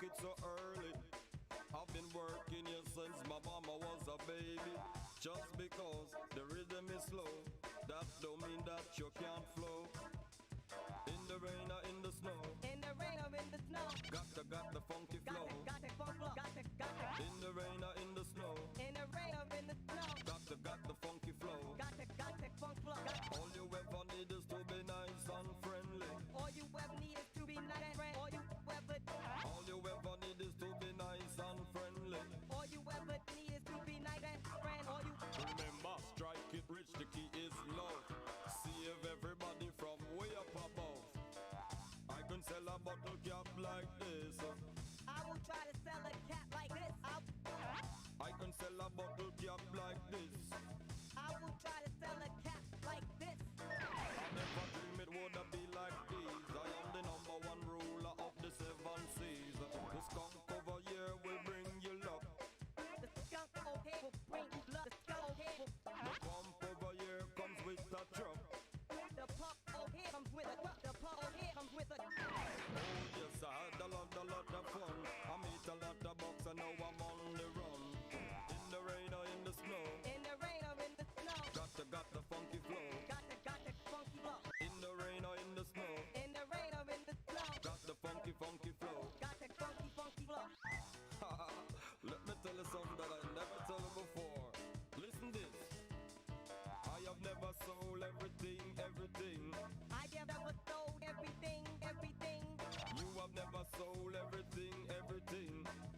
it so early. I've been working here since my mama was a baby. Just because the rhythm is slow, that don't mean that you can't flow. In the rain or in the snow, in the rain or in the snow, got the funky flow. got the funk flow, got the. In the rain or in the snow, in the rain or in the snow, got the funky flow. got the funk flow. All you ever need is to be nice and friendly. All you ever need is to be nice and friendly. All you ever need is to be nice and friendly. All you ever need is to be nice and friendly. Remember, strike it rich, the key is love. Save everybody from way up above. I can sell a bottle cap like this. I will try to sell a cap like this. I can sell a bottle cap like this. I will try to sell a cap like this. I never dream it would be like these. I am the number one ruler of the seven seas. The skunk over here will bring you luck. The skunk over here will bring you luck. The skunk over here will. The pump over here comes with a truck. The pump over here comes with a truck. The pump over here comes with a. Oh yes, I had a lot of fun. I meet a lot of bucks and now I'm on the run. In the rain or in the snow, in the rain or in the snow, got the funky flow. got the funky flow. In the rain or in the snow, in the rain or in the snow, got the funky flow. got the funky flow. Let me tell you something that I never told you before. Listen this. I have never sold everything. I have never sold everything. You have never sold everything.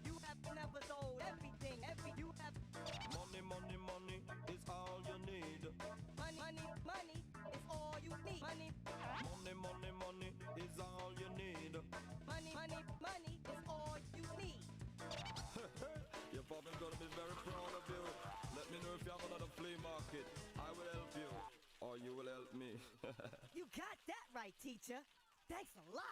You have never sold everything. You have. Money is all you need. Money is all you need. Money is all you need. Money is all you need. Your father's gonna be very proud of you. Let me know if you have another flea market. I will help you, or you will help me. You got that right, teacher. Thanks a lot.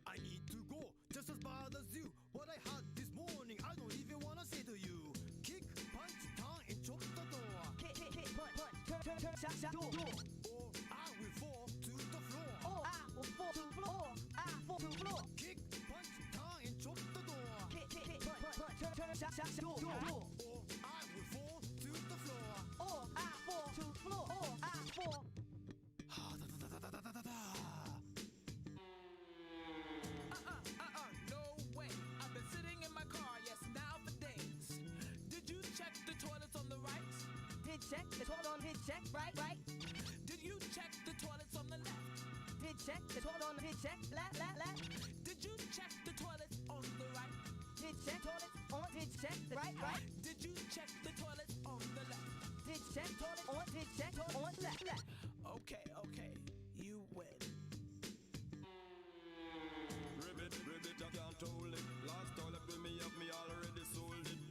I need to go, just as bad as you. What I had this morning, I don't even wanna say to you. Kick, punch, tongue, and chop the door. Kick, punch, turn, shot, door. Or I will fall to the floor. Or I will fall to the floor. I fall to the floor. Kick, punch, tongue, and chop the door. Kick, punch, turn, shot, door. Or I will fall to the floor. Or I fall to the floor. Or I fall. No way. I've been sitting in my car, yes, now for days. Did you check the toilet on the did check la la la. Did you check the toilets on the right? Did check toilet on did check the right right. Did you check the toilets on the left? Did check toilet on did check toilet on left left. Okay, you win. Ribbit, I can't hold it. Last toilet with me up, me already sold it.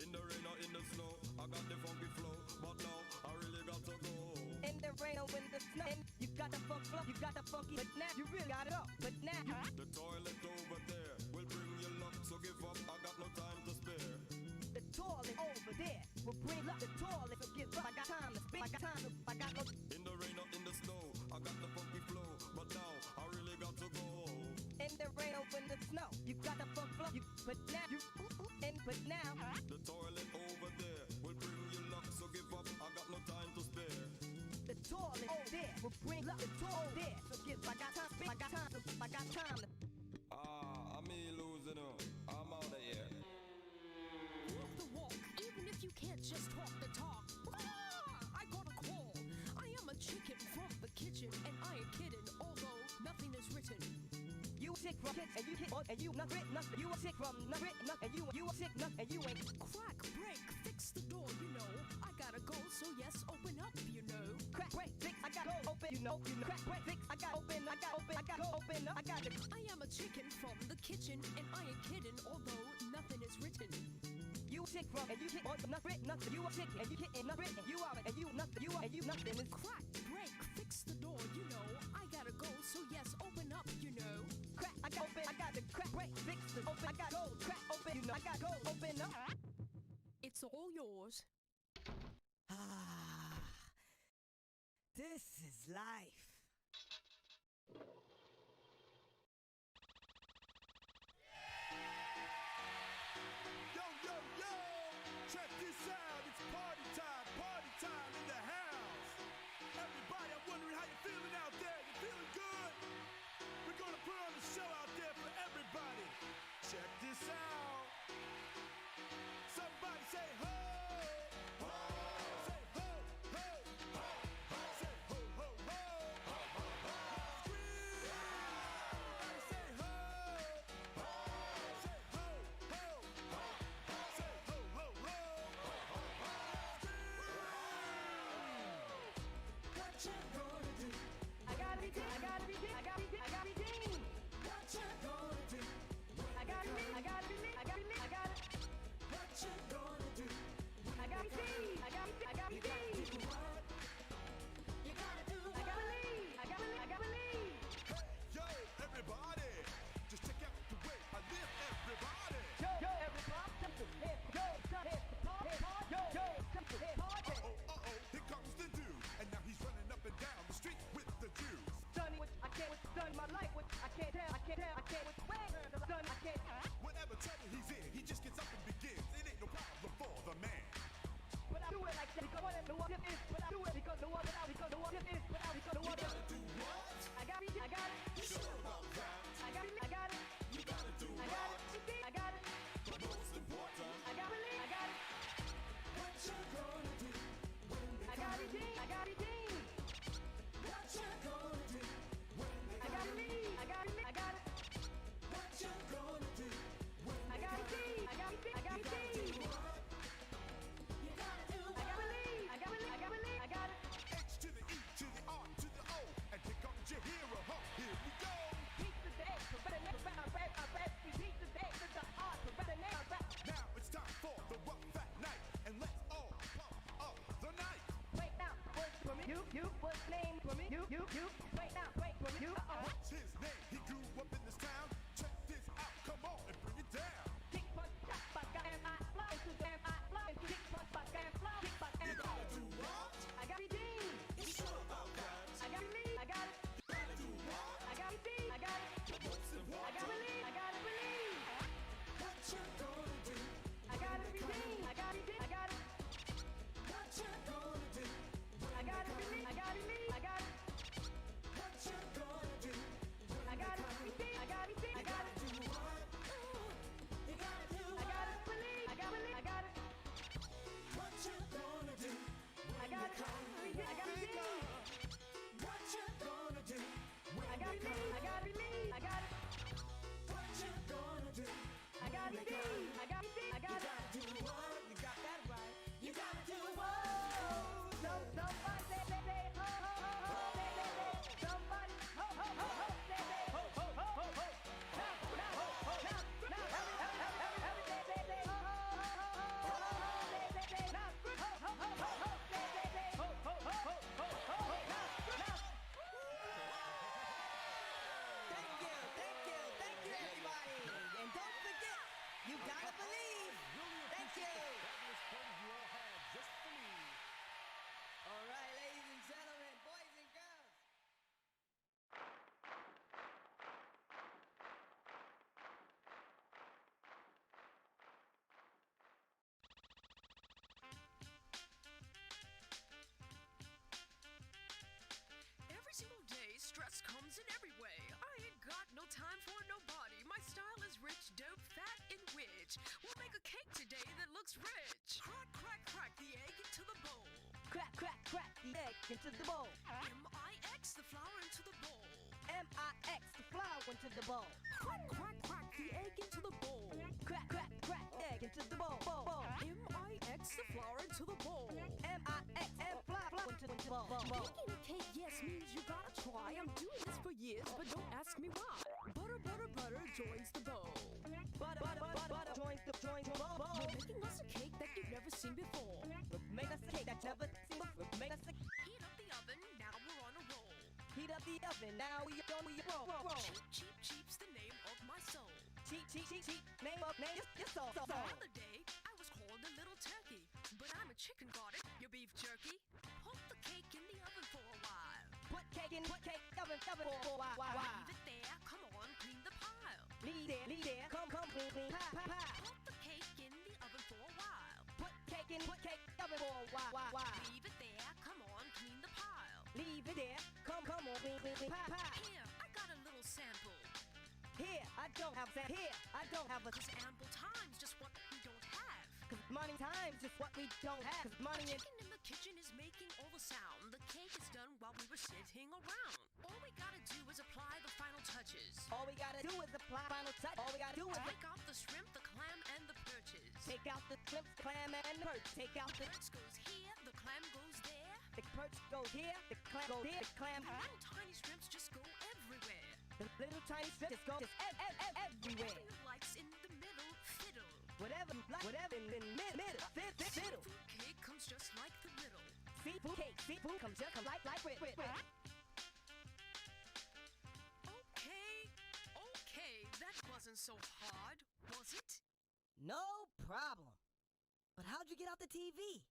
In the rain or in the snow, I got the funky flow, but now I really got to go. In the rain or in the snow, you got the funk flow, you got the funky, but now you really got it up. But now the toilet over there will bring you luck, so give up. I got no time to spare. the toilet over there will bring up the toilet. So give up. I got time to spare. I got no. In the rain or in the snow, I got the funky flow, but now I really got to go. In the rain or in the snow, you got the funk flow, but now the toilet over there will bring you luck, so give up. I got no time to spare. the toilet over there will bring up the toilet there. So give. I got time. I got time to. I'm me losing her. I'm out of here. Walk the walk, even if you can't just talk the talk. I got a call. I am a chicken from the kitchen, and I ain't kidding, although nothing is written. You sick from kids and you hit and you not written nothing. You are sick from not written nothing. You are sick nothing and you ain't. Crack, break, fix the door, you know. I gotta go, so yes, open up, you know. Crack, break, fix. I got go open. You know. Crack, break, fix. I got open. I got go open. I got it. I am a chicken from the kitchen, and I ain't kidding, although nothing is written. You sick from and you hit on not written nothing. You are sick and you hit and not written. You are it and you nothing. You are and you nothing is. Crack, break, fix the door, you know. I gotta go, so yes, open up, you know. Crack, I got open. I got the crack, break, fix the open. I got gold. Crack, open. You know. I got gold. Open up. It's all yours. This is life. Yo, check this out, it's party time in the house. Everybody, I'm wondering how you're feeling out there. You feeling good? We're gonna put on a show out there for everybody. Check this out. Somebody say ho! Ho! Say ho, ho, ho, ho. Say ho, ho, ho. Ho, ho, ho. Scream! Everybody say ho! Ho! Say ho, ho, ho, ho. Say ho, ho, ho. Ho, ho, ho. Scream! What you gonna do? I gotta be dean. I gotta be dean. I gotta be dean. I gotta be dean. What you gonna do? I gotta be. I gotta be. I gotta be. I gotta. What you gonna do? I gotta be dean. I gotta be. I gotta be dean. Do what? You gotta do I gotta leave. I gotta leave. I gotta leave. Yo, everybody, just check out the way I live, everybody. Yo, everybody, simple hip, yo, simple hip, Uh-oh, here comes the dude, and now he's running up and down the street with the Jews. Sonny everything. I got everything. I got it. You got that right. You gotta do what? Somebody say, ho, ho, ho, ho, somebody, ho, ho, ho, ho, say, ho, ho, ho, ho, ho. Now, every day, say, ho, ho, ho, ho, ho, say, now, ho, ho, ho, ho, ho, say, ho, ho, ho, ho, ho, ho, now. Thank you, everybody. And don't forget, you gotta believe. Thank you. All right, ladies and gentlemen, boys and girls. Every single day, stress comes in every way. I ain't got no time for nobody. My style is rich, dope, fat, and rich. We'll make a cake today that looks rich. Crack the egg into the bowl. Crack the egg into the bowl. M-I-X the flour into the bowl. M-I-X, the flour into the bowl. Crack the egg into the bowl. Crack egg into the bowl. M-I-X the flour into the bowl. M-I-X, and flour into the bowl. Baking a cake, yes, means you gotta try. I'm doing this for years, but don't ask me why. Butter joins the bowl. Butter joins the bowl. We're making us a cake that you've never seen before. Make us a cake that never seen before. Make us a Heat up the oven, now we're on a roll. heat up the oven. Now we roll. Cheap's the name of my soul. Cheap. Name your soul. The other day, I was called a little turkey, but I'm a chicken, got it? Your beef jerky. Put the cake in the oven for a while. Put cake oven for a while. Leave it there, come on, clean the pile. Leave there. Come clean. Pie. Put the cake in the oven for a while. Put cake oven for a while. Leave it there, come on, clean the pile. Leave it there. Come on, clean. Pie. Here, I got a little sample. Here, I don't have a. Cause ample time's just what we don't have. Cause money time's just what we don't have. Cause money is. Chicken in the kitchen is making all the sound. The cake is done while we were sitting around. All we gotta do is apply the final touches. All we gotta do is apply final touch. All we gotta do is Take out the shrimp, the clam, and the perches. take out the shrimp, clam, and the perch. Take out the Perch goes here, the clam goes there. perch goes here, the clam goes here, the clam. The little tiny shrimps just go everywhere. The little tiny strip just goes everywhere. Whatever you likes in the middle, fiddle. Whatever you like, whatever in the middle. Seafood cake comes just like the riddle. Seafood comes just like riddle. Okay, that wasn't so hard, was it? No problem. But how'd you get out the TV?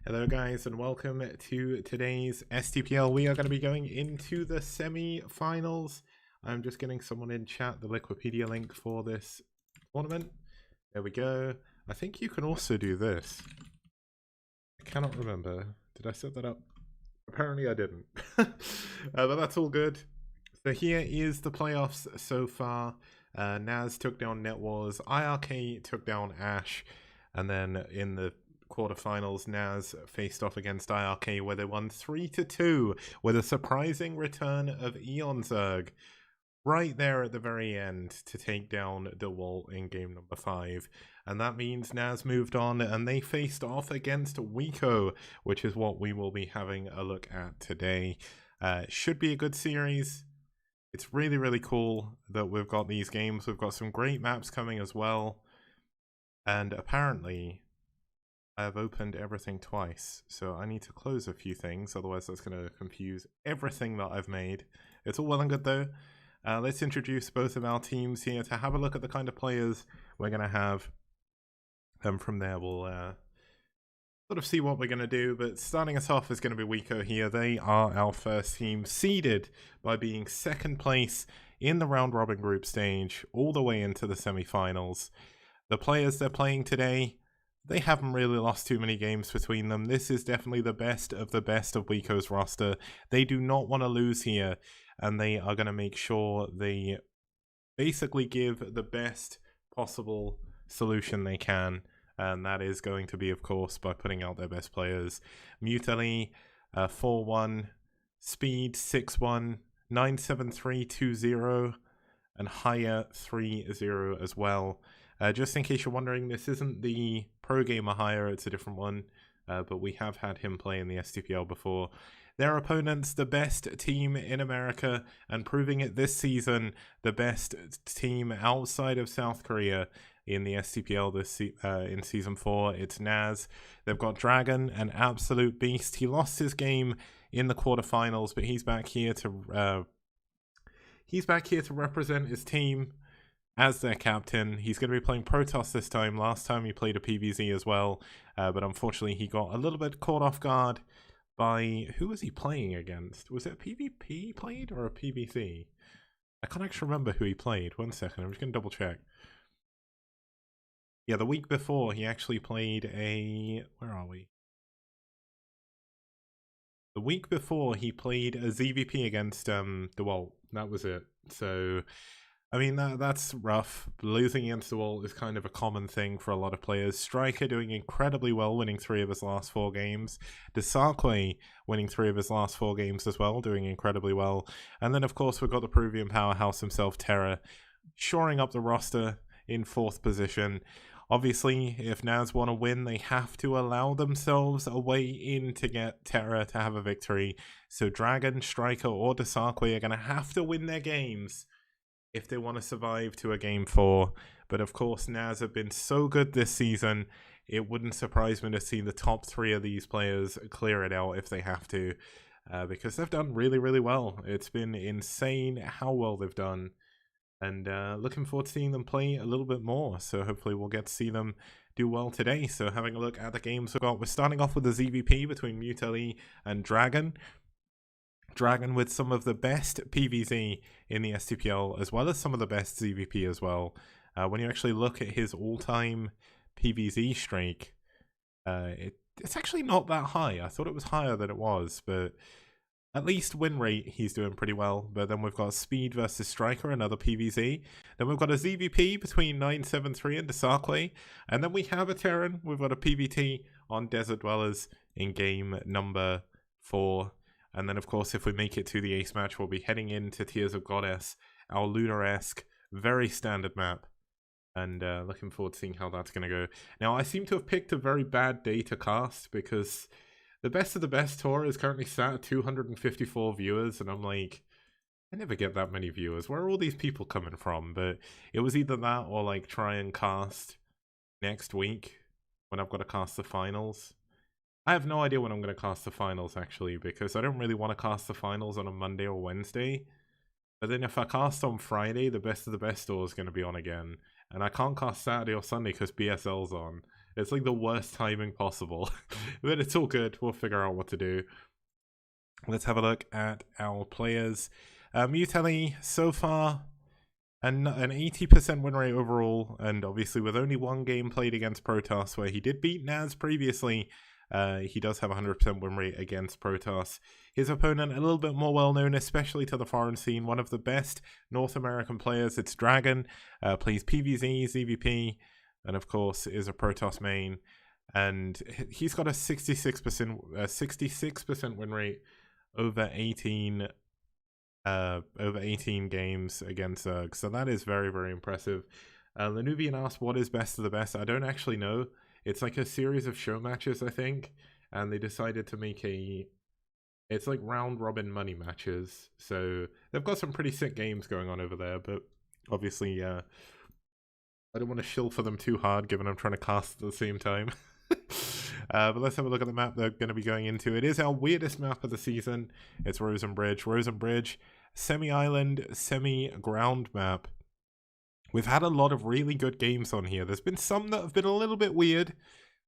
Hello guys and welcome to today's STPL. We are going to be going into the semi-finals. I'm just getting someone in chat the Wikipedia link for this tournament. There we go. I think you can also do this. I cannot remember. Did I set that up? Apparently I didn't. But that's all good. So here is the playoffs so far. NaS took down NetWars, IRK took down Ash, and then in the quarterfinals, NaS faced off against IRK, where they won 3-2 with a surprising return of Eonzerg right there at the very end to take down DeWalt in game number 5. And that means NaS moved on and they faced off against Wico, which is what we will be having a look at today. Should be a good series. It's really, really cool that we've got these games. We've got some great maps coming as well. And apparently I've opened everything twice, so I need to close a few things, otherwise that's going to confuse everything that I've made. It's all well and good though. Let's introduce both of our teams here to have a look at the kind of players we're going to have. And from there we'll sort of see what we're going to do, but starting us off is going to be Wico here. They are our first team, seeded by being second place in the round robin group stage, all the way into the semi-finals. The players they're playing today, they haven't really lost too many games between them. This is definitely the best of Wico's roster. They do not want to lose here, and they are going to make sure they basically give the best possible solution they can. And that is going to be, of course, by putting out their best players. Mutali, 4-1, Speed, 6-1, 97320, and Haya, 3-0 as well. Just in case you're wondering, this isn't the Pro Gamer Hire, it's a different one, but we have had him play in the STPL before. Their opponents, the best team in America, and proving it this season, the best team outside of South Korea in the STPL in Season 4. It's NaS. They've got Dragon, an absolute beast. He lost his game in the quarterfinals, but he's back here to represent his team as their captain. He's going to be playing Protoss this time. Last time he played a PvZ as well, but unfortunately he got a little bit caught off guard by... Who was he playing against? Was it a PvP he played or a PvZ? I can't actually remember who he played. 1 second, I'm just going to double check. Yeah, the week before he actually played a... Where are we? The week before he played a ZVP against DeWalt. That was it. So... I mean, that's rough. Losing against DeWalt is kind of a common thing for a lot of players. Striker doing incredibly well, winning 3 of his last 4 games. Desarque winning 3 of his last 4 games as well, doing incredibly well. And then, of course, we've got the Peruvian powerhouse himself, Terra, shoring up the roster in 4th position. Obviously, if NaS want to win, they have to allow themselves a way in to get Terra to have a victory. So Dragon, Striker, or Desarque are going to have to win their games if they want to survive to a Game 4. But of course, NaS have been so good this season, it wouldn't surprise me to see the top 3 of these players clear it out if they have to. Because they've done really, really well. It's been insane how well they've done. And looking forward to seeing them play a little bit more. So hopefully we'll get to see them do well today. So having a look at the games we've got, we're starting off with the ZVP between Mutely and Dragon. Dragon with some of the best PvZ in the STPL, as well as some of the best ZVP as well. When you actually look at his all-time PvZ streak, it's actually not that high. I thought it was higher than it was, but at least win rate, he's doing pretty well. But then we've got Speed versus Striker, another PvZ. Then we've got a ZVP between 973 and Desarque. And then we have a Terran. We've got a PvT on Desert Dwellers in game number 4. And then, of course, if we make it to the ace match, we'll be heading into Tears of Goddess, our Lunar-esque, very standard map. And looking forward to seeing how that's going to go. Now, I seem to have picked a very bad day to cast, because the best of the best tour is currently sat at 254 viewers, and I'm like, I never get that many viewers. Where are all these people coming from? But it was either that or like try and cast next week when I've got to cast the finals. I have no idea when I'm going to cast the finals, actually, because I don't really want to cast the finals on a Monday or Wednesday. But then if I cast on Friday, the best of the best tour is going to be on again. And I can't cast Saturday or Sunday because BSL's on. It's like the worst timing possible. But it's all good. We'll figure out what to do. Let's have a look at our players. Mutely, so far, an 80% win rate overall. And obviously with only one game played against Protoss, where he did beat NaS previously, he does have a 100% win rate against Protoss. His opponent, a little bit more well-known, especially to the foreign scene, one of the best North American players. It's Dragon, plays PvZ, ZVP, and of course is a Protoss main. And he's got a 66% win rate over 18 games against Zerg. So that is very, very impressive. Lanuvian asked, what is best of the best? I don't actually know. It's like a series of show matches, I think, and they decided to make it's like round robin money matches. So they've got some pretty sick games going on over there, but obviously I don't want to shill for them too hard, given I'm trying to cast at the same time. But let's have a look at the map they're going to be going into. It is our weirdest map of the season. It's Rosen Bridge. Rosen Bridge, semi-island, semi-ground map. We've had a lot of really good games on here. There's been some that have been a little bit weird,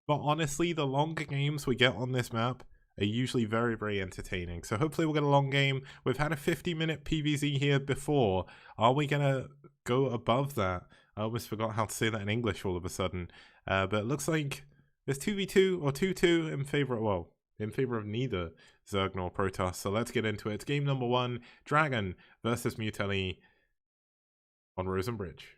but honestly, the longer games we get on this map are usually very, very entertaining. So hopefully we'll get a long game. We've had a 50-minute PvZ here before. Are we going to go above that? I almost forgot how to say that in English all of a sudden. But it looks like there's 2v2 or 2-2 in favor of neither Zerg nor Protoss. So let's get into it. It's game number 1, Dragon versus Mutely on Rosen Bridge.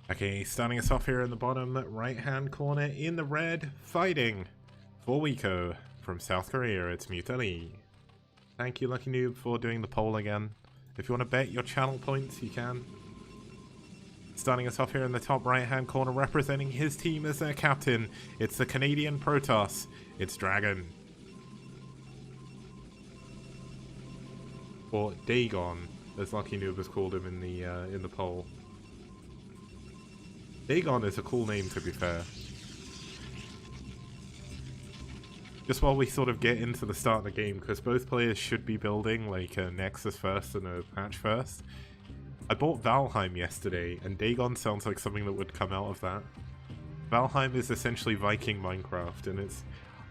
Okay, starting us off here in the bottom right-hand corner in the red, fighting for Wico from South Korea. It's Mutely. Thank you, Lucky Noob, for doing the poll again. If you want to bet your channel points, you can. Starting us off here in the top right-hand corner, representing his team as their captain, it's the Canadian Protoss. It's Dragon. Or Dagon, as Lucky Noob has called him in the poll. Dagon is a cool name, to be fair. Just while we sort of get into the start of the game, because both players should be building like a Nexus first and a patch first. I bought Valheim yesterday, and Dagon sounds like something that would come out of that. Valheim is essentially Viking Minecraft, and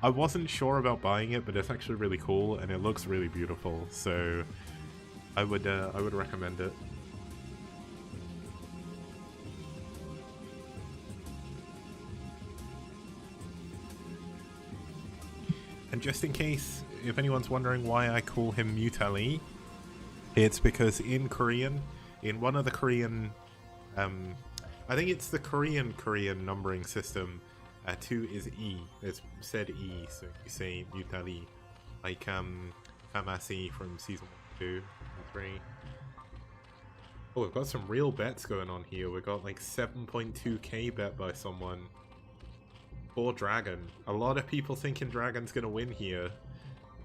I wasn't sure about buying it, but it's actually really cool, and it looks really beautiful, so I would recommend it. And just in case, if anyone's wondering why I call him Mutely, it's because in Korean, in one of the Korean, I think it's the Korean numbering system, 2 is E. It's said E, so you say Mutali. Like Famasi from season 1, 2, and 3. Oh, we've got some real bets going on here. We've got like 7.2k bet by someone. For Dragon. A lot of people thinking Dragon's gonna win here.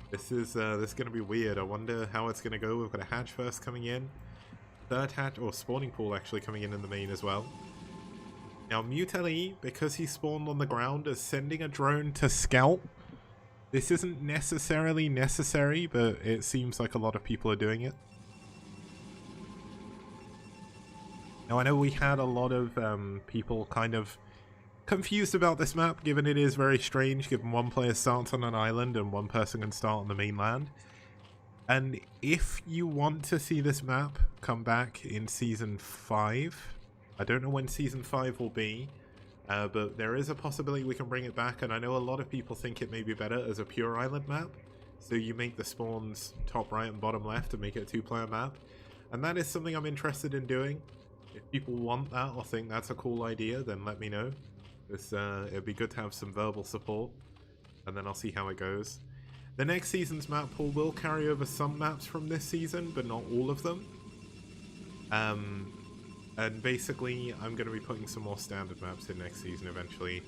This is gonna be weird. I wonder how it's gonna go. We've got a hatch first coming in. Third hatch, or spawning pool actually coming in the main as well. Now Mutali, because he spawned on the ground, is sending a drone to scout. This isn't necessarily necessary, but it seems like a lot of people are doing it. Now I know we had a lot of people kind of confused about this map, given it is very strange, given one player starts on an island and one person can start on the mainland. And if you want to see this map come back in Season 5, I don't know when Season 5 will be, but there is a possibility we can bring it back, and I know a lot of people think it may be better as a pure island map. So you make the spawns top right and bottom left and make it a 2-player map. And that is something I'm interested in doing. If people want that or think that's a cool idea, then let me know. It'd be good to have some verbal support, and then I'll see how it goes. The next season's map pool will carry over some maps from this season, but not all of them. And basically, I'm going to be putting some more standard maps in next season eventually.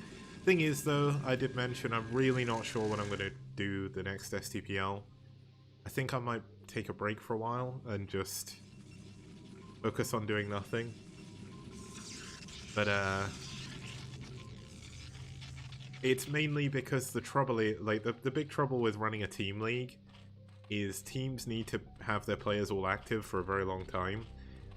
Thing is, though, I did mention I'm really not sure when I'm going to do the next STPL. I think I might take a break for a while and just focus on doing nothing. But, it's mainly because the trouble is, like, the big trouble with running a team league is teams need to have their players all active for a very long time.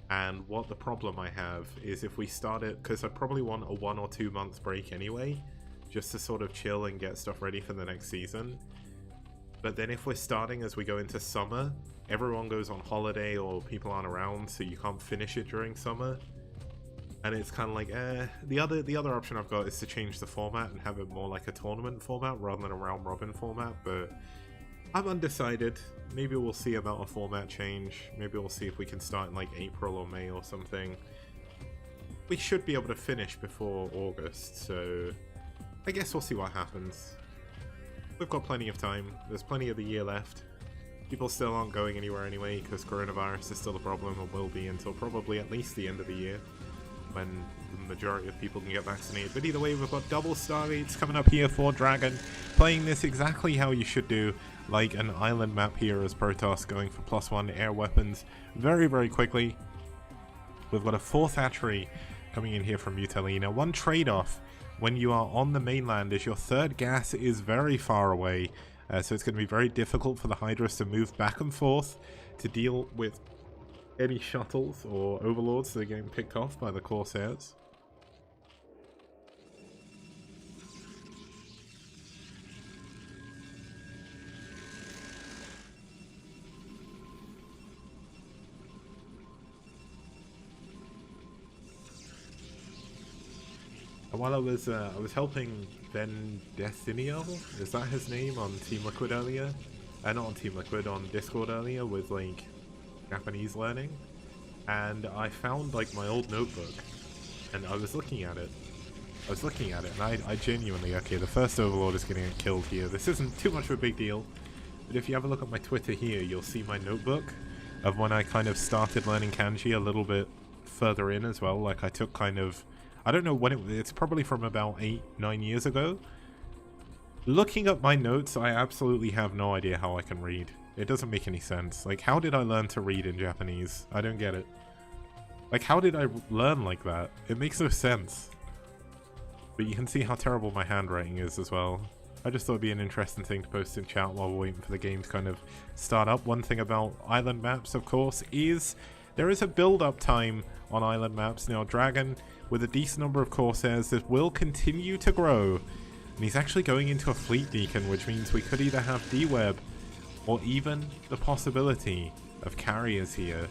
And what the problem I have is if we start it, because I'd probably want a 1 or 2 month break anyway, just to sort of chill and get stuff ready for the next season. But then if we're starting as we go into summer, everyone goes on holiday or people aren't around, so you can't finish it during summer. And it's kind of like, the other option I've got is to change the format and have it more like a tournament format rather than a round robin format, but I'm undecided. Maybe we'll see about a format change. Maybe we'll see if we can start in like April or May or something. We should be able to finish before August, so I guess we'll see what happens. We've got plenty of time. There's plenty of the year left. People still aren't going anywhere anyway because coronavirus is still a problem and will be until probably at least the end of the year, when the majority of people can get vaccinated. But either way, we've got double Stargates coming up here for Dragon, playing this exactly how you should do, like an island map here as Protoss, going for +1 air weapons very, very quickly. We've got a 4th hatchery coming in here from Mutali. Now, one trade-off when you are on the mainland is your 3rd gas is very far away, so it's going to be very difficult for the Hydras to move back and forth to deal with any shuttles or overlords that are getting picked off by the Corsairs. And while I was helping Ben Destiniel, is that his name, on Team Liquid earlier? Not on Team Liquid, on Discord earlier with like Japanese learning, and I found like my old notebook and I was looking at it and I genuinely, okay, the first overlord is getting killed here. This isn't too much of a big deal, but if you have a look at my Twitter here, you'll see my notebook of when I kind of started learning kanji a little bit further in as well. Like I took kind of, I don't know when it's probably from about 8-9 years ago. Looking up my notes, I absolutely have no idea how I can read. It doesn't make any sense. Like, how did I learn to read in Japanese? I don't get it. Like, how did I learn like that? It makes no sense. But you can see how terrible my handwriting is as well. I just thought it'd be an interesting thing to post in chat while we're waiting for the game to kind of start up. One thing about island maps, of course, is there is a build-up time on island maps. Now, Dragon, with a decent number of Corsairs, this will continue to grow. And he's actually going into a Fleet Deacon, which means we could either have D-Web or even the possibility of carriers here.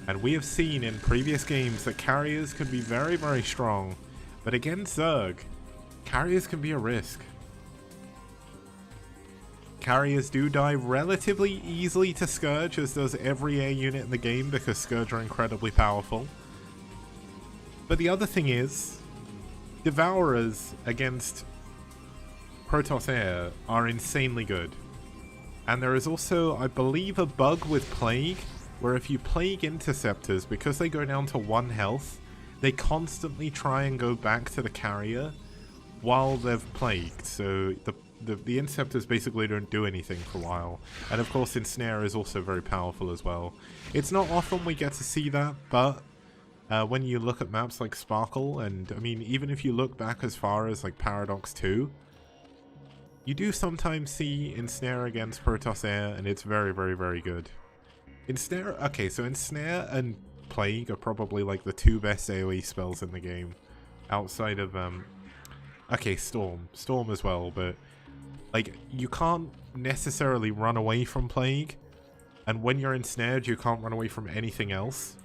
And we have seen in previous games that carriers can be very, very strong, but against Zerg, carriers can be a risk. Carriers do die relatively easily to Scourge, as does every air unit in the game, because Scourge are incredibly powerful. But the other thing is, Devourers against Protoss Air are insanely good. And there is also, I believe, a bug with Plague, where if you Plague Interceptors, because they go down to 1 health, they constantly try and go back to the carrier while they've Plagued. So the Interceptors basically don't do anything for a while. And of course, Ensnare is also very powerful as well. It's not often we get to see that, but when you look at maps like Sparkle, and I mean, even if you look back as far as like Paradox 2, you do sometimes see Ensnare against Protoss Air, and it's very, very, very good. Ensnare, okay, so Ensnare and Plague are probably like the 2 best AoE spells in the game. Outside of, okay, Storm as well, but like, you can't necessarily run away from Plague, and when you're ensnared, you can't run away from anything else.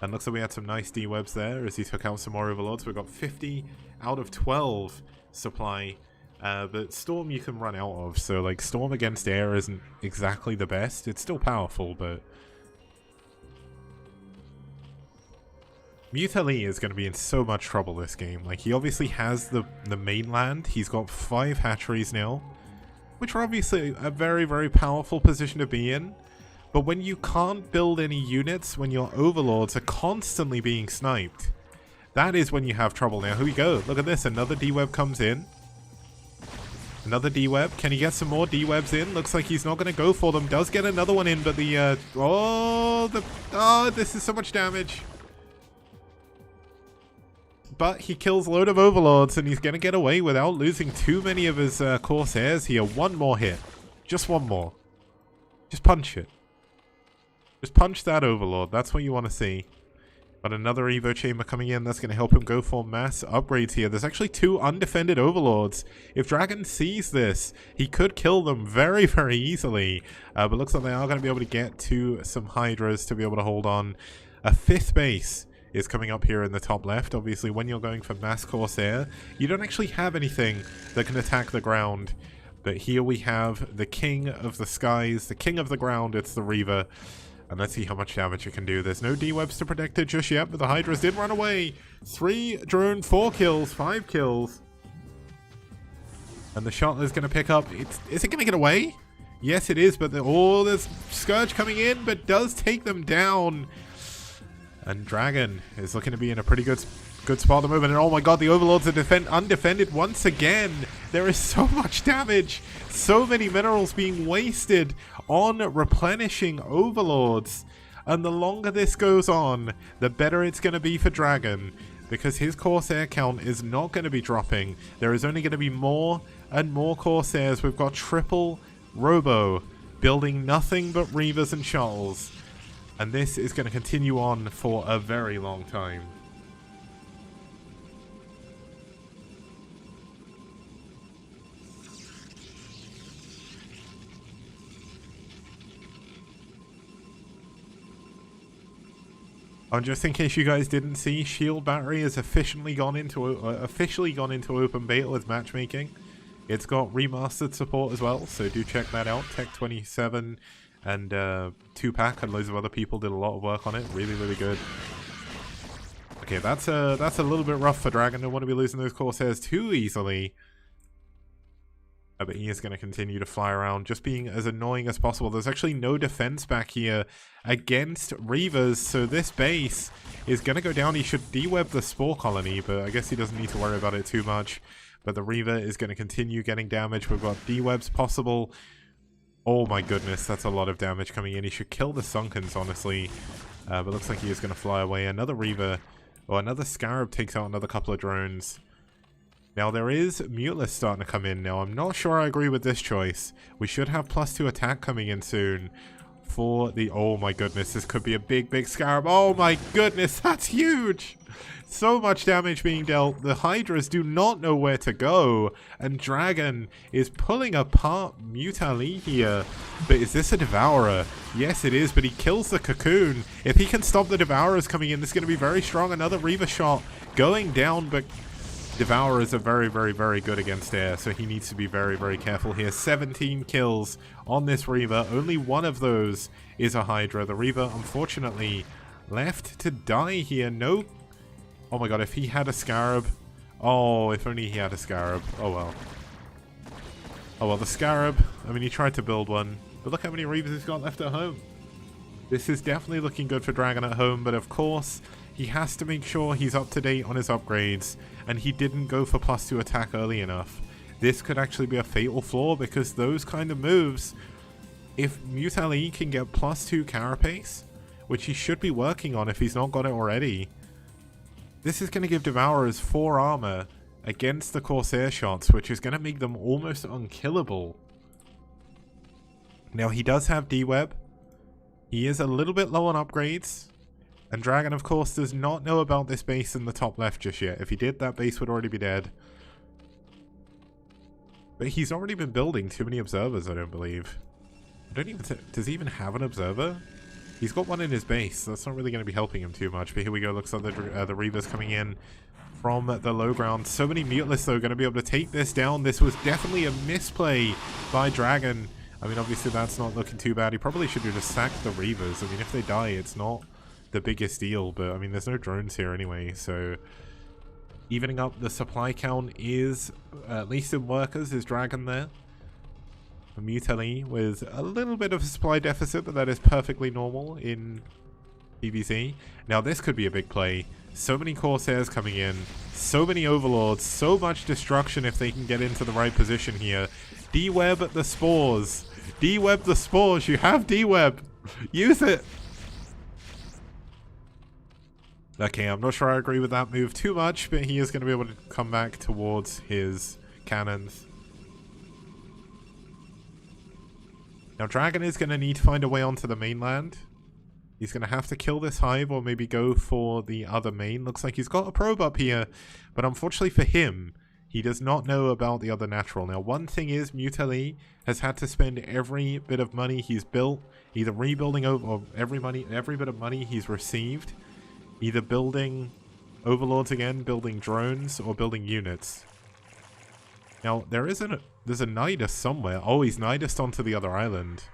And looks like we had some nice D-webs there as he took out some more Overlords. We got 50 out of 12 supply. But Storm you can run out of, so like Storm against Air isn't exactly the best. It's still powerful, but Mutali is going to be in so much trouble this game. Like, he obviously has the mainland. He's got 5 hatcheries now, which are obviously a very, very powerful position to be in. But when you can't build any units, when your Overlords are constantly being sniped, that is when you have trouble. Now, here we go. Look at this. Another D-web comes in. Another D-web. Can he get some more D-webs in? Looks like he's not going to go for them. Does get another one in, but the, this is so much damage. But he kills a load of Overlords, and he's going to get away without losing too many of his Corsairs here. One more hit. Just one more. Just punch it. Just punch that Overlord. That's what you want to see. But another Evo Chamber coming in. That's going to help him go for mass upgrades here. There's actually 2 undefended Overlords. If Dragon sees this, he could kill them very, very easily. But looks like they are going to be able to get to some Hydras to be able to hold on. A 5th base is coming up here in the top left. Obviously, when you're going for mass Corsair, you don't actually have anything that can attack the ground. But here we have the king of the skies, the king of the ground. It's the Reaver. And let's see how much damage it can do. There's no D-webs to protect it just yet, but the Hydras did run away. 3 drone, 4 kills, 5 kills. And the shot is going to pick up. Is it going to get away? Yes, it is, but there's Scourge coming in, but does take them down. And Dragon is looking to be in a pretty good spot at the moment. And oh my god, the Overlords are undefended once again. There is so much damage. So many minerals being wasted on replenishing Overlords. And the longer this goes on, the better it's going to be for Dragon. Because his Corsair count is not going to be dropping. There is only going to be more and more Corsairs. We've got triple Robo building nothing but Reavers and Shuttles. And this is going to continue on for a very long time. Just in case you guys didn't see, Shield Battery has officially gone into open beta with matchmaking. It's got remastered support as well, so do check that out. Tech27 and 2Pack and loads of other people did a lot of work on it. Really, really good. Okay, that's a little bit rough for Dragon. Don't want to be losing those Corsairs too easily. But he is going to continue to fly around, just being as annoying as possible. There's actually no defense back here against Reavers, so this base is going to go down. He should de-web the Spore Colony, but I guess he doesn't need to worry about it too much. But the Reaver is going to continue getting damage. We've got de-webs possible. Oh my goodness, that's a lot of damage coming in. He should kill the Sunkens, honestly. But looks like he is going to fly away. Another Reaver, or another Scarab takes out another couple of drones. Now, there is Muteless starting to come in now. I'm not sure I agree with this choice. We should have +2 attack coming in soon for the... Oh my goodness, this could be a big, big Scarab. Oh my goodness, that's huge! So much damage being dealt. The Hydras do not know where to go. And Dragon is pulling apart Mutali here. But is this a Devourer? Yes, it is, but he kills the Cocoon. If he can stop the Devourers coming in, this is going to be very strong. Another Reaver shot going down, but... Devourers are very, very, very good against air, so he needs to be very, very careful here. 17 kills on this Reaver. Only one of those is a Hydra. The Reaver, unfortunately, left to die here. No... Oh my god, if he had a Scarab... Oh, if only he had a Scarab. Oh well. Oh well, the Scarab, I mean, he tried to build one, but look how many Reavers he's got left at home. This is definitely looking good for Dragon at home, but of course, he has to make sure he's up to date on his upgrades, and he didn't go for +2 attack early enough. This could actually be a fatal flaw, because those kind of moves, if Mutali can get +2 carapace, which he should be working on if he's not got it already, this is going to give Devourers 4 armor against the Corsair shots, which is going to make them almost unkillable. Now, he does have D-Web. He is a little bit low on upgrades. And Dragon, of course, does not know about this base in the top left just yet. If he did, that base would already be dead. But he's already been building too many observers, I don't believe. I don't even... Does he even have an observer? He's got one in his base. That's not really going to be helping him too much. But here we go. Looks like the Reavers coming in from the low ground. So many Mutalists, though, going to be able to take this down. This was definitely a misplay by Dragon. I mean, obviously, that's not looking too bad. He probably should have just sacked the Reavers. I mean, if they die, it's not the biggest deal. But, I mean, there's no drones here anyway. So, evening up the supply count is, at least in workers, is Dragon there. Mutali with a little bit of a supply deficit, but that is perfectly normal in PvZ. Now this could be a big play. So many Corsairs coming in, so many Overlords, so much destruction if they can get into the right position here. D-Web the spores. D-Web the spores. You have D-Web. Use it. Okay, I'm not sure I agree with that move too much, but he is going to be able to come back towards his cannons. Now, Dragon is going to need to find a way onto the mainland. He's going to have to kill this hive or maybe go for the other main. Looks like he's got a probe up here, but unfortunately for him, he does not know about the other natural. Now, one thing is Mutali has had to spend every bit of money he's built, either rebuilding over or every bit of money he's received, either building Overlords again, building drones, or building units. Now, there's a Nidus somewhere. Oh, he's Nidused onto the other island.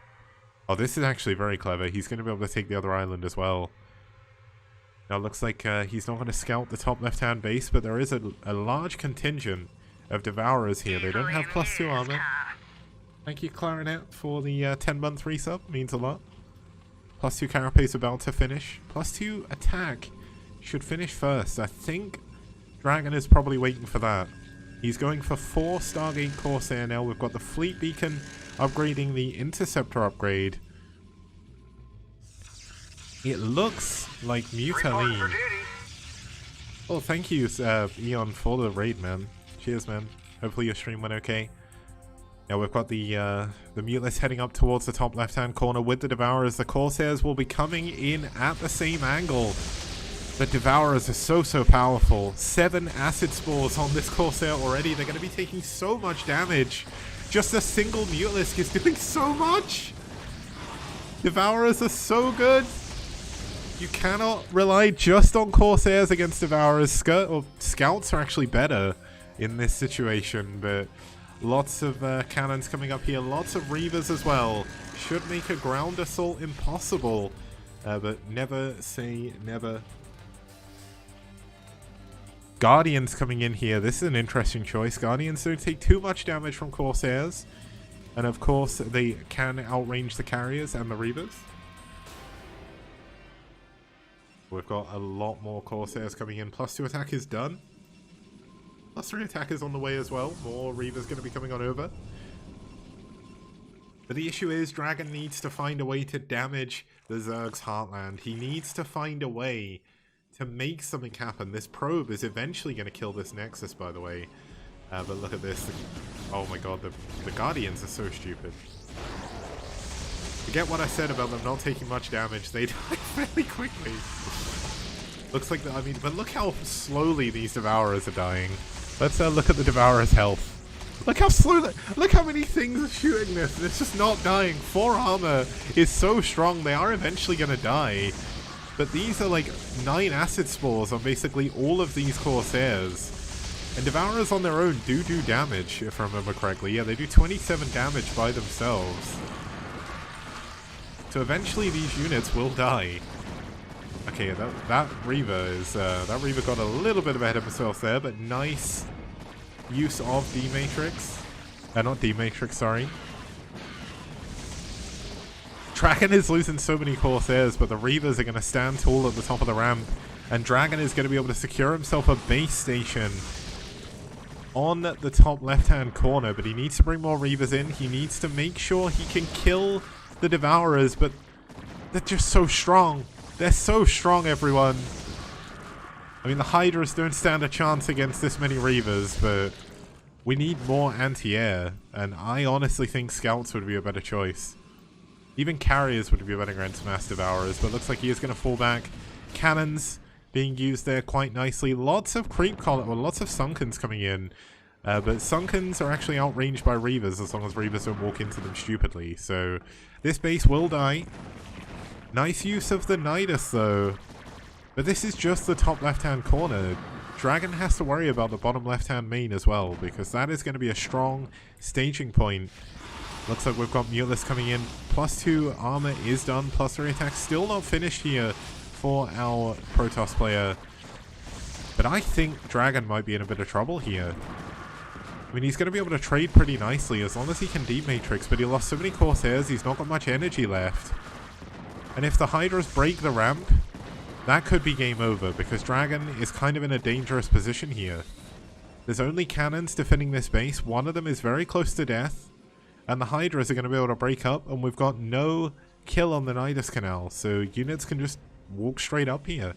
Oh, this is actually very clever. He's going to be able to take the other island as well. Now, it looks like he's not going to scout the top left-hand base, but there is a large contingent of Devourers here. They don't have +2 armor. Thank you, Clarinet, for the 10-month resub. Means a lot. +2 carapace about to finish. +2 attack should finish first. I think Dragon is probably waiting for that. He's going for 4 Stargate Corsair now. We've got the Fleet Beacon upgrading the Interceptor upgrade. It looks like Mutali. Oh, thank you, Eon, for the raid, man. Cheers, man. Hopefully your stream went okay. Now we've got the Mutalists heading up towards the top left-hand corner with the Devourers. The Corsairs will be coming in at the same angle. The Devourers are so powerful. 7 acid spores on this Corsair already. They're going to be taking so much damage. Just a single Mutalisk is doing so much. Devourers are so good. You cannot rely just on Corsairs against Devourers. Scouts are actually better in this situation, but lots of cannons coming up here. Lots of Reavers as well. Should make a ground assault impossible, but never say never. Guardians coming in here. This is an interesting choice. Guardians don't take too much damage from Corsairs. And of course, they can outrange the carriers and the Reavers. We've got a lot more Corsairs coming in. +2 attack is done. +3 attack is on the way as well. More Reavers going to be coming on over. But the issue is, Dragon needs to find a way to damage the Zerg's Heartland. He needs to find a way to make something happen. This probe is eventually going to kill this Nexus, by the way. But look at this. Oh my god, the Guardians are so stupid. Forget what I said about them not taking much damage. They die fairly quickly. Looks like, I mean, but look how slowly these Devourers are dying. Let's look at the Devourers' health. Look how slow, look how many things are shooting this. It's just not dying. 4 armor is so strong, they are eventually going to die. But these are like 9 acid spores on basically all of these Corsairs. And Devourers on their own do damage, if I remember correctly. Yeah, they do 27 damage by themselves. So eventually these units will die. Okay, that Reaver is that Reaver got a little bit ahead of himself there, but nice use of D-Matrix. Not D-Matrix, sorry. Dragon is losing so many Corsairs, but the Reavers are going to stand tall at the top of the ramp, and Dragon is going to be able to secure himself a base station on the top left-hand corner, but he needs to bring more Reavers in. He needs to make sure he can kill the Devourers, but they're just so strong. They're so strong, everyone. I mean, the Hydras don't stand a chance against this many Reavers, but we need more anti-air, and I honestly think Scouts would be a better choice. Even Carriers would be better against Mass Devourers, but looks like he is going to fall back. Cannons being used there quite nicely. Lots of creep column, well, lots of Sunkens coming in, but Sunkens are actually outranged by Reavers as long as Reavers don't walk into them stupidly. So this base will die. Nice use of the Nidus though, but this is just the top left-hand corner. Dragon has to worry about the bottom left-hand main as well, because that is going to be a strong staging point. Looks like we've got Mulus coming in. +2 armor is done. +3 attack still not finished here for our Protoss player. But I think Dragon might be in a bit of trouble here. I mean, he's going to be able to trade pretty nicely as long as he can D-Matrix, but he lost so many Corsairs, he's not got much energy left. And if the Hydras break the ramp, that could be game over, because Dragon is kind of in a dangerous position here. There's only cannons defending this base. One of them is very close to death, and the Hydras are going to be able to break up, and we've got no kill on the Nidus Canal, so units can just walk straight up here.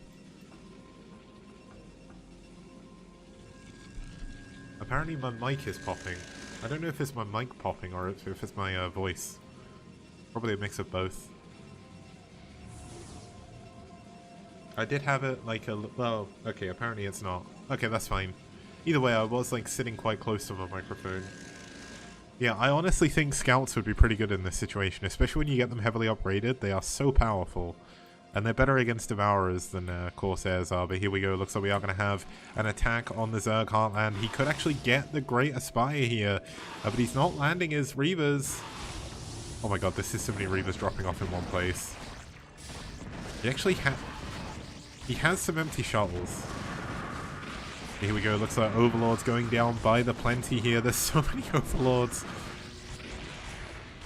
Apparently my mic is popping. I don't know if it's my mic popping or if it's my voice. Probably a mix of both. I did have it like a... well, okay, apparently it's not. Okay, that's fine. Either way, I was like sitting quite close to my microphone. Yeah, I honestly think Scouts would be pretty good in this situation, especially when you get them heavily upgraded. They are so powerful. And they're better against Devourers than Corsairs are. But here we go. Looks like we are going to have an attack on the Zerg Heartland. He could actually get the Great Aspire here. But he's not landing his Reavers. Oh my god, this is so many Reavers dropping off in one place. He actually he has some empty shuttles. Here we go. Looks like Overlords going down by the plenty here. There's so many Overlords.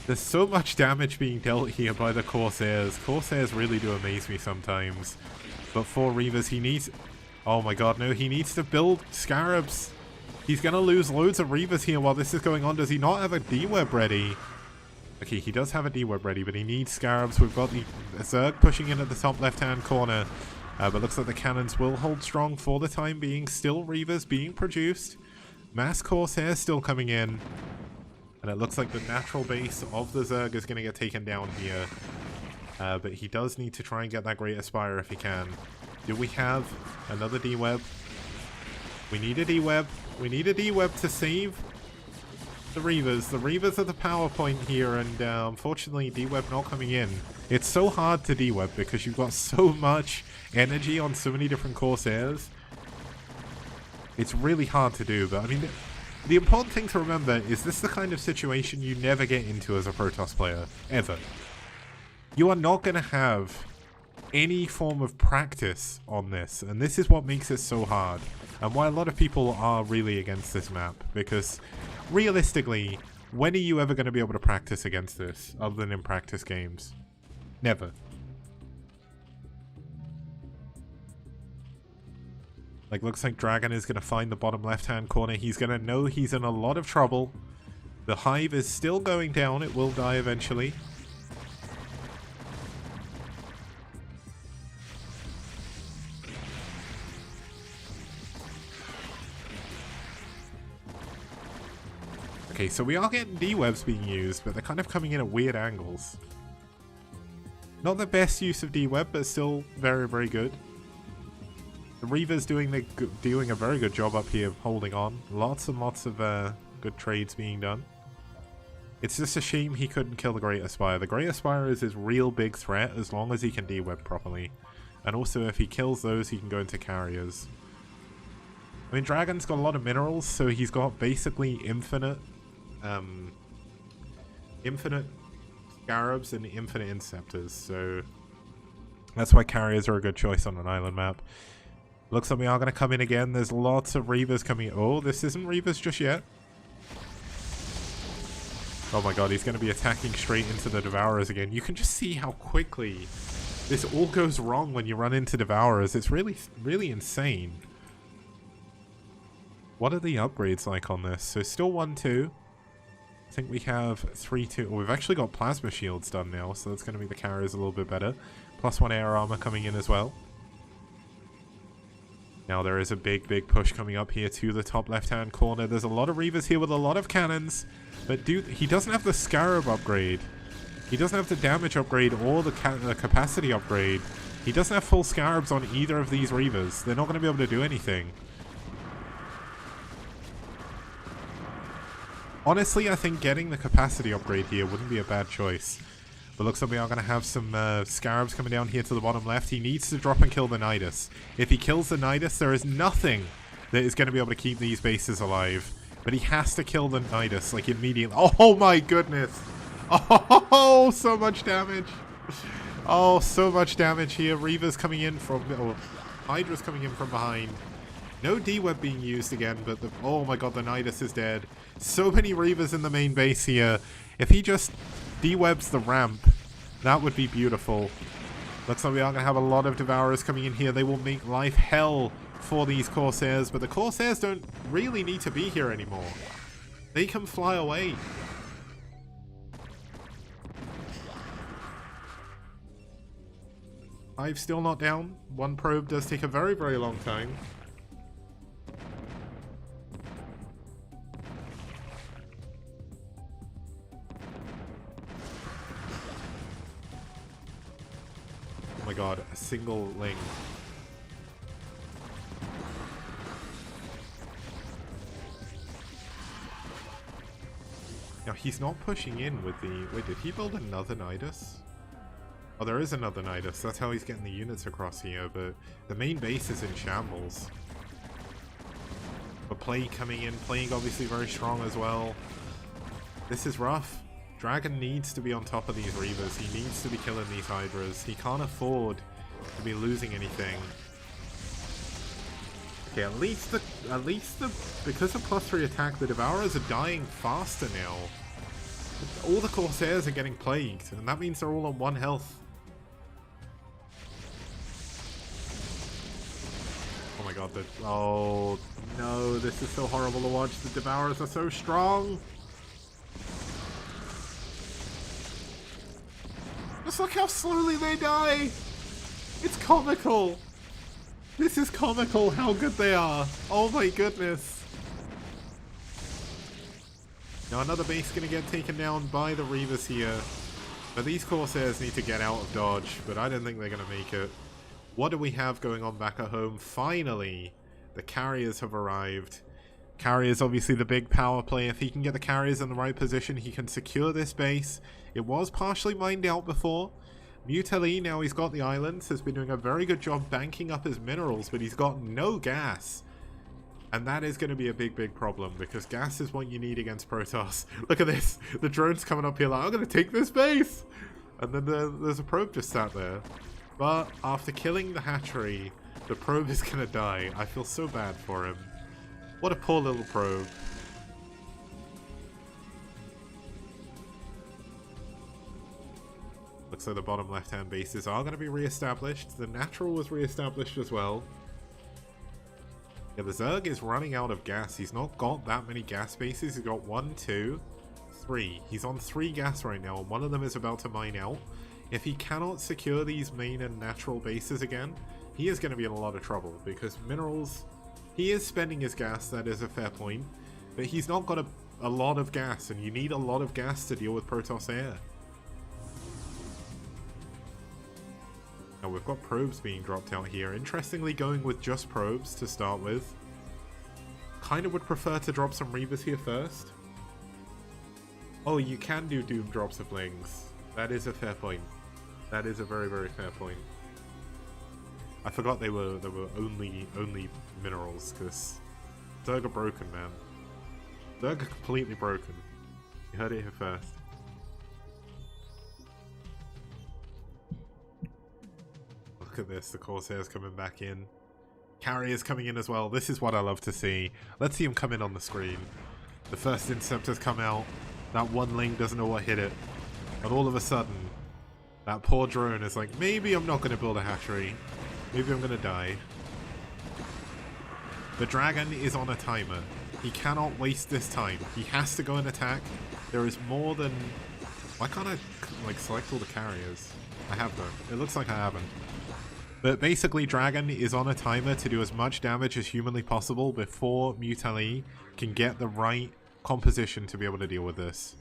There's so much damage being dealt here by the Corsairs. Corsairs really do amaze me sometimes. But for Reavers, he needs... oh my god, no. He needs to build Scarabs. He's going to lose loads of Reavers here while this is going on. Does he not have a D-Web ready? Okay, he does have a D-Web ready, but he needs Scarabs. We've got the Zerg pushing in at the top left-hand corner. But looks like the cannons will hold strong for the time being. Still Reavers being produced. Mass Corsairs still coming in. And it looks like the natural base of the Zerg is going to get taken down here. But he does need to try and get that Great Aspire if he can. Do we have another D-Web? We need a D-Web. We need a D-Web to save the Reavers. The Reavers are the power point here, and unfortunately D-Web not coming in. It's so hard to D-Web because you've got so much energy on so many different Corsairs. It's really hard to do, but I mean... the important thing to remember is this is the kind of situation you never get into as a Protoss player. Ever. You are not going to have any form of practice on this, and this is what makes it so hard. And why a lot of people are really against this map, because realistically, when are you ever going to be able to practice against this, other than in practice games? Never. Like, looks like Dragon is going to find the bottom left-hand corner. He's going to know he's in a lot of trouble. The Hive is still going down. It will die eventually. Okay, so we are getting D-Webs being used, but they're kind of coming in at weird angles. Not the best use of D-Web, but still very, very good. The Reaver's doing a very good job up here of holding on. Lots and lots of good trades being done. It's just a shame he couldn't kill the Great Aspire. The Great Aspire is his real big threat as long as he can D-Web properly. And also if he kills those, he can go into carriers. I mean, Dragon's got a lot of minerals, so he's got basically infinite Scarabs and infinite Inceptors, so That's why carriers are a good choice on an island map. Looks like we are going to come in again. There's lots of Reavers coming. Oh, this isn't Reavers just yet. Oh my god, he's going to be attacking straight into the Devourers again. You can just see how quickly this all goes wrong when you run into Devourers. It's really, really insane. What are the upgrades like on this? So still 1-2. I think we have 3-2. Well, we've actually got plasma shields done now, so that's going to make the carriers a little bit better. +1 air armor coming in as well. Now there is a big, big push coming up here to the top left-hand corner. There's a lot of Reavers here with a lot of cannons. But dude, he doesn't have the Scarab upgrade. He doesn't have the damage upgrade or the capacity upgrade. He doesn't have full Scarabs on either of these Reavers. They're not going to be able to do anything. Honestly, I think getting the capacity upgrade here wouldn't be a bad choice. But looks like we are going to have some Scarabs coming down here to the bottom left. He needs to drop and kill the Nidus. If he kills the Nidus, there is nothing that is going to be able to keep these bases alive. But he has to kill the Nidus, like, immediately. Oh my goodness! Oh, so much damage! Oh, so much damage here. Reavers coming in from... Oh, Hydra's coming in from behind. No D-Web being used again, but the... Oh my god, the Nidus is dead. So many Reavers in the main base here. If he just D-Webs the ramp, that would be beautiful. Looks like we are going to have a lot of Devourers coming in here. They will make life hell for these Corsairs, but the Corsairs don't really need to be here anymore. They can fly away. I've still not down. One probe does take a very, very long time. Oh my god, a single link. Now he's not pushing in with the... Wait, did he build another Nidus? Oh, there is another Nidus. That's how he's getting the units across here, but the main base is in shambles. But Plague coming in. Plague obviously very strong as well. This is rough. Dragon needs to be on top of these Reavers. He needs to be killing these Hydras. He can't afford to be losing anything. Okay, at least the because of +3 attack, the Devourers are dying faster now. All the Corsairs are getting plagued, and that means they're all on 1 health. Oh my god, oh no, this is so horrible to watch. The Devourers are so strong. Just look how slowly they die. It's comical. This is comical how good they are. Oh my goodness. Now another base gonna get taken down by the Reavers here. But these Corsairs need to get out of dodge, but I don't think they're gonna make it. What do we have going on back at home? Finally, the carriers have arrived. Carrier's obviously the big power play. If he can get the carriers in the right position, he can secure this base. It was partially mined out before. Mutali, now he's got the islands, has been doing a very good job banking up his minerals, but he's got no gas. And that is going to be a big, big problem, because gas is what you need against Protoss. Look at this. The drone's coming up here like, I'm going to take this base. And then there's a probe just sat there. But after killing the hatchery, the probe is going to die. I feel so bad for him. What a poor little probe. Looks like the bottom left-hand bases are going to be re-established. The natural was re-established as well. Yeah, the Zerg is running out of gas. He's not got that many gas bases. He's got 1, 2, 3. He's on 3 gas right now, and one of them is about to mine out. If he cannot secure these main and natural bases again, he is going to be in a lot of trouble, because minerals... He is spending his gas, that is a fair point, but he's not got a lot of gas, and you need a lot of gas to deal with Protoss air. Now we've got probes being dropped out here. Interestingly, going with just probes to start with. Kind of would prefer to drop some Reavers here first. Oh, you can do Doom drops of Lings. That is a fair point. That is a very, very fair point. I forgot they were only minerals, because Zerg are broken, man. Zerg are completely broken. You heard it here first. Look at this, the Corsairs coming back in. Carriers coming in as well. This is what I love to see. Let's see them come in on the screen. The first Interceptors come out. That one Ling doesn't know what hit it. And all of a sudden, that poor drone is like, maybe I'm not going to build a hatchery. Maybe I'm going to die. The Dragon is on a timer. He cannot waste this time. He has to go and attack. There is more than... Why can't I like select all the carriers? I have though. It looks like I haven't. But basically, Dragon is on a timer to do as much damage as humanly possible before Mutali can get the right composition to be able to deal with this.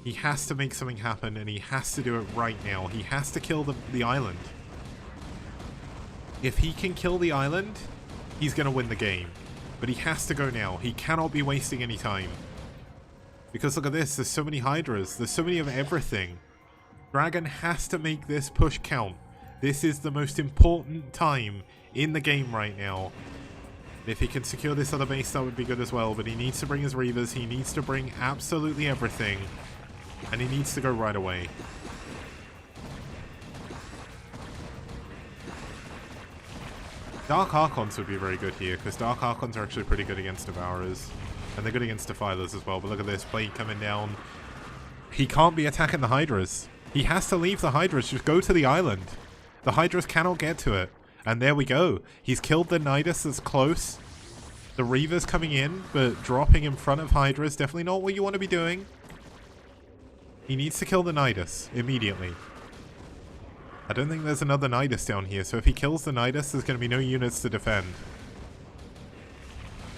He has to make something happen, and he has to do it right now. He has to kill the island. If he can kill the island, he's going to win the game. But he has to go now. He cannot be wasting any time. Because look at this, there's so many Hydras. There's so many of everything. Dragon has to make this push count. This is the most important time in the game right now. If he can secure this other base, that would be good as well. But he needs to bring his Reavers. He needs to bring absolutely everything. And he needs to go right away. Dark Archons would be very good here, because Dark Archons are actually pretty good against Devourers. And they're good against Defilers as well. But look at this, Plague coming down. He can't be attacking the Hydras. He has to leave the Hydras, just go to the island. The Hydras cannot get to it. And there we go. He's killed the Nidus that's close. The Reavers coming in, but dropping in front of Hydras. Definitely not what you want to be doing. He needs to kill the Nidus immediately. I don't think there's another Nidus down here, so if he kills the Nidus, there's going to be no units to defend.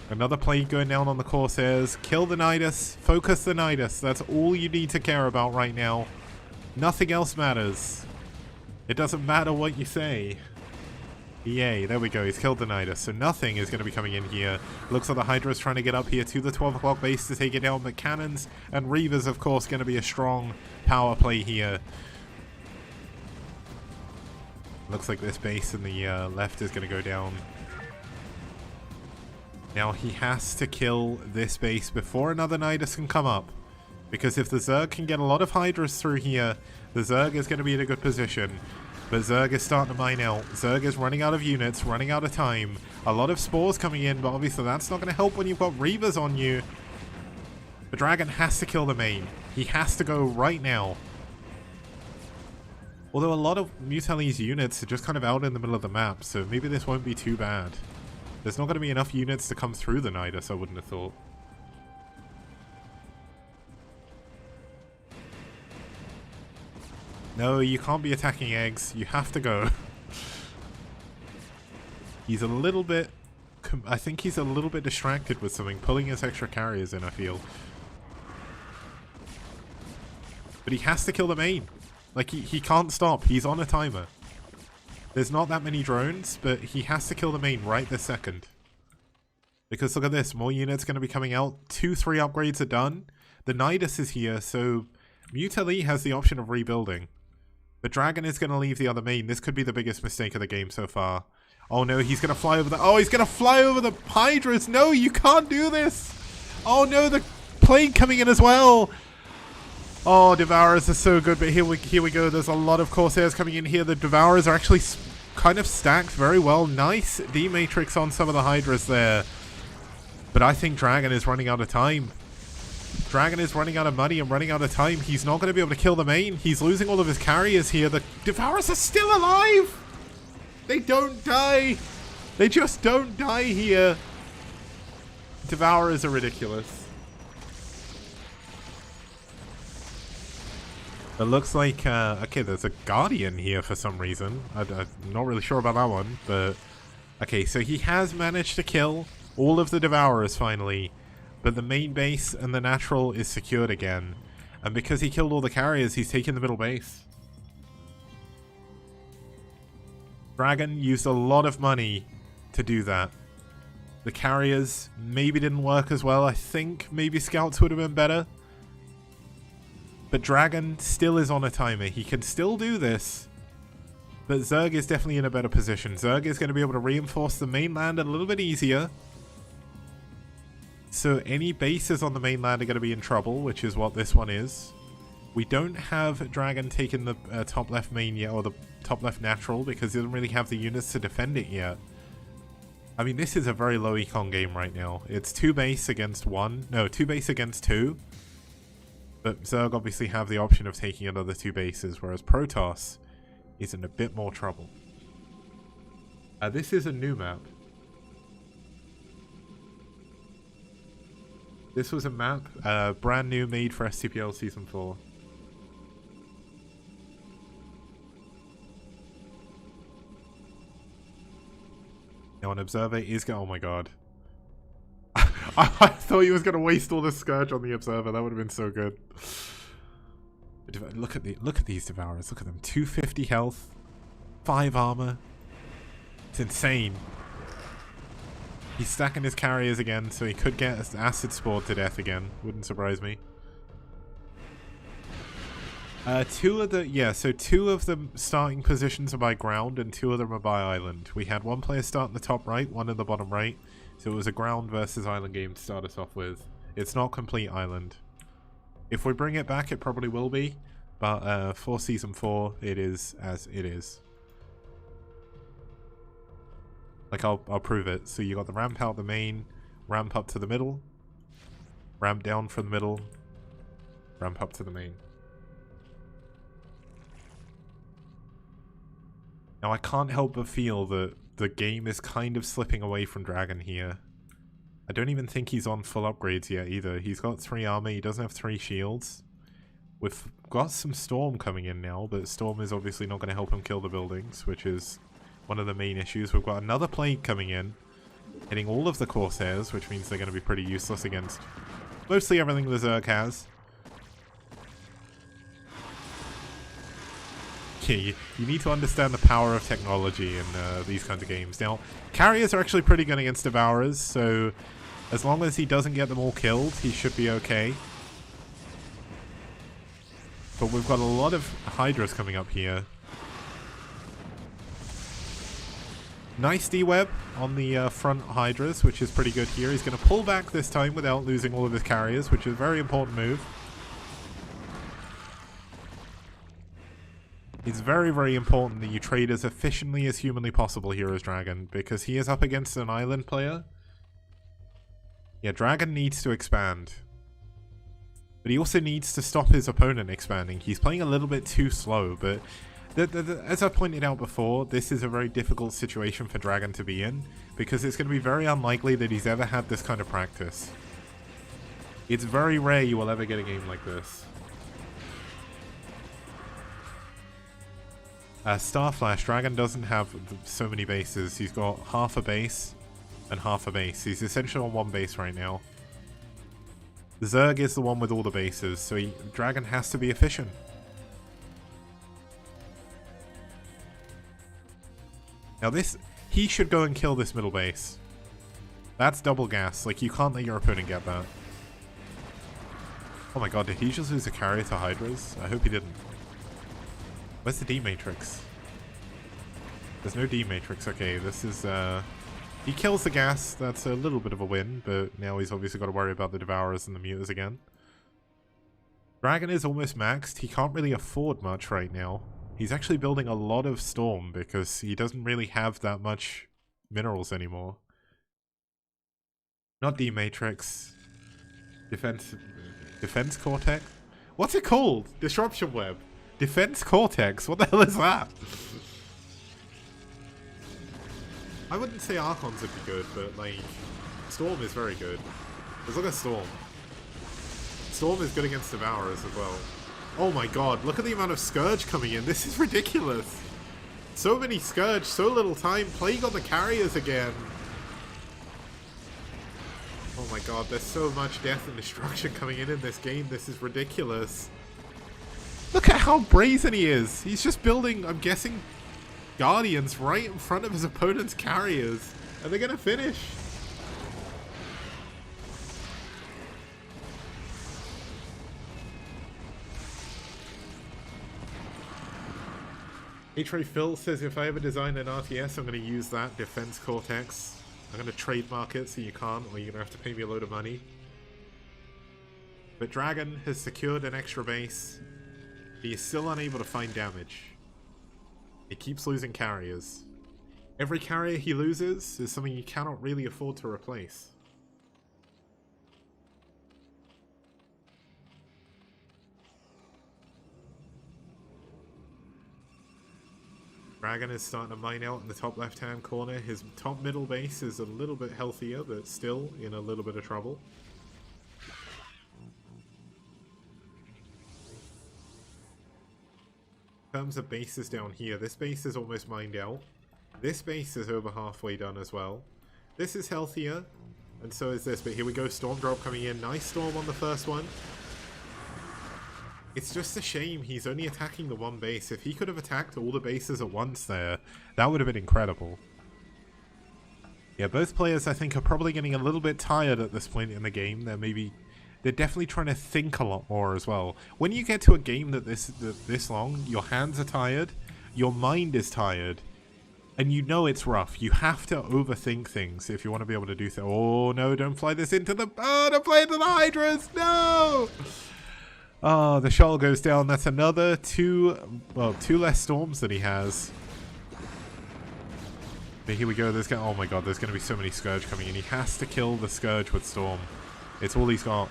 Another Plague going down on the Corsairs. Kill the Nidus. Focus the Nidus. That's all you need to care about right now. Nothing else matters. It doesn't matter what you say. Yay, there we go. He's killed the Nidus. So nothing is going to be coming in here. Looks like the Hydra is trying to get up here to the 12 o'clock base to take it down. But cannons and Reavers, of course, going to be a strong power play here. Looks like this base in the left is going to go down. Now he has to kill this base before another Nidus can come up. Because if the Zerg can get a lot of Hydras through here, the Zerg is going to be in a good position. But Zerg is starting to mine out. Zerg is running out of units, running out of time. A lot of spores coming in, but obviously that's not going to help when you've got Reavers on you. The Dragon has to kill the main. He has to go right now. Although a lot of Mutali's units are just kind of out in the middle of the map, so maybe this won't be too bad. There's not going to be enough units to come through the Nidus, I wouldn't have thought. No, you can't be attacking eggs. You have to go. He's a little bit... I think he's a little bit distracted with something. Pulling his extra carriers in, I feel. But he has to kill the main. Like, he can't stop. He's on a timer. There's not that many drones, but he has to kill the main right this second. Because look at this. More units going to be coming out. 2-3 upgrades are done. The Nidus is here, so Mutali has the option of rebuilding. The Dragon is going to leave the other main. This could be the biggest mistake of the game so far. Oh no, he's going to fly over the... Oh, he's going to fly over the Hydras. No, you can't do this. Oh no, the Plague coming in as well. Oh, Devourers are so good, but here we go. There's a lot of Corsairs coming in here. The Devourers are actually kind of stacked very well. Nice D-Matrix on some of the Hydras there. But I think Dragon is running out of time. Dragon is running out of money and running out of time. He's not going to be able to kill the main. He's losing all of his carriers here. The Devourers are still alive! They don't die! They just don't die here. Devourers are ridiculous. It looks like, okay, there's a Guardian here for some reason. I'm not really sure about that one, but... Okay, so he has managed to kill all of the Devourers finally. But the main base and the natural is secured again. And because he killed all the carriers, he's taken the middle base. Dragon used a lot of money to do that. The carriers maybe didn't work as well. I think maybe scouts would have been better. But Dragon still is on a timer. He can still do this. But Zerg is definitely in a better position. Zerg is going to be able to reinforce the mainland a little bit easier. So any bases on the mainland are going to be in trouble, which is what this one is. We don't have Dragon taking the top left main yet, or the top left natural, because he doesn't really have the units to defend it yet. I mean, this is a very low econ game right now. It's 2 base against 1. No, 2 base against 2. But Zerg obviously have the option of taking another 2 bases, whereas Protoss is in a bit more trouble. This is a new map. This was a map, brand new, made for STPL Season 4. Now an observer is going. Oh my god! I thought he was going to waste all the Scourge on the observer. That would have been so good. Look at these Devourers. Look at them. 250 health, 5 armor. It's insane. He's stacking his carriers again, so he could get acid spored to death again. Wouldn't surprise me. Two of the starting positions are by ground and 2 of them are by island. We had 1 player start in the top right, 1 in the bottom right. So it was a ground versus island game to start us off with. It's not complete island. If we bring it back, it probably will be. But for Season 4, it is as it is. Like, I'll prove it. So you got the ramp out the main, ramp up to the middle, ramp down from the middle, ramp up to the main. Now, I can't help but feel that the game is kind of slipping away from Dragon here. I don't even think he's on full upgrades yet either. He's got 3 armor, he doesn't have 3 shields. We've got some Storm coming in now, but Storm is obviously not going to help him kill the buildings, which is one of the main issues. We've got another Plague coming in, hitting all of the Corsairs, which means they're going to be pretty useless against mostly everything the Zerg has. You need to understand the power of technology in these kinds of games. Now, carriers are actually pretty good against Devourers, so as long as he doesn't get them all killed, he should be okay. But we've got a lot of Hydras coming up here. Nice D-web on the front Hydras, which is pretty good here. He's going to pull back this time without losing all of his carriers, which is a very important move. It's very, very important that you trade as efficiently as humanly possible here as Dragon, because he is up against an island player. Yeah, Dragon needs to expand. But he also needs to stop his opponent expanding. He's playing a little bit too slow, but as I pointed out before, this is a very difficult situation for Dragon to be in, because it's going to be very unlikely that he's ever had this kind of practice. It's very rare you will ever get a game like this. Starflash, Dragon doesn't have so many bases. He's got half a base and half a base. He's essentially on 1 base right now. The Zerg is the one with all the bases, so Dragon has to be efficient. Now he should go and kill this middle base. That's double gas, like you can't let your opponent get that. Oh my god, did he just lose a carrier to Hydras? I hope he didn't. Where's the D matrix? There's no D matrix. Okay, this is he kills the gas. That's a little bit of a win, but now he's obviously got to worry about the Devourers and the Muters again. Dragon is almost maxed. He can't really afford much right now. He's actually building a lot of Storm because he doesn't really have that much minerals anymore. Not D matrix. Defense Cortex? What's it called? Disruption Web. Defense Cortex? What the hell is that? I wouldn't say Archons would be good, but like Storm is very good. Let's look at Storm. Storm is good against Devourers as well. Oh my god, look at the amount of Scourge coming in. This is ridiculous. So many Scourge, so little time. Plague on the carriers again. Oh my god, there's so much death and destruction coming in this game. This is ridiculous. Look at how brazen he is. He's just building, I'm guessing, Guardians right in front of his opponent's carriers. And they're going to finish. H-Ray Phil says, if I ever design an RTS, I'm going to use that Defense Cortex. I'm going to trademark it so you can't, or you're going to have to pay me a load of money. But Dragon has secured an extra base. He is still unable to find damage. He keeps losing carriers. Every carrier he loses is something you cannot really afford to replace. Dragon is starting to mine out in the top left-hand corner. His top middle base is a little bit healthier, but still in a little bit of trouble. In terms of bases down here, this base is almost mined out. This base is over halfway done as well. This is healthier, and so is this, but here we go, Storm Drop coming in. Nice Storm on the first one. It's just a shame he's only attacking the one base. If he could have attacked all the bases at once there, that would have been incredible. Yeah, both players I think are probably getting a little bit tired at this point in the game. They're definitely trying to think a lot more as well. When you get to a game that this long, your hands are tired, your mind is tired, and you know it's rough. You have to overthink things if you want to be able to do so. Oh no, don't fly this into the... Oh, don't fly into the Hydras! No! Oh, the shuttle goes down. That's another two less storms that he has. But here we go. Oh my god, there's going to be so many Scourge coming in. He has to kill the Scourge with Storm. It's all he's got.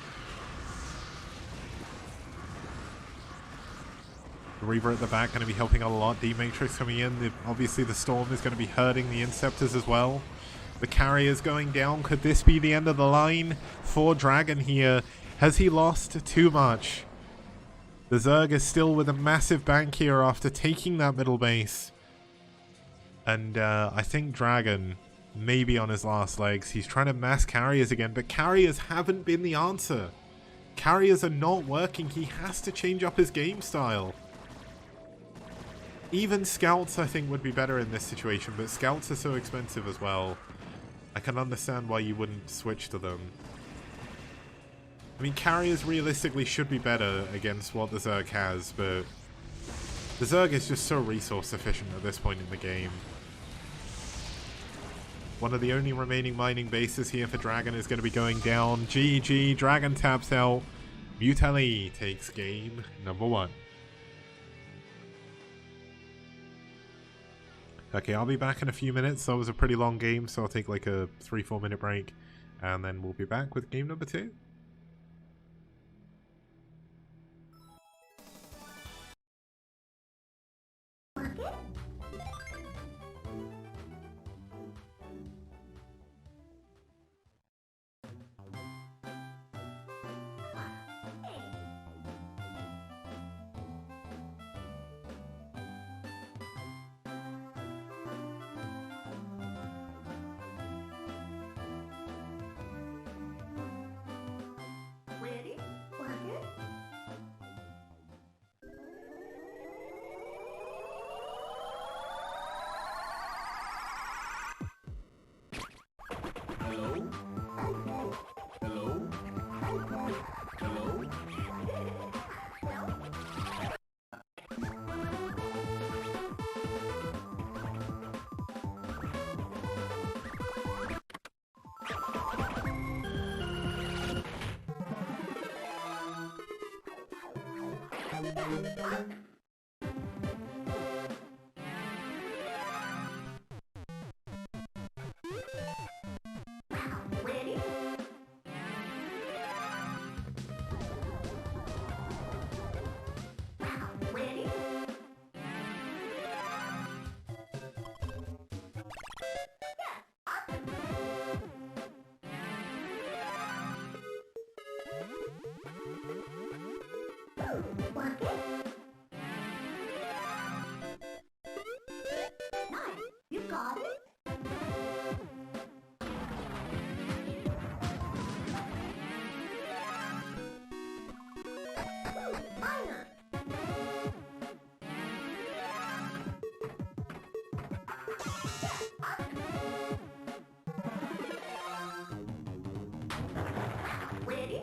The Reaver at the back going to be helping a lot. D-Matrix coming in. Obviously the Storm is going to be hurting the Inceptors as well. The Carrier's going down. Could this be the end of the line for Dragon here? Has he lost too much? The Zerg is still with a massive bank here after taking that middle base. And I think Dragon may be on his last legs. He's trying to mass carriers again, but carriers haven't been the answer. Carriers are not working. He has to change up his game style. Even Scouts, I think, would be better in this situation, but Scouts are so expensive as well. I can understand why you wouldn't switch to them. I mean, carriers realistically should be better against what the Zerg has, but the Zerg is just so resource efficient at this point in the game. One of the only remaining mining bases here for Dragon is going to be going down. GG, Dragon taps out. Mutali takes game number 1. Okay, I'll be back in a few minutes. That was a pretty long game, so I'll take like a 3-4 minute break, and then we'll be back with game number 2. You got it? Ready?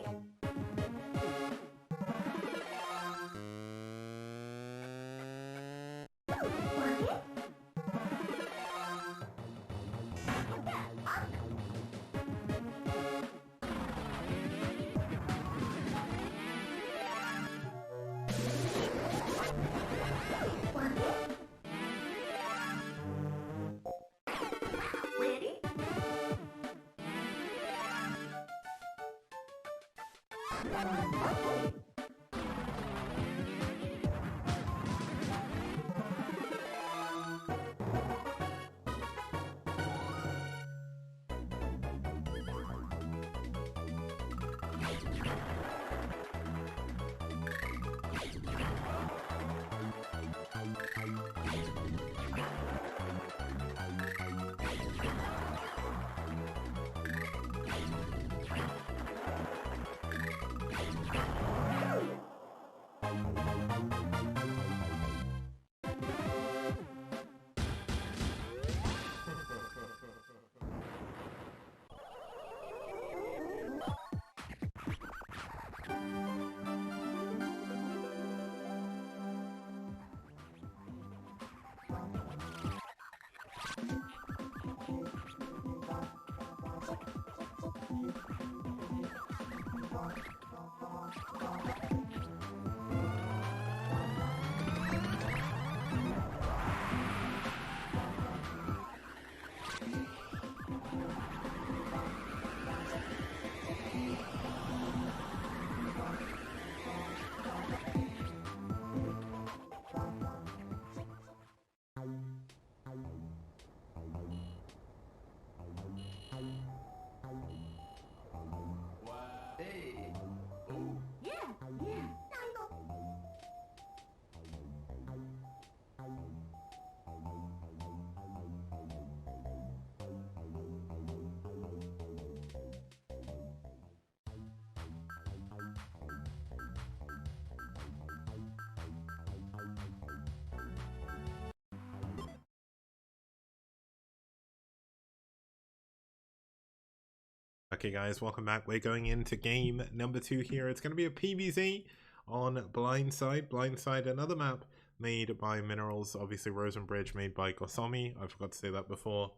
Okay guys, welcome back. We're going into game number 2 here. It's going to be a PvZ on Blindside. Blindside, another map made by Minerals. Obviously Rosen Bridge made by Gosami. I forgot to say that before.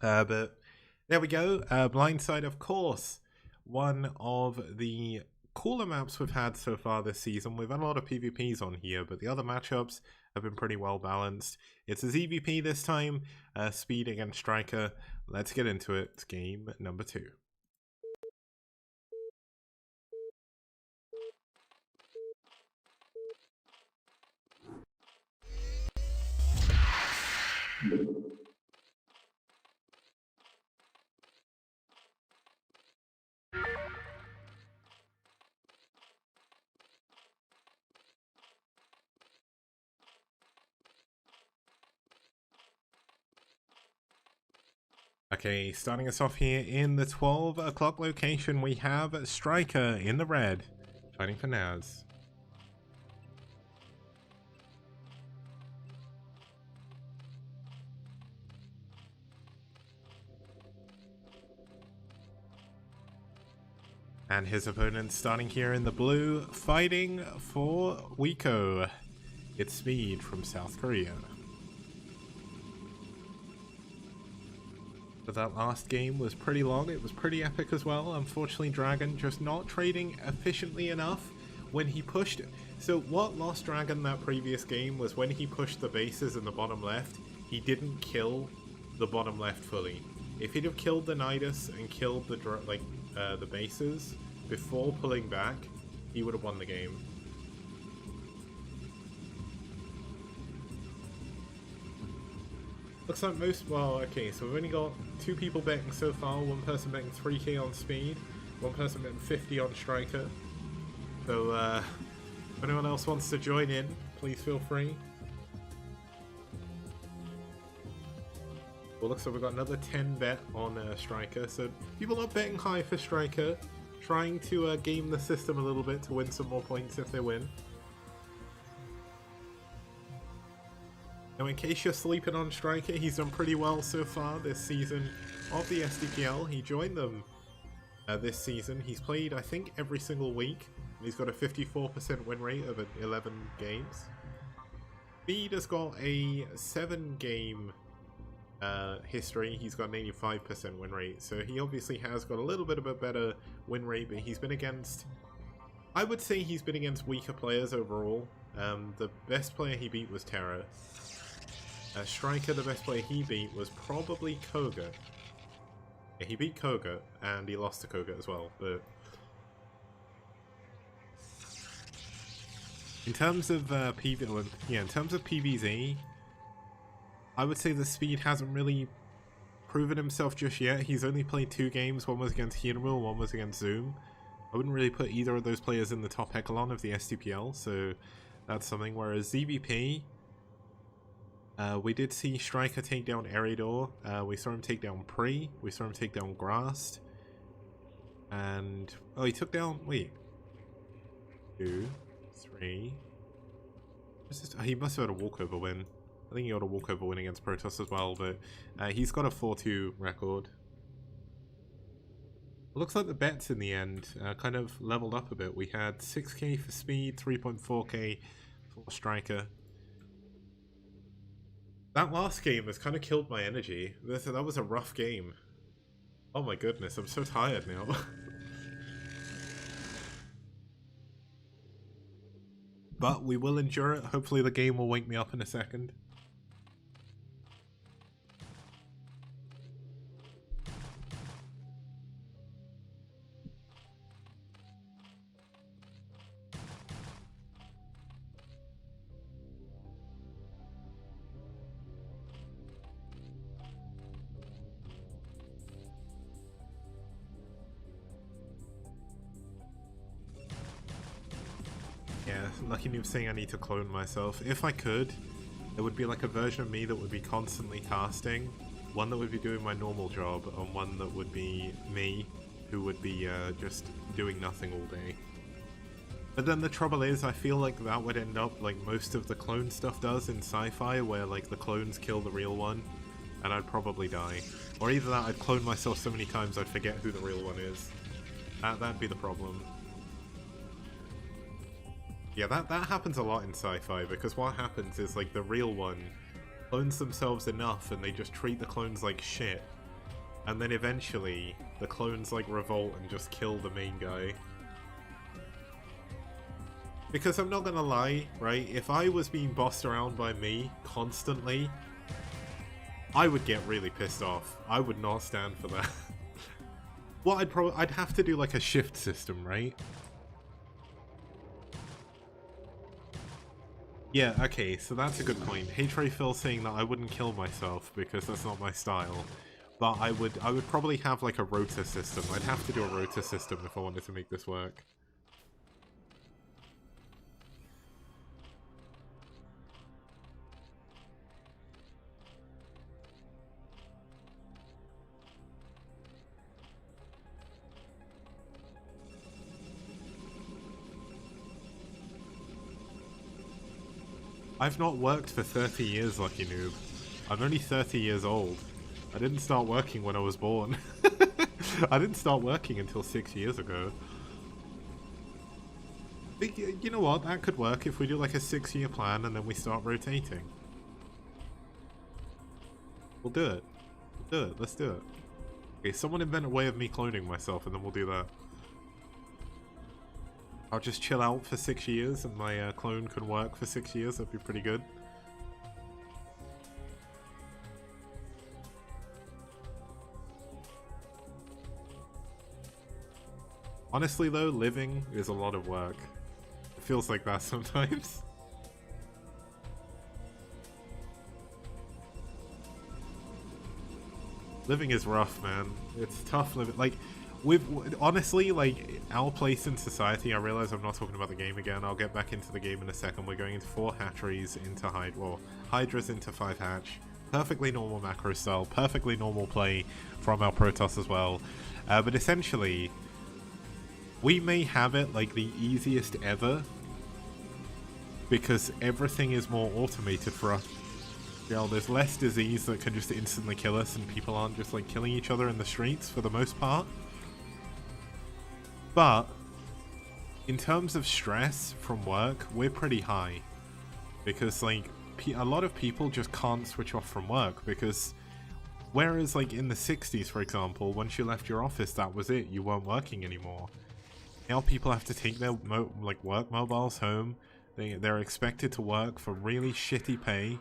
But there we go. Blindside, of course, one of the cooler maps we've had so far this season. We've had a lot of PvPs on here, but the other matchups have been pretty well balanced. It's a ZVP this time, speed against Striker. Let's get into it. It's game number 2. Okay, starting us off here in the 12 o'clock location, we have Striker in the red, fighting for NaS. And his opponent starting here in the blue, fighting for Wico. It's Speed from South Korea. But that last game was pretty long, it was pretty epic as well. Unfortunately, Dragon just not trading efficiently enough when he pushed. So what lost Dragon that previous game was when he pushed the bases in the bottom left, he didn't kill the bottom left fully. If he'd have killed the Nidus and killed the bases before pulling back, he would have won the game. Looks like okay, so we've only got 2 people betting so far, 1 person betting 3k on Speed, 1 person betting 50 on Striker. So, if anyone else wants to join in, please feel free. Well, looks like we've got another 10 bet on Striker, so people are betting high for Striker, trying to game the system a little bit to win some more points if they win. Now, in case you're sleeping on Striker, he's done pretty well so far this season of the STPL. He joined them this season. He's played, I think, every single week. He's got a 54% win rate of 11 games. Speed has got a 7-game history. He's got an 85% win rate. So he obviously has got a little bit of a better win rate, but he's been against... I would say he's been against weaker players overall. The best player he beat was Terra. Striker, the best player he beat was probably Koga. Yeah, he beat Koga, and he lost to Koga as well, but... In terms of in terms of PvZ, I would say the speed hasn't really proven himself just yet. He's only played 2 games, one was against Hiramu, one was against Zoom. I wouldn't really put either of those players in the top echelon of the STPL, so that's something. Whereas ZVP, we did see Striker take down Eridor, we saw him take down Pre, we saw him take down Grast, and... oh, he took down... wait. 2, 3... he must have had a walkover win. I think he got a walkover win against Protoss as well, but he's got a 4-2 record. It looks like the bets in the end kind of leveled up a bit. We had 6k for speed, 3.4k for Striker. That last game has kind of killed my energy. That was a rough game. Oh my goodness, I'm so tired now. But we will endure it. Hopefully the game will wake me up in a second. Yeah, Lucky Noob saying I need to clone myself. If I could, it would be like a version of me that would be constantly casting, one that would be doing my normal job, and one that would be me, who would be just doing nothing all day. But then the trouble is, I feel like that would end up like most of the clone stuff does in sci-fi, where like the clones kill the real one, and I'd probably die. Or either that, I'd clone myself so many times I'd forget who the real one is. That'd be the problem. Yeah, that happens a lot in sci-fi, because what happens is, like, the real one clones themselves enough and they just treat the clones like shit. And then eventually, the clones, like, revolt and just kill the main guy. Because I'm not gonna lie, right, if I was being bossed around by me constantly, I would get really pissed off. I would not stand for that. Well, I'd have to do, like, a shift system, right? Yeah, okay, so that's a good point. Hatray Phil saying that I wouldn't kill myself because that's not my style. But I would probably have like a rota system. I'd have to do a rota system if I wanted to make this work. I've not worked for 30 years, Lucky Noob. I'm only 30 years old. I didn't start working when I was born. I didn't start working until 6 years ago. But you know what? That could work if we do like a 6-year plan and then we start rotating. We'll do it. We'll do it. Let's do it. Okay, someone invent a way of me cloning myself and then we'll do that. I'll just chill out for 6 years and my clone can work for 6 years. That'd be pretty good. Honestly though, living is a lot of work. It feels like that sometimes. Living is rough, man. It's tough living. Like, honestly, like, our place in society, I realize I'm not talking about the game again. I'll get back into the game in a second. We're going into 4 hatcheries into Hydras into 5 hatch. Perfectly normal macro style, perfectly normal play from our Protoss as well. But essentially, we may have it like the easiest ever because everything is more automated for us. You know, there's less disease that can just instantly kill us and people aren't just like killing each other in the streets for the most part. But in terms of stress from work, we're pretty high because like a lot of people just can't switch off from work because whereas like in the 60s, for example, once you left your office, that was it. You weren't working anymore. Now people have to take their work mobiles home. They're expected to work for really shitty pay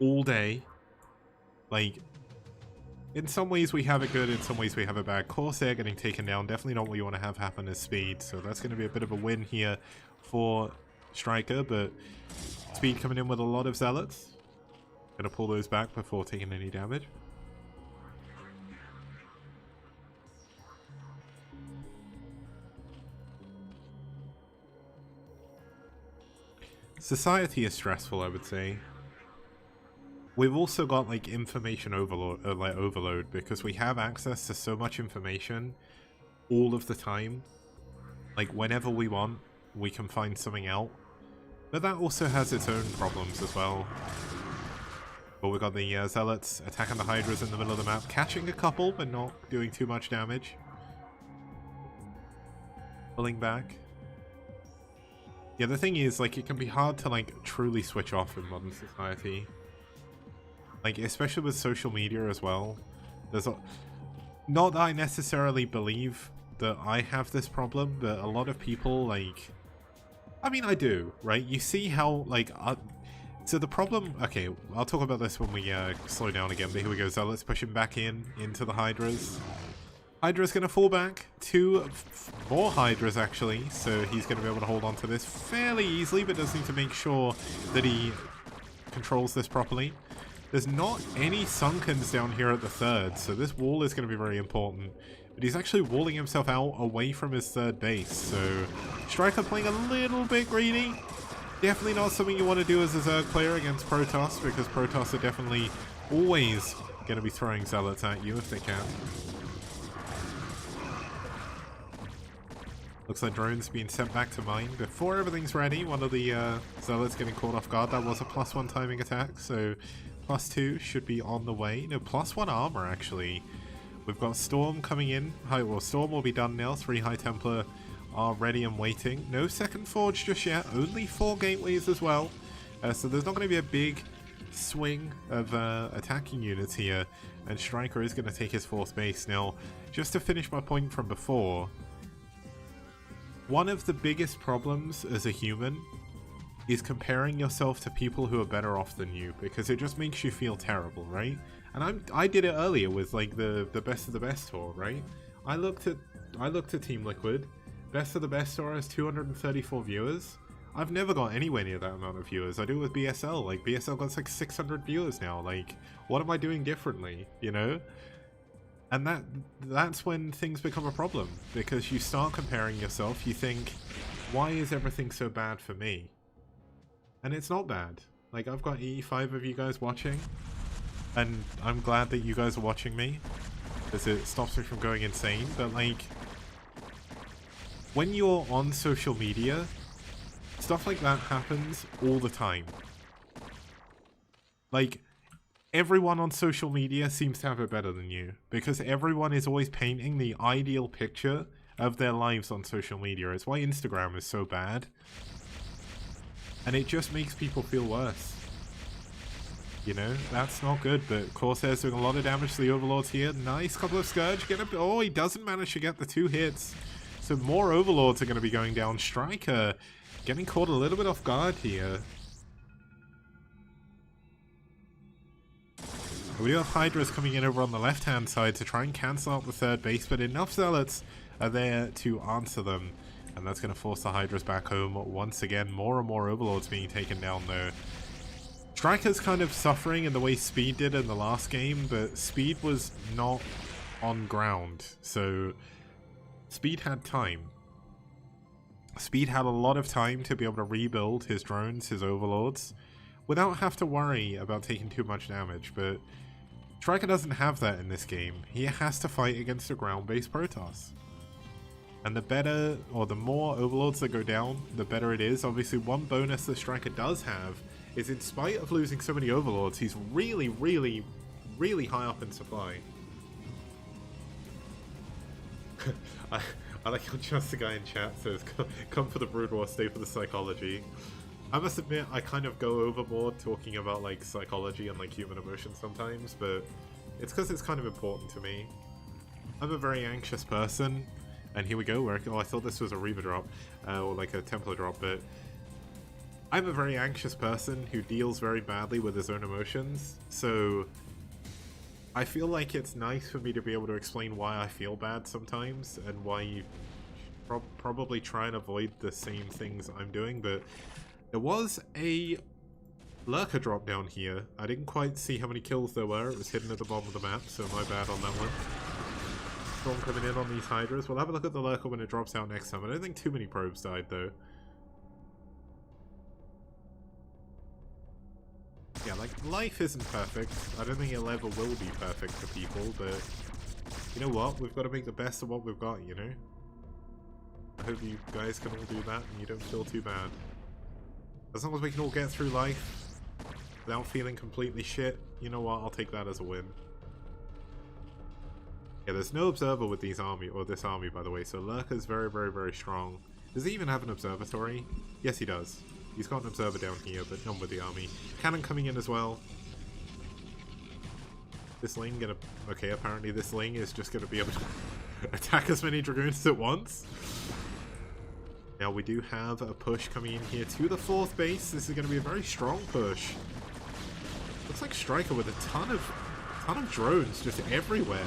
all day. Like, in some ways we have it good, in some ways we have it bad. Corsair getting taken down, definitely not what you want to have happen is Speed, so that's going to be a bit of a win here for Striker, but Speed coming in with a lot of Zealots. Going to pull those back before taking any damage. Society is stressful, I would say. We've also got like information overload, because we have access to so much information all of the time. Like whenever we want, we can find something out. But that also has its own problems as well. But we've got the Zealots attacking the Hydras in the middle of the map, catching a couple but not doing too much damage. Pulling back. Yeah, the thing is, like, it can be hard to like truly switch off in modern society. Like, especially with social media as well. There's not that I necessarily believe that I have this problem, but a lot of people, like... I mean, I do, right? You see how, like... so the problem... Okay, I'll talk about this when we slow down again, but here we go. So let's push him back into the Hydras. Hydra's going to fall back. 2 more Hydras, actually, so he's going to be able to hold on to this fairly easily, but does need to make sure that he controls this properly. There's not any Sunkens down here at the third, so this wall is going to be very important. But he's actually walling himself out away from his third base, so Striker playing a little bit greedy. Definitely not something you want to do as a Zerg player against Protoss, because Protoss are definitely always going to be throwing Zealots at you if they can. Looks like drones being sent back to mine before everything's ready. One of the Zealots getting caught off guard. That was a +1 timing attack, so +2 should be on the way. No, +1 armor, actually. We've got Storm coming in. Well, Storm will be done now. 3 High Templar are ready and waiting. No second Forge just yet. Only 4 gateways as well. So there's not going to be a big swing of attacking units here. And Striker is going to take his 4th base. Now, just to finish my point from before, one of the biggest problems as a human is comparing yourself to people who are better off than you, because it just makes you feel terrible, right? And I did it earlier with like the best of the best tour, right? I looked at Team Liquid. Best of the best tour has 234 viewers. I've never got anywhere near that amount of viewers. I do it with BSL. Like BSL got like 600 viewers now. Like, what am I doing differently, you know? And that's when things become a problem, because you start comparing yourself. You think, why is everything so bad for me? And it's not bad. Like, I've got 85 of you guys watching, and I'm glad that you guys are watching me, because it stops me from going insane. But like, when you're on social media, stuff like that happens all the time. Like, everyone on social media seems to have it better than you, because everyone is always painting the ideal picture of their lives on social media. It's why Instagram is so bad. And it just makes people feel worse. You know, that's not good, but Corsair's doing a lot of damage to the Overlords here. Nice couple of Scourge. Oh, he doesn't manage to get the 2 hits. So more Overlords are going to be going down. Striker getting caught a little bit off guard here. We do have Hydras coming in over on the left-hand side to try and cancel out the 3rd base, but enough Zealots are there to answer them. And that's going to force the Hydras back home once again. More and more Overlords being taken down, though. Striker's kind of suffering in the way Speed did in the last game, but Speed was not on ground. So Speed had time. Speed had a lot of time to be able to rebuild his drones, his Overlords, without having to worry about taking too much damage, but Striker doesn't have that in this game. He has to fight against a ground-based Protoss. And the better, or the more Overlords that go down, the better it is. Obviously, one bonus that Striker does have is, in spite of losing so many Overlords, he's really, really, really high up in supply. I like how just the guy in chat says, come for the Brood War, stay for the psychology. I must admit, I kind of go overboard talking about like psychology and like human emotions sometimes, but it's because it's kind of important to me. I'm a very anxious person, and here we go. Oh, I thought this was a Reaver drop, or like a Templar drop, but I'm a very anxious person who deals very badly with his own emotions, so I feel like it's nice for me to be able to explain why I feel bad sometimes and why you probably try and avoid the same things I'm doing, but there was a lurker drop down here. I didn't quite see how many kills there were. It was hidden at the bottom of the map, so my bad on that one. Storm coming in on these hydras. We'll have a look at the lurker when it drops out next time. I don't think too many probes died though. Yeah, like, life isn't perfect. I don't think it ever will be perfect for people, but you know what? We've got to make the best of what we've got, you know? I hope you guys can all do that and you don't feel too bad. As long as we can all get through life without feeling completely shit, you know what? I'll take that as a win. Yeah, there's no observer with these army, or this army, by the way, so Lurker's very, very, very strong. Does he even have an observatory? Yes, he does. He's got an observer down here, but none with the army. Cannon coming in as well. This lane gonna... Okay, apparently this lane is just gonna be able to attack as many Dragoons at once. Now we do have a push coming in here to the 4th base. This is gonna be a very strong push. Looks like Striker with a ton of drones just everywhere.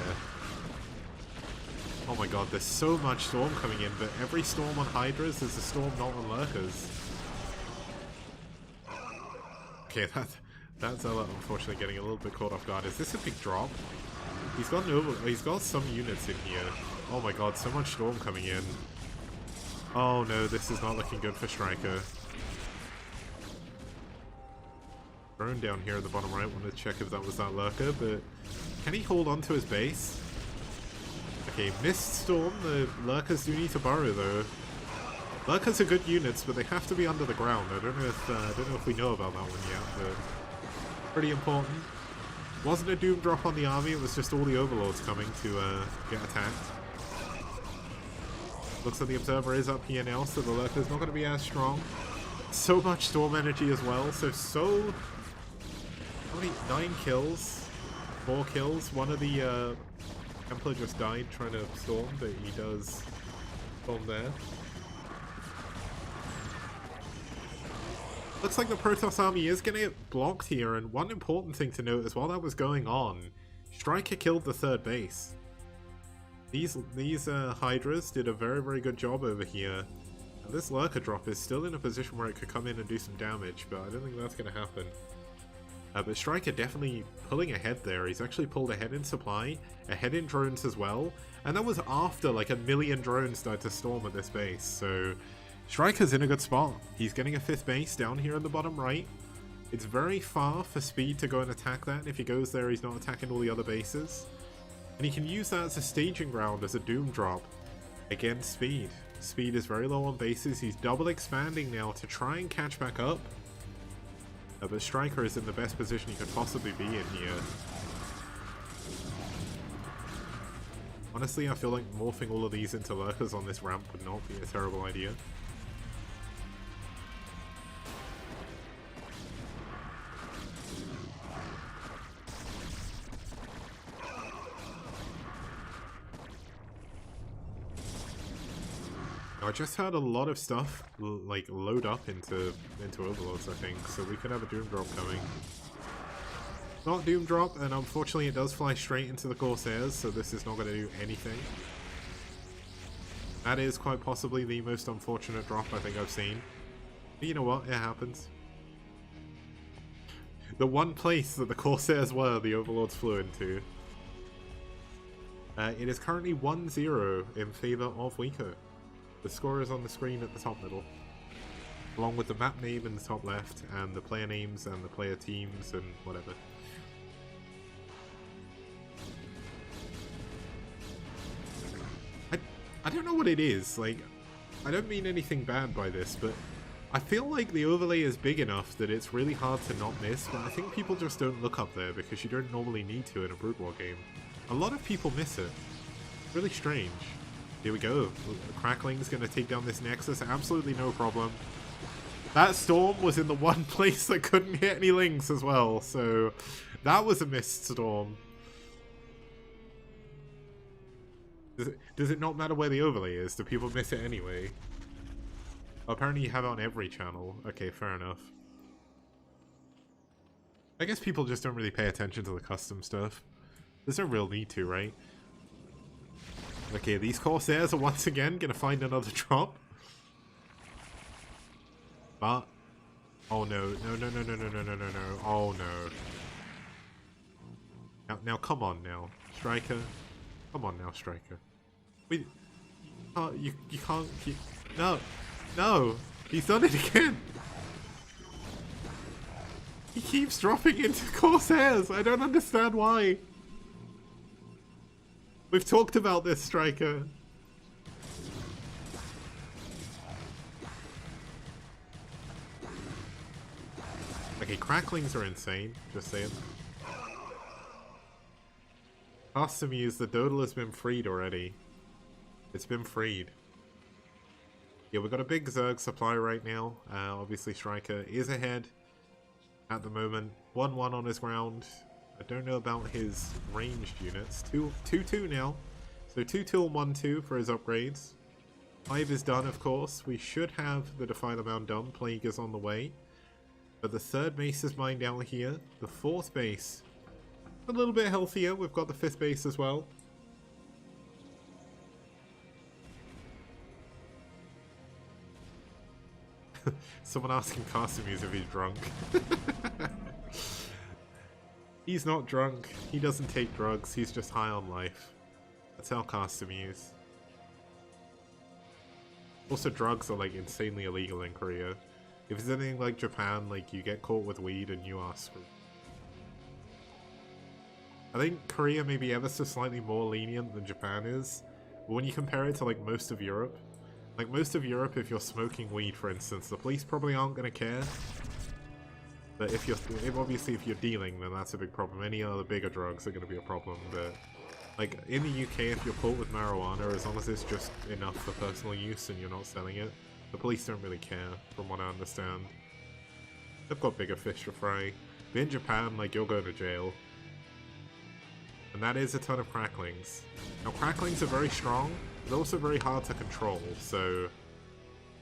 Oh my god, there's so much Storm coming in, but every Storm on Hydras is a Storm not on Lurkers. Okay, that's unfortunately getting a little bit caught off guard. Is this a big drop? He's got some units in here. Oh my god, so much Storm coming in. Oh no, this is not looking good for Striker. Drone down here at the bottom right. Wanted to check if that was that Lurker, but can he hold on to his base? Okay, Mist Storm. The Lurkers do need to burrow though. Lurkers are good units, but they have to be under the ground. I don't know if we know about that one yet, but pretty important. Wasn't a Doom drop on the army, it was just all the Overlords coming to get attacked. Looks like the Observer is up here now, so the Lurker's not going to be as strong. So much Storm energy as well, so... How many? 9 kills? 4 kills? One of the Templar just died trying to Storm, but he does Storm there. Looks like the Protoss army is going to get blocked here, and one important thing to note is while that was going on, Striker killed the 3rd base. These Hydras did a very, very good job over here. And this Lurker drop is still in a position where it could come in and do some damage, but I don't think that's going to happen. But Striker definitely pulling ahead there. He's actually pulled ahead in supply, ahead in drones as well, and that was after like 1 million drones died to Storm at this base, so... Striker's in a good spot. He's getting a 5th base down here in the bottom right. It's very far for Speed to go and attack that, and if he goes there he's not attacking all the other bases. And he can use that as a staging ground, as a Doom drop against Speed. Speed is very low on bases. He's double expanding now to try and catch back up. But Striker is in the best position he could possibly be in here. Honestly, I feel like morphing all of these into Lurkers on this ramp would not be a terrible idea. I just had a lot of stuff like load up into Overlords, I think, so we could have a Doom drop coming. Not Doom drop, and unfortunately it does fly straight into the Corsairs, so this is not going to do anything. That is quite possibly the most unfortunate drop I think I've seen. But you know what, it happens. The one place that the Corsairs were, the Overlords flew into. It is currently 1-0 in favour of Wico. The score is on the screen at the top middle, along with the map name in the top left, and the player names and the player teams and whatever. I don't know what it is, like, I don't mean anything bad by this, but I feel like the overlay is big enough that it's really hard to not miss, but I think people just don't look up there because you don't normally need to in a Brood War game. A lot of people miss it. Really strange. Here we go. Crackling's going to take down this Nexus. Absolutely no problem. That Storm was in the one place that couldn't hit any links as well. So that was a missed Storm. Does it not matter where the overlay is? Do people miss it anyway? Apparently you have it on every channel. Okay, fair enough. I guess people just don't really pay attention to the custom stuff. There's no real need to, right? Okay, these Corsairs are once again gonna find another drop. But... Oh no, no, no, no, no, no, no, no, no, no. Oh no. Now come on now, Striker. Come on now, Striker. We... you can't keep... No! No! He's done it again! He keeps dropping into Corsairs! I don't understand why! We've talked about this, Striker. Okay, cracklings are insane, just saying. Custom use, the Dodal has been freed already. It's been freed. Yeah, we've got a big Zerg supply right now. Obviously, Striker is ahead at the moment. 1-1 on his ground. I don't know about his ranged units. 2-2 now. So 2-2 and 1-2 for his upgrades. 5 is done, of course. We should have the Defiler Mound done. Plague is on the way. But the 3rd base is mined out here. The 4th base, a little bit healthier. We've got the 5th base as well. Someone asking Casimir if he's drunk. He's not drunk. He doesn't take drugs. He's just high on life. That's how Casimir is. Also, drugs are like insanely illegal in Korea. If it's anything like Japan, like you get caught with weed and you are screwed. I think Korea may be ever so slightly more lenient than Japan is, but when you compare it to like most of Europe, if you're smoking weed, for instance, the police probably aren't going to care. But obviously if you're dealing, then that's a big problem. Any other bigger drugs are going to be a problem. But like in the UK, if you're caught with marijuana, as long as it's just enough for personal use and you're not selling it, the police don't really care, from what I understand. They've got bigger fish to fry. But in Japan, like, you're going to jail. And that is a ton of cracklings. Now, cracklings are very strong, but also very hard to control, so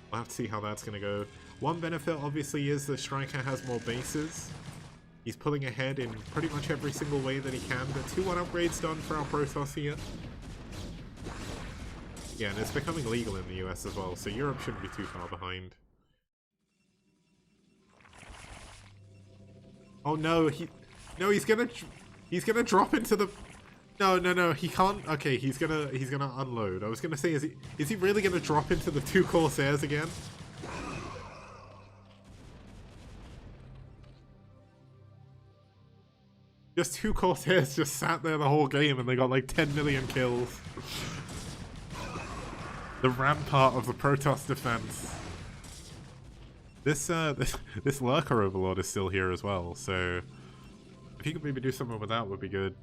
we'll have to see how that's going to go. One benefit, obviously, is the Striker has more bases. He's pulling ahead in pretty much every single way that he can. The 2-1 upgrades done for our Protoss here. Yeah, and it's becoming legal in the US as well, so Europe shouldn't be too far behind. Oh no, he's gonna drop into the... No, he can't. Okay, he's gonna unload. I was gonna say, is he really gonna drop into the 2 Corsairs again? Just 2 Corsairs just sat there the whole game and they got like 10 million kills. The rampart of the Protoss defense. This Lurker Overlord is still here as well, so if he could maybe do something with that would be good.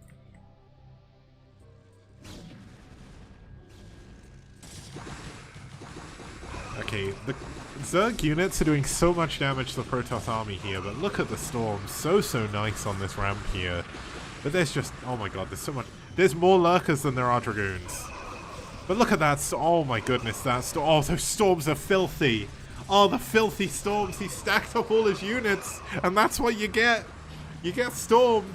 Okay, the Zerg units are doing so much damage to the Protoss army here, but look at the storm. So nice on this ramp here. But there's just, oh my god, there's so much. There's more Lurkers than there are Dragoons. But look at that, oh my goodness, oh, those storms are filthy. Oh, the filthy storms, he stacked up all his units, and that's what you get. You get stormed.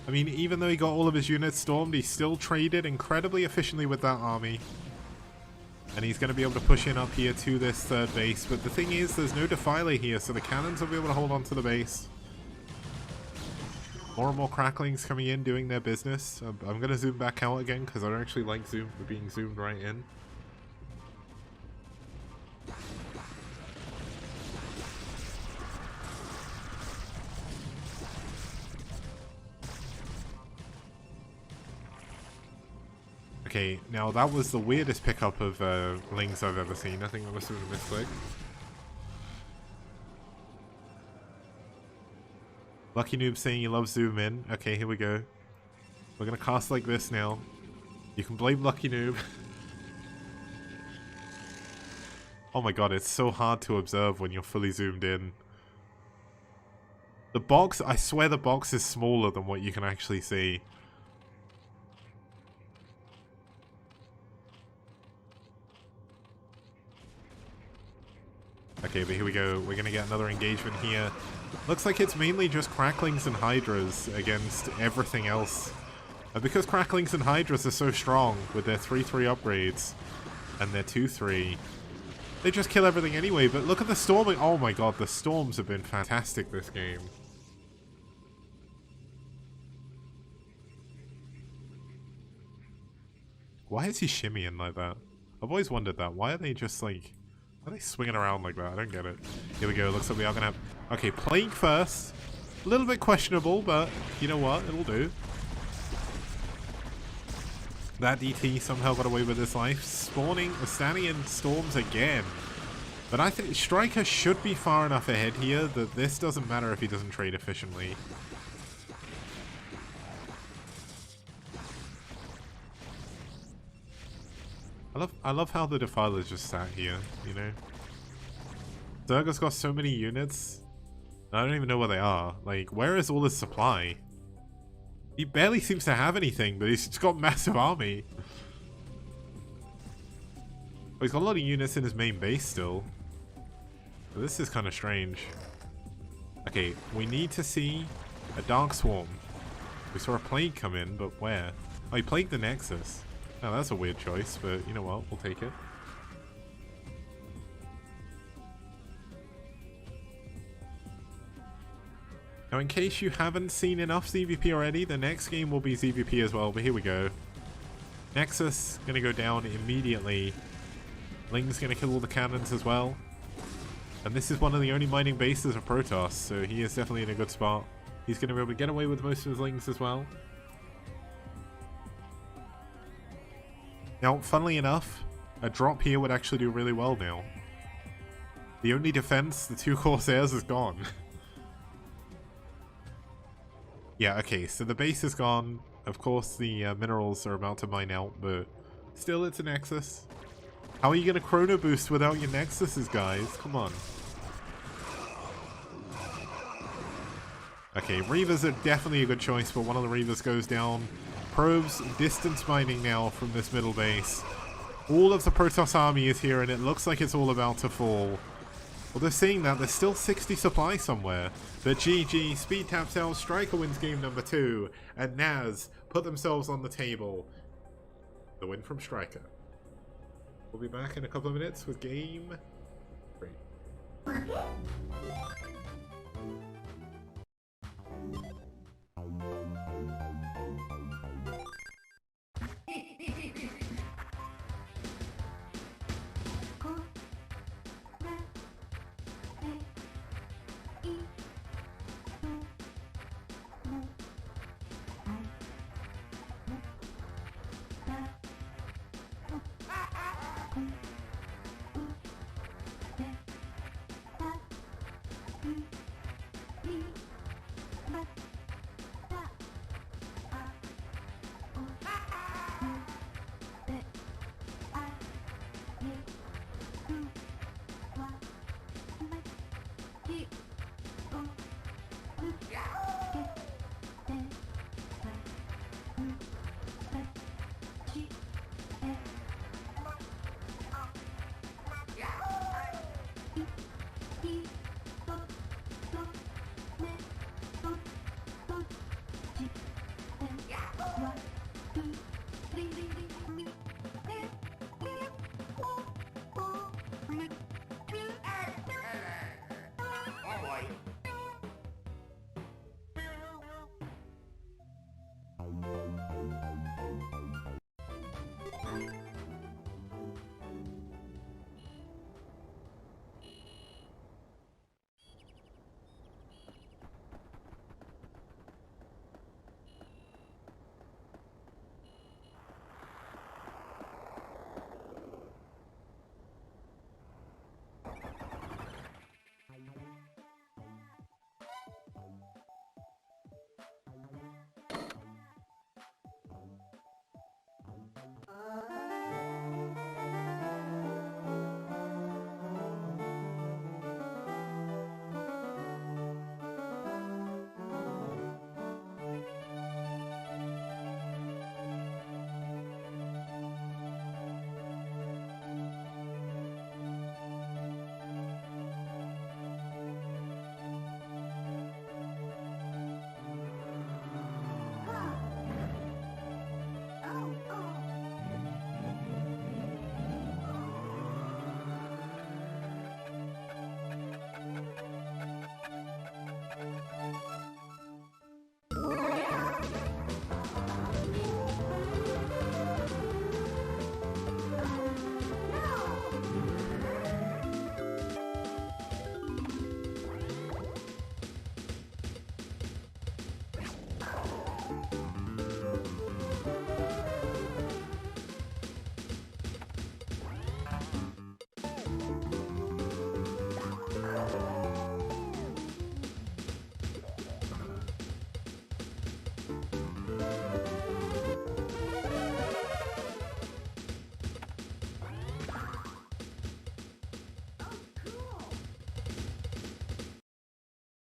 I mean, even though he got all of his units stormed, he still traded incredibly efficiently with that army. And he's going to be able to push in up here to this 3rd base. But the thing is, there's no Defiler here, so the cannons will be able to hold on to the base. More and more cracklings coming in, doing their business. I'm going to zoom back out again, because I don't actually like being zoomed right in. Okay, now that was the weirdest pickup of Lings I've ever seen. I think that must have been a misclick. Lucky Noob saying he loves zoom in. Okay, here we go. We're gonna cast like this now. You can blame Lucky Noob. Oh my god, it's so hard to observe when you're fully zoomed in. The box, I swear the box is smaller than what you can actually see. Okay, but here we go. We're going to get another engagement here. Looks like it's mainly just Cracklings and Hydras against everything else. And because Cracklings and Hydras are so strong with their 3-3 upgrades and their 2-3, they just kill everything anyway. But look at the storming. Oh my god, the storms have been fantastic this game. Why is he shimmying like that? I've always wondered that. Why are they just like... Why are they swinging around like that? I don't get it. Here we go. Looks like we are going to have... Okay, Plague first. A little bit questionable, but you know what? It'll do. That DT somehow got away with his life. Spawning Astanian Storms again. But I think Striker should be far enough ahead here that this doesn't matter if he doesn't trade efficiently. I love how the Defiler's just sat here, you know? Zerga's got so many units. I don't even know where they are. Like, where is all his supply? He barely seems to have anything, but he's just got a massive army. But he's got a lot of units in his main base still. But this is kind of strange. Okay, we need to see a Dark Swarm. We saw a Plague come in, but where? Oh, he plagued the Nexus. Now that's a weird choice, but you know what? We'll take it. Now, in case you haven't seen enough ZVP already, the next game will be ZVP as well, but here we go. Nexus gonna go down immediately. Ling's gonna kill all the cannons as well. And this is one of the only mining bases of Protoss, so he is definitely in a good spot. He's gonna be able to get away with most of his Lings as well. Now, funnily enough, a drop here would actually do really well now. The only defense, the 2 Corsairs, is gone. Yeah, okay, so the base is gone. Of course, the minerals are about to mine out, but still, it's a Nexus. How are you going to Chrono Boost without your Nexuses, guys? Come on. Okay, Reavers are definitely a good choice, but one of the Reavers goes down. Probes distance mining now from this middle base. All of the Protoss army is here, and it looks like it's all about to fall. Well, they're saying that there's still 60 supply somewhere. But GG, Speed taps out, Striker wins game number 2, and NaS put themselves on the table. The win from Striker. We'll be back in a couple of minutes with game 3.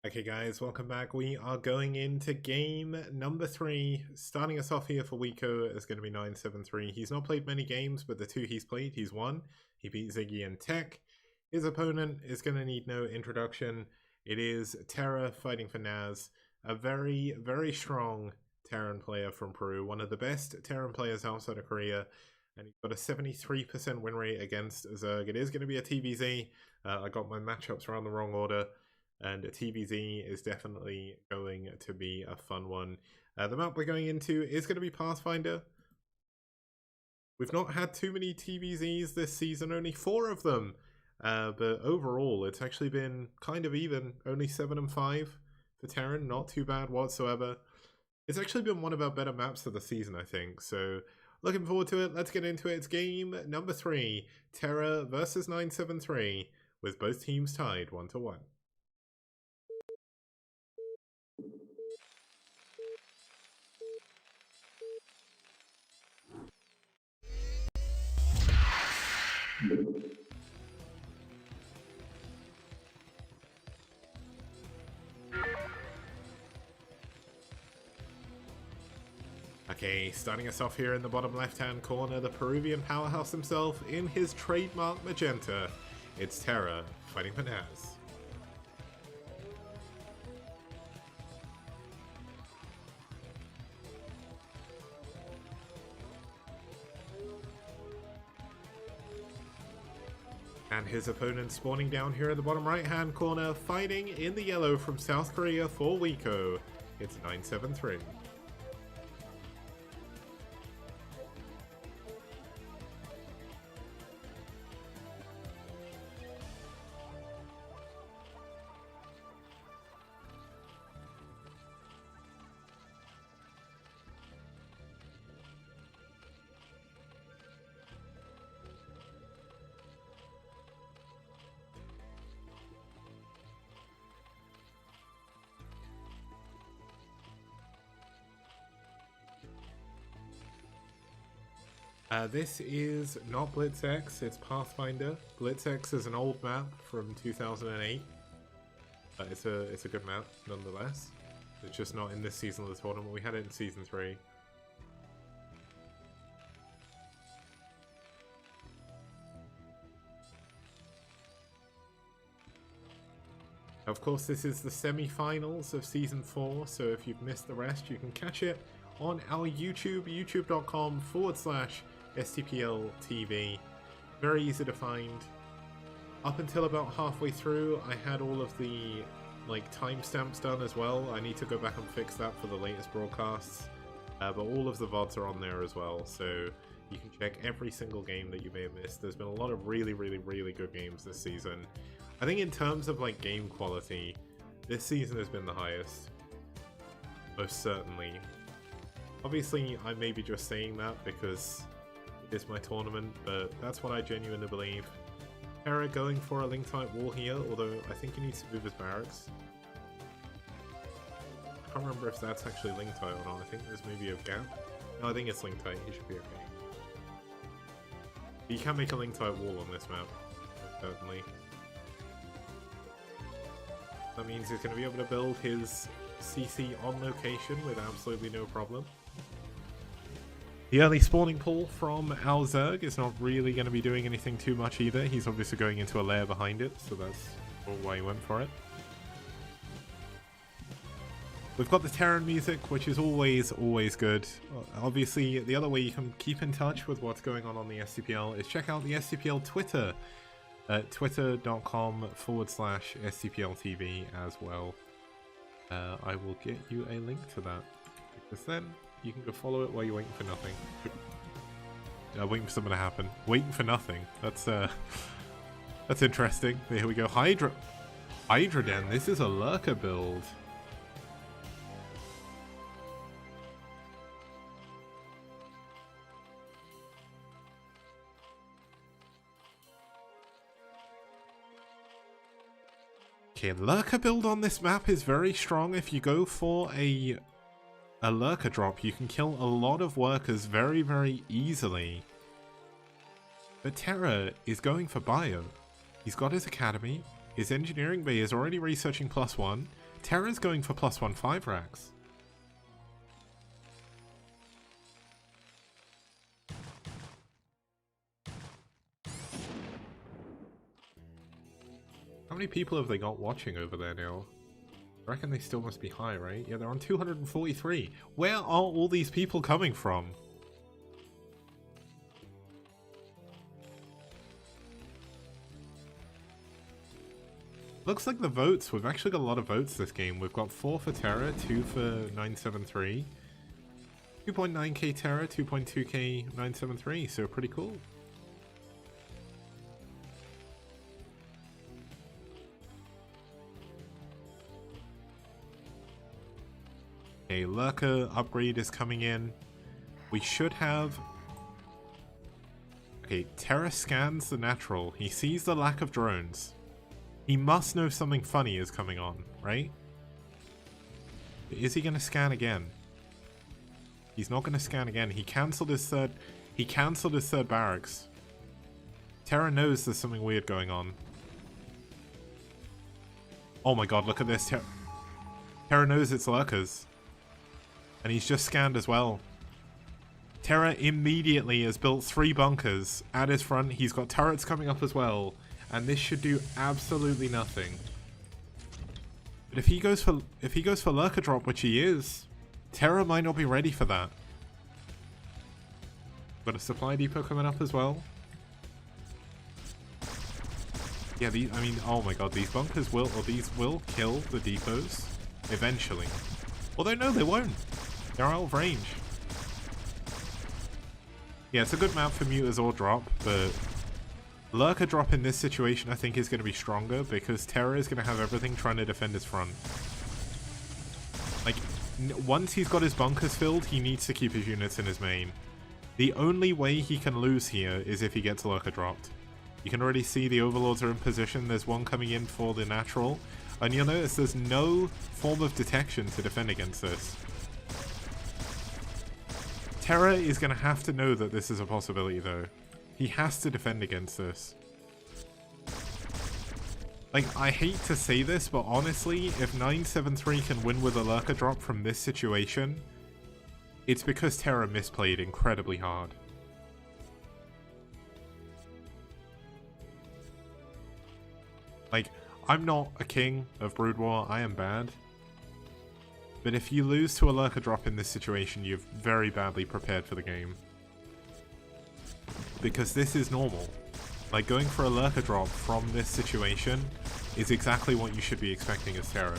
Okay guys, welcome back. We are going into game number 3. Starting us off here for Wico is going to be 973. He's not played many games, but the 2 he's played, he's won. He beat Ziggy and Tech. His opponent is going to need no introduction. It is Terra fighting for NaS. A very, very strong Terran player from Peru. One of the best Terran players outside of Korea. And he's got a 73% win rate against Zerg. It is going to be a TVZ. I got my matchups around the wrong order. And a TVZ is definitely going to be a fun one. The map we're going into is going to be Pathfinder. We've not had too many TVZs this season, only 4 of them. But overall, it's actually been kind of even. Only 7 and 5 for Terran, not too bad whatsoever. It's actually been one of our better maps of the season, I think. So, looking forward to it. Let's get into it. It's game number 3, Terra versus 973, with both teams tied 1-1. Okay, starting us off here in the bottom left-hand corner, the Peruvian powerhouse himself in his trademark magenta. It's Terra fighting for NaS. And his opponent spawning down here in the bottom right-hand corner, fighting in the yellow from South Korea for Wico. It's 973. This is not Blitz X, it's Pathfinder. Blitz X is an old map from 2008. It's a good map, nonetheless. It's just not in this season of the tournament. We had it in Season 3. Of course, this is the semi-finals of Season 4, so if you've missed the rest, you can catch it on our YouTube, youtube.com/STPL TV. Very easy to find. Up until about halfway through, I had all of the timestamps done as well. I need to go back and fix that for the latest broadcasts. But all of the VODs are on there as well, so you can check every single game that you may have missed. There's been a lot of really, really, really good games this season. I think in terms of game quality, this season has been the highest. Most certainly. Obviously, I may be just saying that because it is my tournament, but that's what I genuinely believe. Terra going for a link-type wall here, although I think he needs to move his barracks. I can't remember if that's actually link-type or not. I think there's maybe a gap. No, I think it's link-type. He should be okay. You can make a link-type wall on this map, certainly. That means he's going to be able to build his CC on location with absolutely no problem. The early spawning pool from our Zerg is not really going to be doing anything too much either. He's obviously going into a lair behind it, so that's why he went for it. We've got the Terran music, which is always good. Obviously, the other way you can keep in touch with what's going on the STPL is check out the STPL Twitter at twitter.com/STPLTV as well. I will get you a link to that, because then you can go follow it while you're waiting for nothing. Waiting for something to happen. Waiting for nothing. That's interesting. Here we go. Hydroden. This is a lurker build. Okay, lurker build on this map is very strong. If you go for a lurker drop, you can kill a lot of workers very, very easily. But Terra is going for bio. He's got his academy. His engineering bay is already researching +1. Terra's going for +1 5 racks. How many people have they got watching over there now? I reckon they still must be high, right? Yeah, they're on 243. Where are all these people coming from? Looks like the votes, we've actually got a lot of votes this game. We've got 4 for Terra, 2 for 973. 2.9k Terra, 2.2k 973, so pretty cool. A Lurker upgrade is coming in. We should have... Okay, Terra scans the natural. He sees the lack of drones. He must know something funny is coming on, right? Is he going to scan again? He's not going to scan again. He cancelled his third... He cancelled his third barracks. Terra knows there's something weird going on. Oh my god, look at this. Terra knows it's Lurkers. And he's just scanned as well. Terra immediately has built 3 bunkers at his front. He's got turrets coming up as well. And this should do absolutely nothing. But if he goes for Lurker drop, which he is, Terra might not be ready for that. Got a supply depot coming up as well. Yeah, I mean, oh my god, these bunkers will kill the depots eventually. Although no, they won't. They're out of range. Yeah, it's a good map for muters or drop, but Lurker drop in this situation I think is going to be stronger because Terra is going to have everything trying to defend his front. Like, once he's got his bunkers filled, he needs to keep his units in his main. The only way he can lose here is if he gets Lurker dropped. You can already see the overlords are in position. There's one coming in for the natural. And you'll notice there's no form of detection to defend against this. Terra is going to have to know that this is a possibility though. He has to defend against this. Like, I hate to say this, but honestly, if 973 can win with a Lurker drop from this situation, it's because Terra misplayed incredibly hard. Like, I'm not a king of Brood War, I am bad. But if you lose to a Lurker drop in this situation, you've very badly prepared for the game. Because this is normal. Like, going for a Lurker drop from this situation is exactly what you should be expecting as Terra.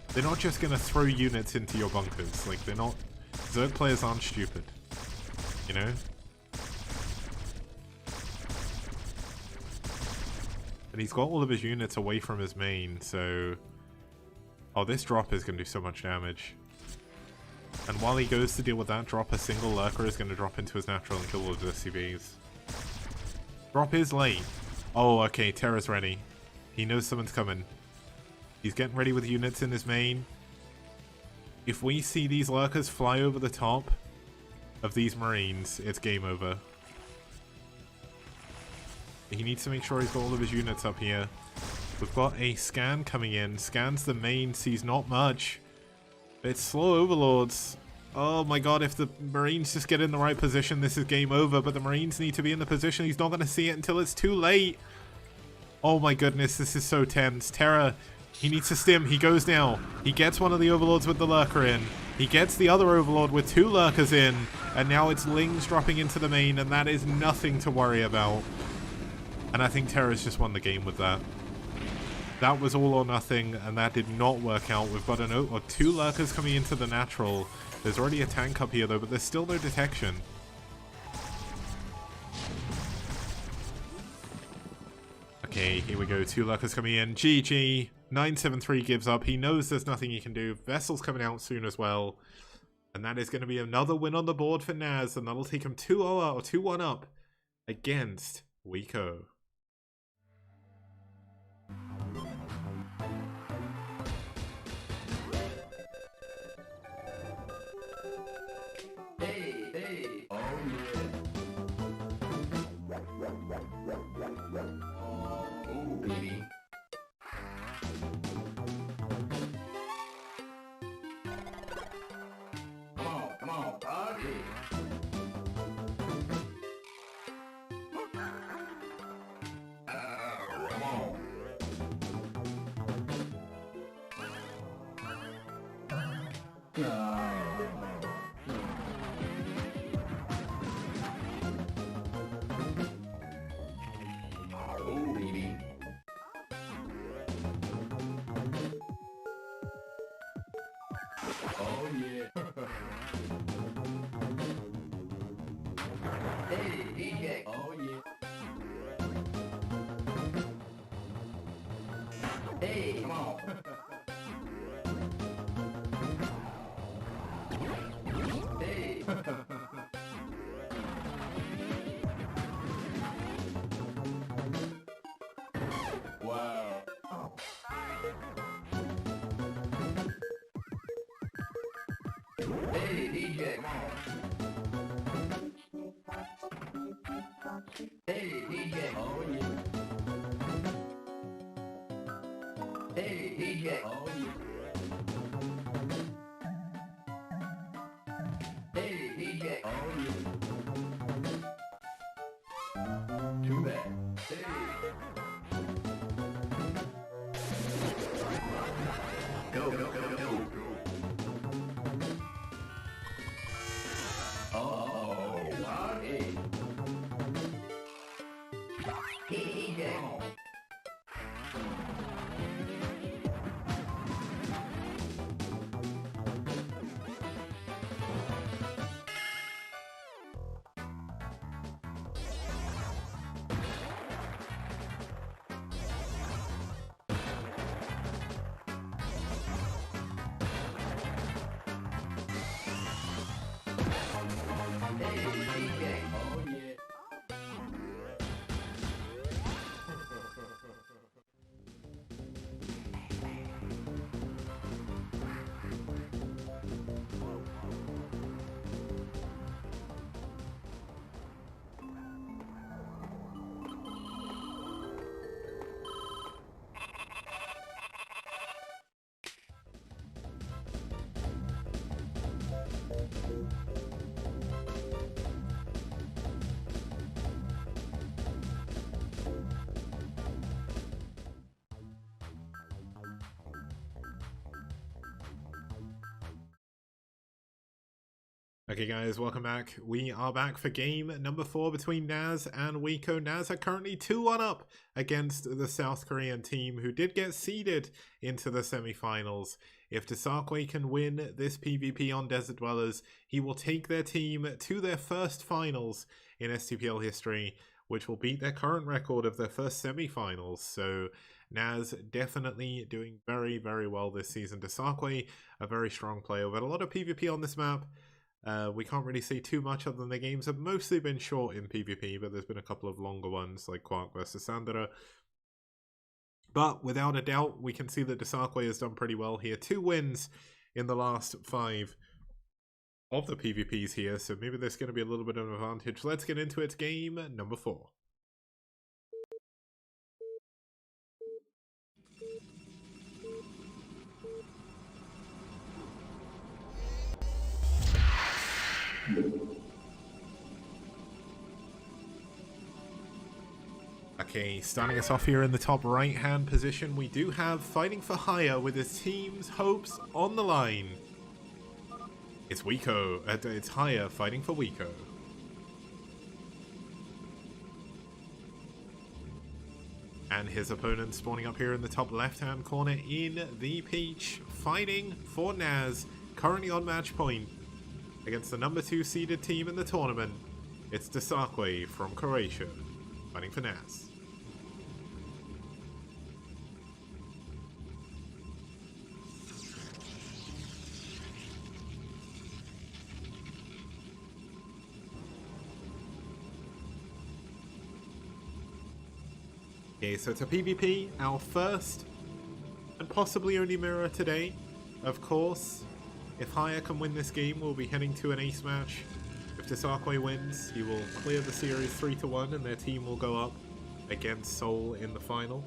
They're not just going to throw units into your bunkers. Like, they're not... Zerg players aren't stupid. You know? And he's got all of his units away from his main, so... Oh, this drop is going to do so much damage. And while he goes to deal with that drop, a single Lurker is going to drop into his natural and kill all of the SCVs. Drop is late. Oh, okay, Terra's ready. He knows someone's coming. He's getting ready with units in his main. If we see these Lurkers fly over the top of these Marines, it's game over. He needs to make sure he's got all of his units up here. We've got a scan coming in. Scans the main, sees not much. It's slow overlords. Oh my god, if the Marines just get in the right position, this is game over. But the Marines need to be in the position. He's not going to see it until it's too late. Oh my goodness, this is so tense. Terra, he needs to stim. He goes now. He gets one of the overlords with the Lurker in. He gets the other overlord with 2 Lurkers in. And now it's Lings dropping into the main, and that is nothing to worry about. And I think Terra's just won the game with that. That was all or nothing, and that did not work out. We've got 2 Lurkers coming into the natural. There's already a tank up here, though, but there's still no detection. Okay, here we go. 2 Lurkers coming in. GG. 973 gives up. He knows there's nothing he can do. Vessel's coming out soon as well. And that is going to be another win on the board for NaS, and that'll take him 2-0 or 2-1 up against Wico. Hey, oh yeah. Oh, baby. Oh, baby. Oh, yeah. Hey, DJ. Oh, yeah. Hey, come on. Hey. Wow. Hey, DJ, come on. Hey, DJ. Oh, yeah. Hey, DJ. Oh, yeah. Hey, DJ. Oh, yeah. Too bad. Hey. Go, go, go, go. Oh, wow. Hey. Hey, DJ. Okay guys, welcome back. We are back for game number 4 between NaS and Wico. NaS are currently 2-1 up against the South Korean team who did get seeded into the semi-finals. If Desakwe can win this PvP on Desert Dwellers, he will take their team to their first finals in STPL history, which will beat their current record of their first semi-finals. So NaS definitely doing very, very well this season. Desakwe, a very strong player, but a lot of PvP on this map. We can't really say too much other than the games have mostly been short in PvP, but there's been a couple of longer ones like Quark versus Sandra. But without a doubt, we can see that Desakwe has done pretty well here. 2 wins in the last 5 of the PvPs here, so maybe there's going to be a little bit of an advantage. Let's get into it. Game number 4. Okay, starting us off here in the top right-hand position, we do have Fighting for Hire with his team's hopes on the line. It's Wico, it's Hire fighting for Wico. And his opponent spawning up here in the top left-hand corner in the Peach, fighting for NaS, currently on match point against the number 2 seeded team in the tournament. It's Desakwe from Croatia, fighting for NaS. Okay, so it's a PvP, our first and possibly only mirror today. Of course, if Hire can win this game, we'll be heading to an ace match. If Desakwe wins, he will clear the series 3-1 and their team will go up against Seoul in the final.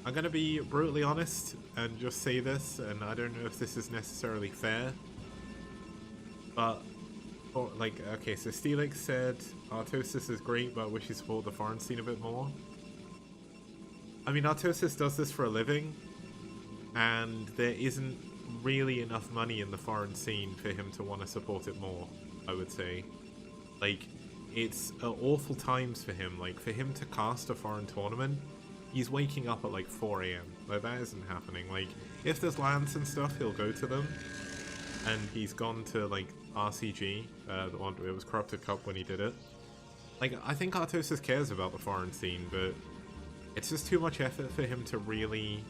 I'm going to be brutally honest and just say this, and I don't know if this is necessarily fair, but like, okay, so Steelix said Artosis is great, but I wish he supported the foreign scene a bit more. I mean, Artosis does this for a living, and there isn't really enough money in the foreign scene for him to want to support it more, I would say. Like, it's awful times for him. Like, for him to cast a foreign tournament, he's waking up at like 4 AM. Like, that isn't happening. Like, if there's lands and stuff, he'll go to them. And he's gone to, like, RCG. The one, it was Corrupted Cup when he did it. Like, I think Artosis cares about the foreign scene, but it's just too much effort for him to really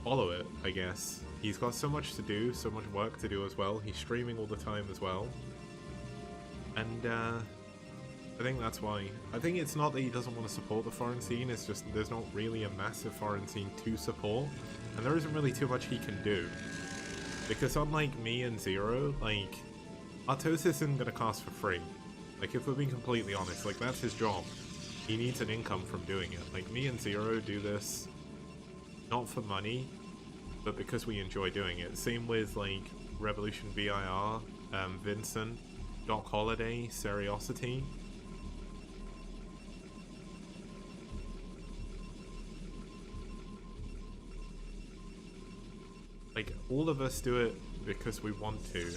follow it, I guess. He's got so much to do, so much work to do as well. He's streaming all the time as well. And, I think that's why. I think it's not that he doesn't want to support the foreign scene, it's just there's not really a massive foreign scene to support, and there isn't really too much he can do. Because unlike me and Zero, like, Artosis isn't going to cast for free. Like, if we're being completely honest, like, that's his job. He needs an income from doing it. Like, me and Zero do this not for money, but because we enjoy doing it. Same with, like, Revolution VIR, Vincent, Doc Holiday, Seriosity. Like, all of us do it because we want to,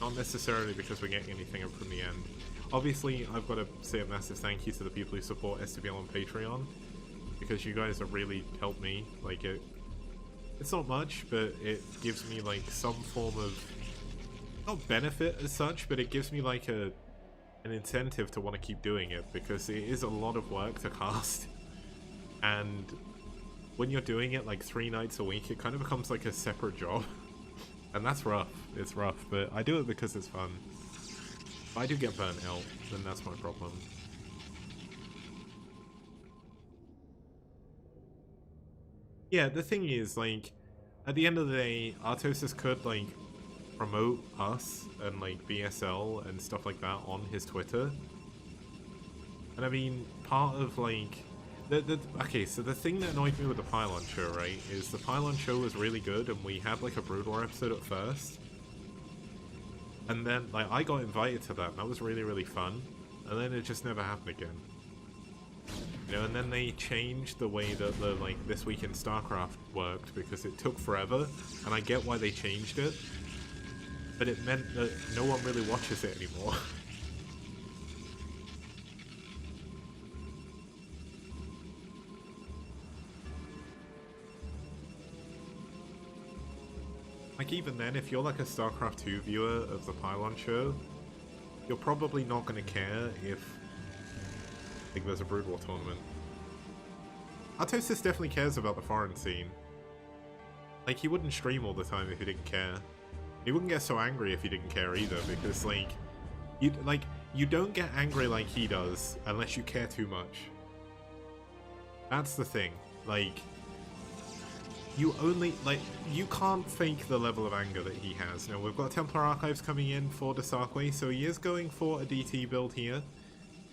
not necessarily because we're getting anything up from the end. Obviously, I've got to say a massive thank you to the people who support STPL on Patreon, because you guys have really helped me. Like, it's not much, but it gives me, like, some form of, not benefit as such, but it gives me, like, an incentive to want to keep doing it, because it is a lot of work to cast, and when you're doing it like 3 nights a week, it kind of becomes like a separate job. And that's rough. It's rough, but I do it because it's fun. If I do get burnt out, then that's my problem. Yeah, the thing is, like, at the end of the day, Artosis could, like, promote us and, like, BSL and stuff like that on his Twitter. And I mean, part of, like, okay, so the thing that annoyed me with the Pylon show, right, is the Pylon show was really good, and we had, like, a Brood War episode at first. And then, like, I got invited to that, and that was really, really fun. And then it just never happened again. You know, and then they changed the way that the, like, This Week in StarCraft worked, because it took forever, and I get why they changed it. But it meant that no one really watches it anymore. Like, even then, if you're like a StarCraft 2 viewer of the Pylon show, you're probably not going to care if, like, there's a Brood War tournament. Artosis definitely cares about the foreign scene. Like, he wouldn't stream all the time if he didn't care. He wouldn't get so angry if he didn't care either, because, like, you don't get angry like he does unless you care too much. That's the thing. Like, you only, like, you can't fake the level of anger that he has. Now, we've got Templar Archives coming in for Desarque, so he is going for a DT build here.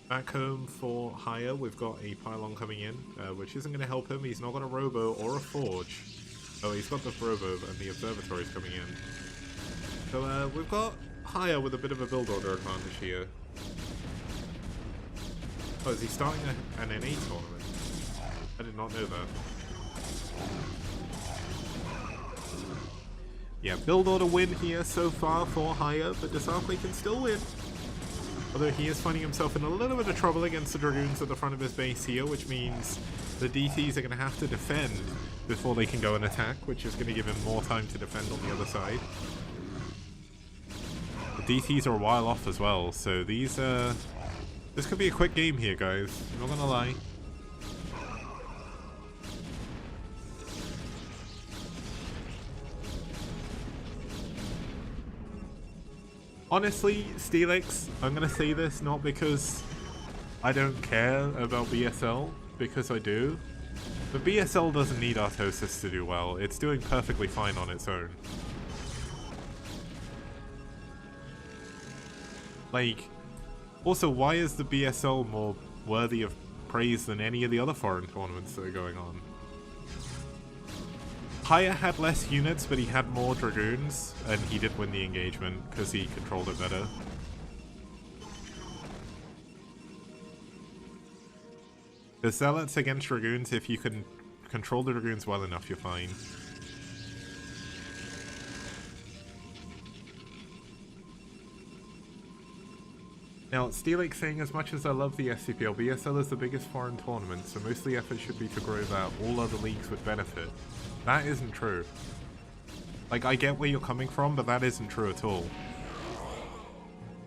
Back home for Hire, we've got a Pylon coming in, which isn't going to help him. He's not got a Robo or a Forge. Oh, he's got the Robo, and the Observatory's coming in. So, we've got Hire with a bit of a build order advantage here. Oh, is he starting an NA tournament? I did not know that. Yeah, build order win here so far for Hire, but Desarque can still win. Although he is finding himself in a little bit of trouble against the Dragoons at the front of his base here, which means the DTs are going to have to defend before they can go and attack, which is going to give him more time to defend on the other side. The DTs are a while off as well, so these, this could be a quick game here, guys. I'm not going to lie. Honestly, Steelix, I'm going to say this not because I don't care about BSL, because I do. But BSL doesn't need Artosis to do well. It's doing perfectly fine on its own. Like, also, why is the BSL more worthy of praise than any of the other foreign tournaments that are going on? Hire had less units, but he had more Dragoons, and he did win the engagement because he controlled it better. The Zealots against Dragoons, if you can control the Dragoons well enough, you're fine. Now, Steelix saying, as much as I love the STPL, BSL is the biggest foreign tournament, so most of the effort should be to grow that. All other leagues would benefit. That isn't true. Like, I get where you're coming from, but that isn't true at all.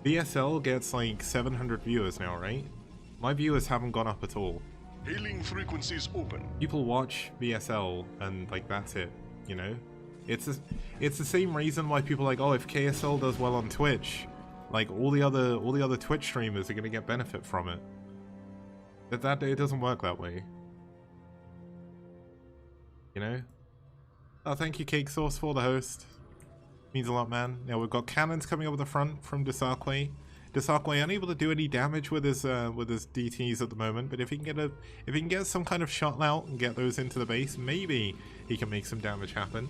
BSL gets like 700 viewers now, right? My viewers haven't gone up at all. Hailing frequencies open. People watch BSL and like that's it, you know? It's the same reason why people are like, oh, if KSL does well on Twitch, like all the other Twitch streamers are gonna get benefit from it. That it doesn't work that way. You know? Oh, thank you, Cake Sauce, for the host. Means a lot, man. Now we've got cannons coming over the front from Desarque. Desarque unable to do any damage with his DTs at the moment, but if he can get some kind of shot out and get those into the base, maybe he can make some damage happen.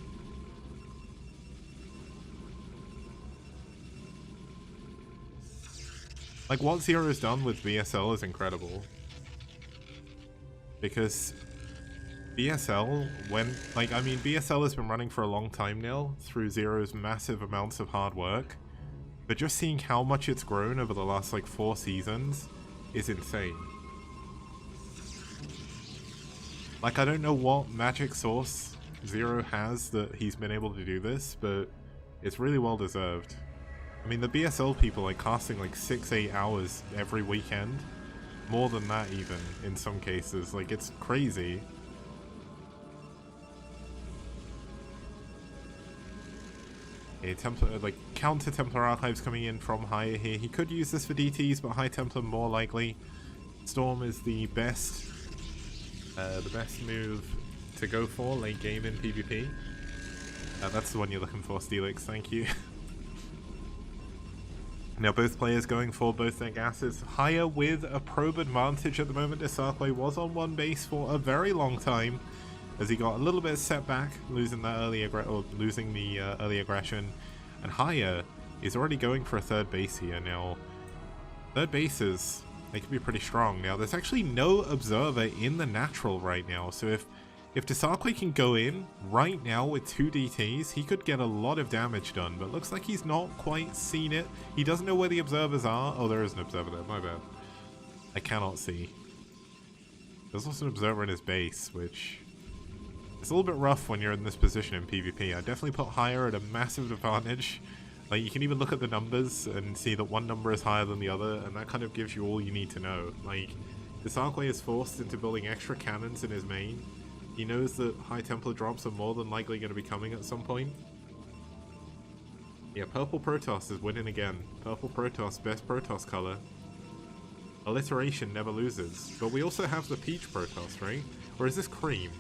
Like what Zero's done with BSL is incredible. Because BSL, BSL has been running for a long time now through Zero's massive amounts of hard work. But just seeing how much it's grown over the last like 4 seasons is insane. Like, I don't know what magic source Zero has that he's been able to do this, but it's really well deserved. I mean, the BSL people like casting like 6-8 hours every weekend. More than that even, in some cases. Like, it's crazy. Okay, counter Templar Archives coming in from Higher here. He could use this for DTs, but High Templar more likely. Storm is the best move to go for late game in PvP. That's the one you're looking for, Steelix, thank you. Now both players going for both their gases. Higher with a probe advantage at the moment. Desarque was on one base for a very long time, as he got a little bit of setback, losing that early early aggression. And Higher is already going for a third base here. Now, third bases, they can be pretty strong. Now, there's actually no observer in the natural right now, so if Desarque can go in right now with 2 DTs, he could get a lot of damage done, but looks like he's not quite seen it. He doesn't know where the observers are. Oh, there is an observer there, my bad. I cannot see. There's also an observer in his base, which it's a little bit rough when you're in this position in PvP. I definitely put Higher at a massive advantage. Like, you can even look at the numbers and see that one number is higher than the other, and that kind of gives you all you need to know. Like, Desarque is forced into building extra cannons in his main. He knows that High Templar drops are more than likely going to be coming at some point. Yeah, Purple Protoss is winning again. Purple Protoss, best Protoss color. Alliteration never loses. But we also have the Peach Protoss, right? Or is this Cream?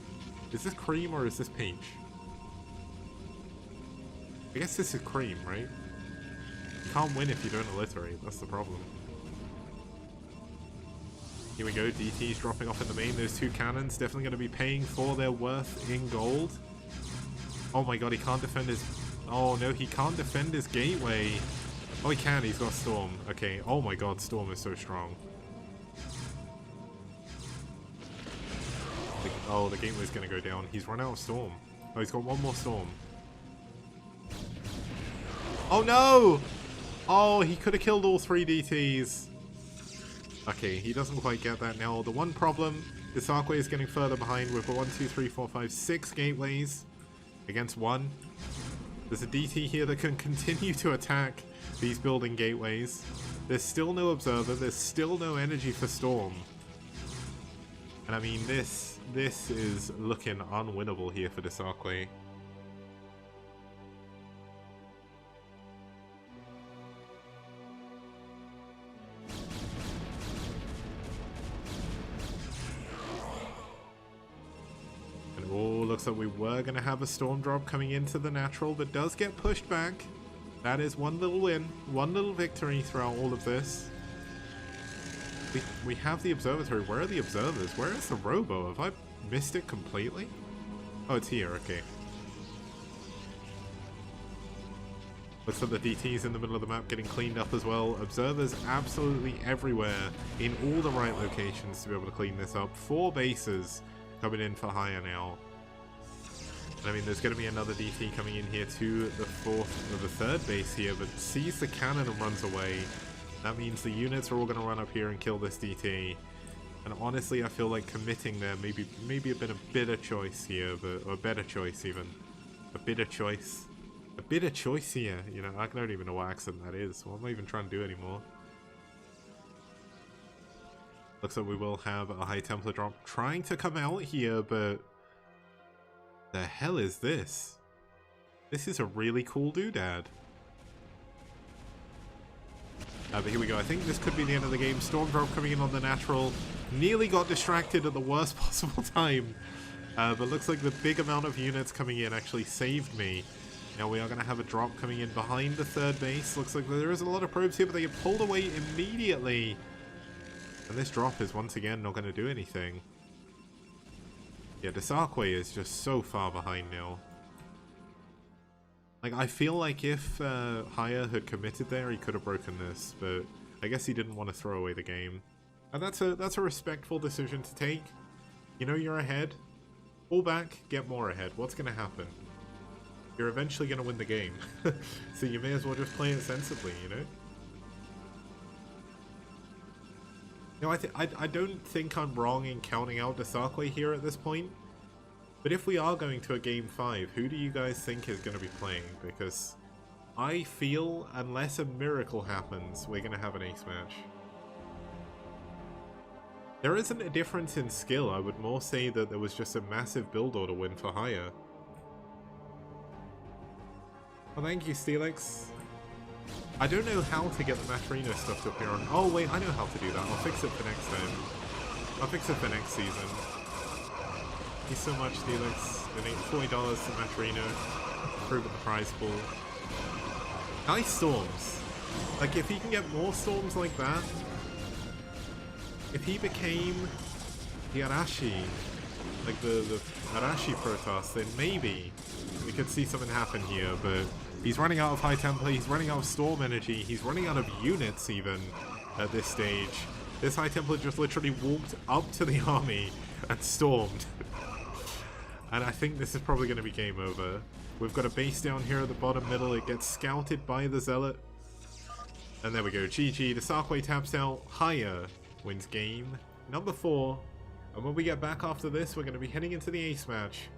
Is this Cream or is this Peach? I guess this is Cream, right? You can't win if you don't alliterate, that's the problem. Here we go, DT's dropping off in the main. Those 2 cannons definitely going to be paying for their worth in gold. Oh my god, he can't defend his... Oh no, he can't defend his gateway. Oh, he can, he's got Storm. Okay, oh my god, Storm is so strong. Oh, the gateway's going to go down. He's run out of Storm. Oh, he's got one more Storm. Oh no! Oh, he could have killed all 3 DTs. Okay, he doesn't quite get that now. The one problem, Desarque is getting further behind. We've got 1, 2, 3, 4, 5, 6 gateways against 1. There's a DT here that can continue to attack these building gateways. There's still no observer. There's still no energy for Storm. And I mean, this is looking unwinnable here for Desarque. Looks like we were going to have a Storm drop coming into the natural, but does get pushed back. That is one little win, one little victory throughout all of this. We have the observatory. Where are the observers? Where is the robo? Have I missed it completely? Oh, it's here, okay. Looks like the DT's in the middle of the map getting cleaned up as well. Observers absolutely everywhere in all the right locations to be able to clean this up. 4 bases coming in for hire now. I mean, there's going to be another DT coming in here to the 4th or the 3rd base here, but sees the cannon and runs away. That means the units are all going to run up here and kill this DT. And honestly, I feel like committing there maybe have been a bitter choice here, but, or a better choice even. A bitter choice. A bitter choice here. You know, I don't even know what accent that is. What am I even trying to do anymore? Looks like we will have a High Templar drop trying to come out here, but... the hell is this? This is a really cool doodad. But here we go. I think this could be the end of the game. Storm drop coming in on the natural. Nearly got distracted at the worst possible time. But looks like the big amount of units coming in actually saved me. Now we are going to have a drop coming in behind the 3rd base. Looks like there is a lot of probes here, but they get pulled away immediately. And this drop is once again not going to do anything. Yeah, Desarque is just so far behind now. Like, I feel like if Haya had committed there, he could have broken this, but I guess he didn't want to throw away the game. And that's a respectful decision to take. You know you're ahead. Pull back, get more ahead. What's going to happen? You're eventually going to win the game. So you may as well just play it sensibly, you know? No, I don't think I'm wrong in counting out Desarque here at this point. But if we are going to a Game 5, who do you guys think is going to be playing? Because I feel, unless a miracle happens, we're going to have an ace match. There isn't a difference in skill. I would more say that there was just a massive build order win for Haya. Well, thank you, Steelix. I don't know how to get the Matrino stuff to appear on... oh, wait, I know how to do that. I'll fix it for next time. I'll fix it for next season. Thank you so much, Steelix. Donate $40 to Matrino. Improving the prize pool. Nice storms. Like, if he can get more storms like that... if he became the Arashi, like the Arashi Protoss, then maybe we could see something happen here, but he's running out of High Templar, he's running out of Storm Energy, he's running out of units even at this stage. This High Templar just literally walked up to the army and stormed. And I think this is probably going to be game over. We've got a base down here at the bottom middle, it gets scouted by the Zealot. And there we go, GG, the Sarkway taps out, Haya wins game number 4. And when we get back after this, we're going to be heading into the ace match.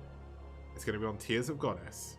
It's going to be on Tears of Goddess.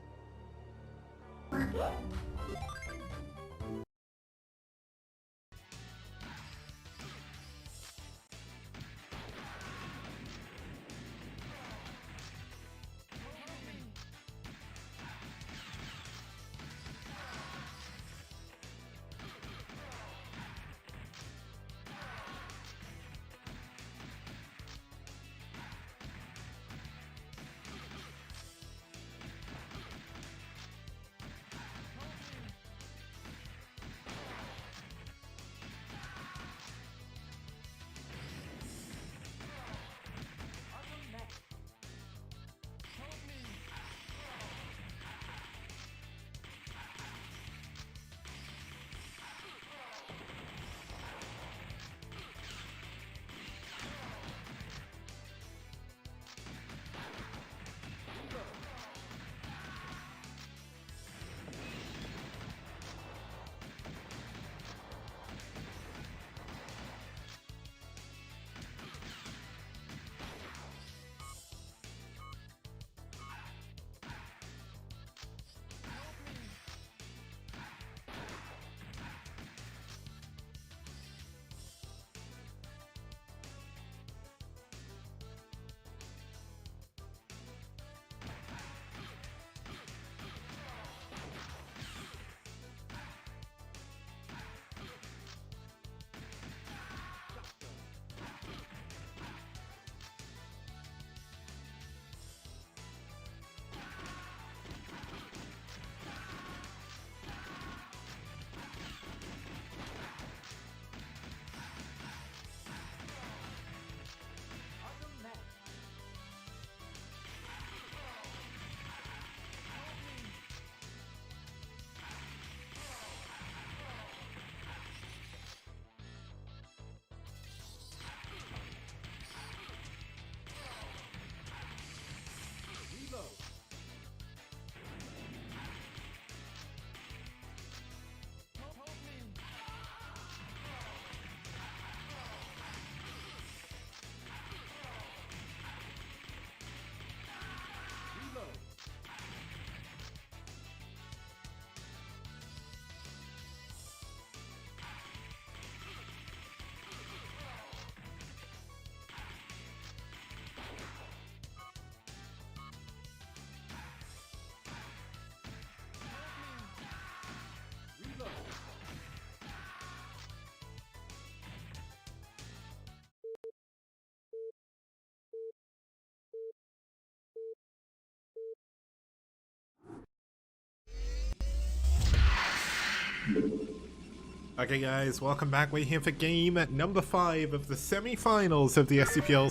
Okay guys, welcome back. We're here for game number 5 of the semi-finals of the STPL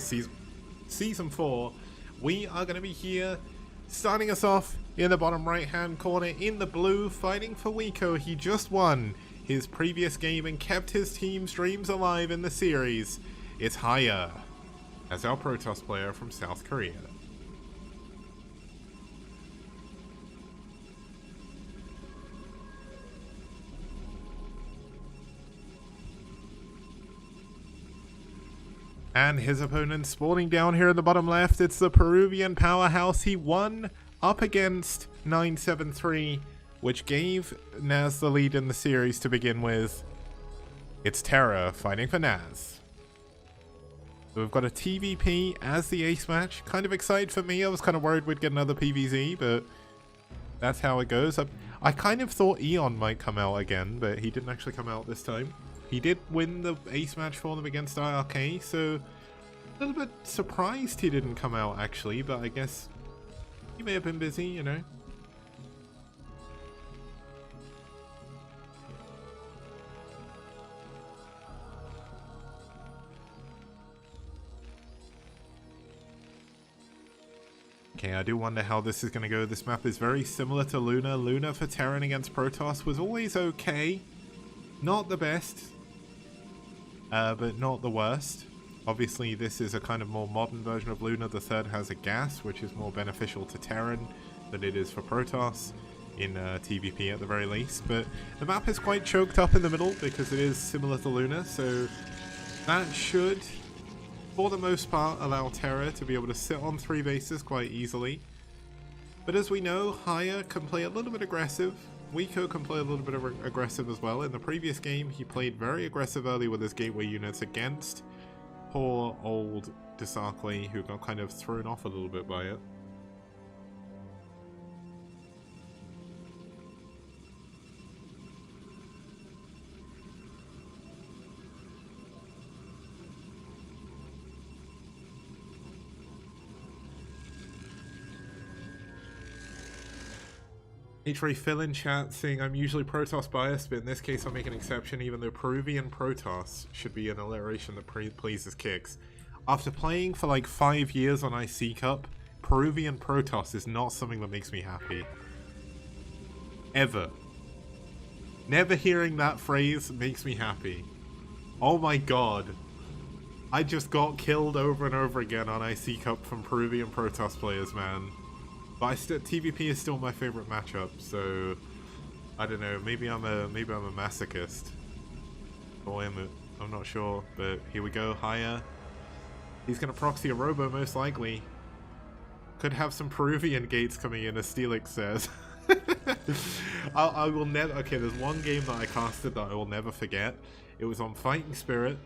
Season 4. We are going to be here, starting us off in the bottom right hand corner in the blue, fighting for Wico. He just won his previous game and kept his team's dreams alive in the series. It's Haya, as our Protoss player from South Korea. And his opponent spawning down here in the bottom left, it's the Peruvian powerhouse. He won up against 973, which gave NaS the lead in the series to begin with. It's Terra fighting for NaS. So we've got a TVP as the ace match. Kind of excited for me. I was kind of worried we'd get another PvZ, but that's how it goes. I kind of thought Eon might come out again, but he didn't actually come out this time. He did win the ace match for them against IRK, so a little bit surprised he didn't come out actually, but I guess he may have been busy, you know. Okay, I do wonder how this is going to go. This map is very similar to Luna. Luna for Terran against Protoss was always okay. Not the best. But not the worst. Obviously, this is a kind of more modern version of Luna. The third has a gas, which is more beneficial to Terran than it is for Protoss in TVP at the very least. But the map is quite choked up in the middle because it is similar to Luna, so that should, for the most part, allow Terra to be able to sit on 3 bases quite easily. But as we know, Haya can play a little bit aggressive. Wico can play a little bit of aggressive as well. In the previous game, he played very aggressive early with his gateway units against poor old Desarkle, who got kind of thrown off a little bit by it. H3 Phil in chat saying I'm usually Protoss biased, but in this case I'll make an exception even though Peruvian Protoss should be an alliteration that pleases kicks. After playing for like 5 years on IC Cup, Peruvian Protoss is not something that makes me happy. Ever. Never hearing that phrase makes me happy. Oh my god. I just got killed over and over again on IC Cup from Peruvian Protoss players, man. But TVP is still my favorite matchup, so I don't know. Maybe I'm a masochist, or I'm not sure. But here we go. Haya. He's gonna proxy a robo most likely. Could have some Peruvian gates coming in, as Steelix says. I will never. Okay, there's one game that I casted that I will never forget. It was on Fighting Spirit.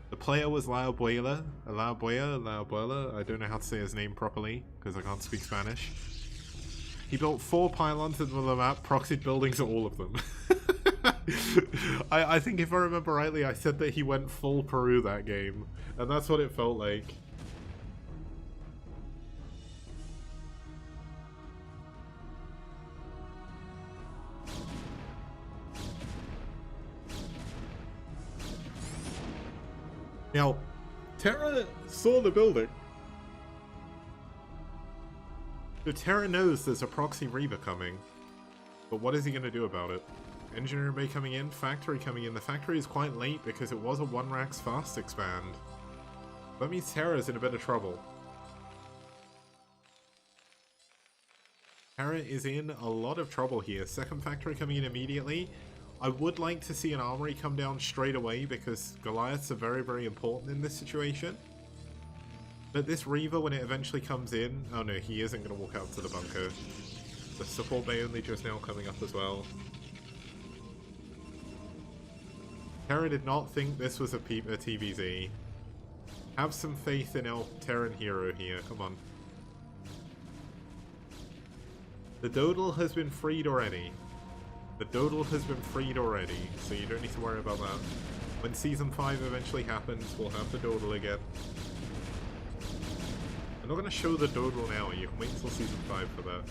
The player was La Abuela, I don't know how to say his name properly, because I can't speak Spanish. He built 4 pylons in the map, proxied buildings at all of them. I think if I remember rightly, I said that he went full Peru that game, and that's what it felt like. Now, Terra saw the building. So Terra knows there's a proxy Reaver coming. But what is he going to do about it? Engineer Bay coming in, Factory coming in. The Factory is quite late because it was a 1-Rax fast expand. That means Terra's in a bit of trouble. Terra is in a lot of trouble here. Second Factory coming in immediately. I would like to see an armory come down straight away because Goliaths are very, very important in this situation. But this Reaver, when it eventually comes in... Oh no, he isn't going to walk out to the bunker. The support bay only just now coming up as well. Terra did not think this was a TVZ. Have some faith in our Terran hero here, come on. The Dodal has been freed already. The Dodal has been freed already, so you don't need to worry about that. When Season 5 eventually happens, we'll have the Dodal again. I'm not going to show the Dodal now, you can wait until Season 5 for that.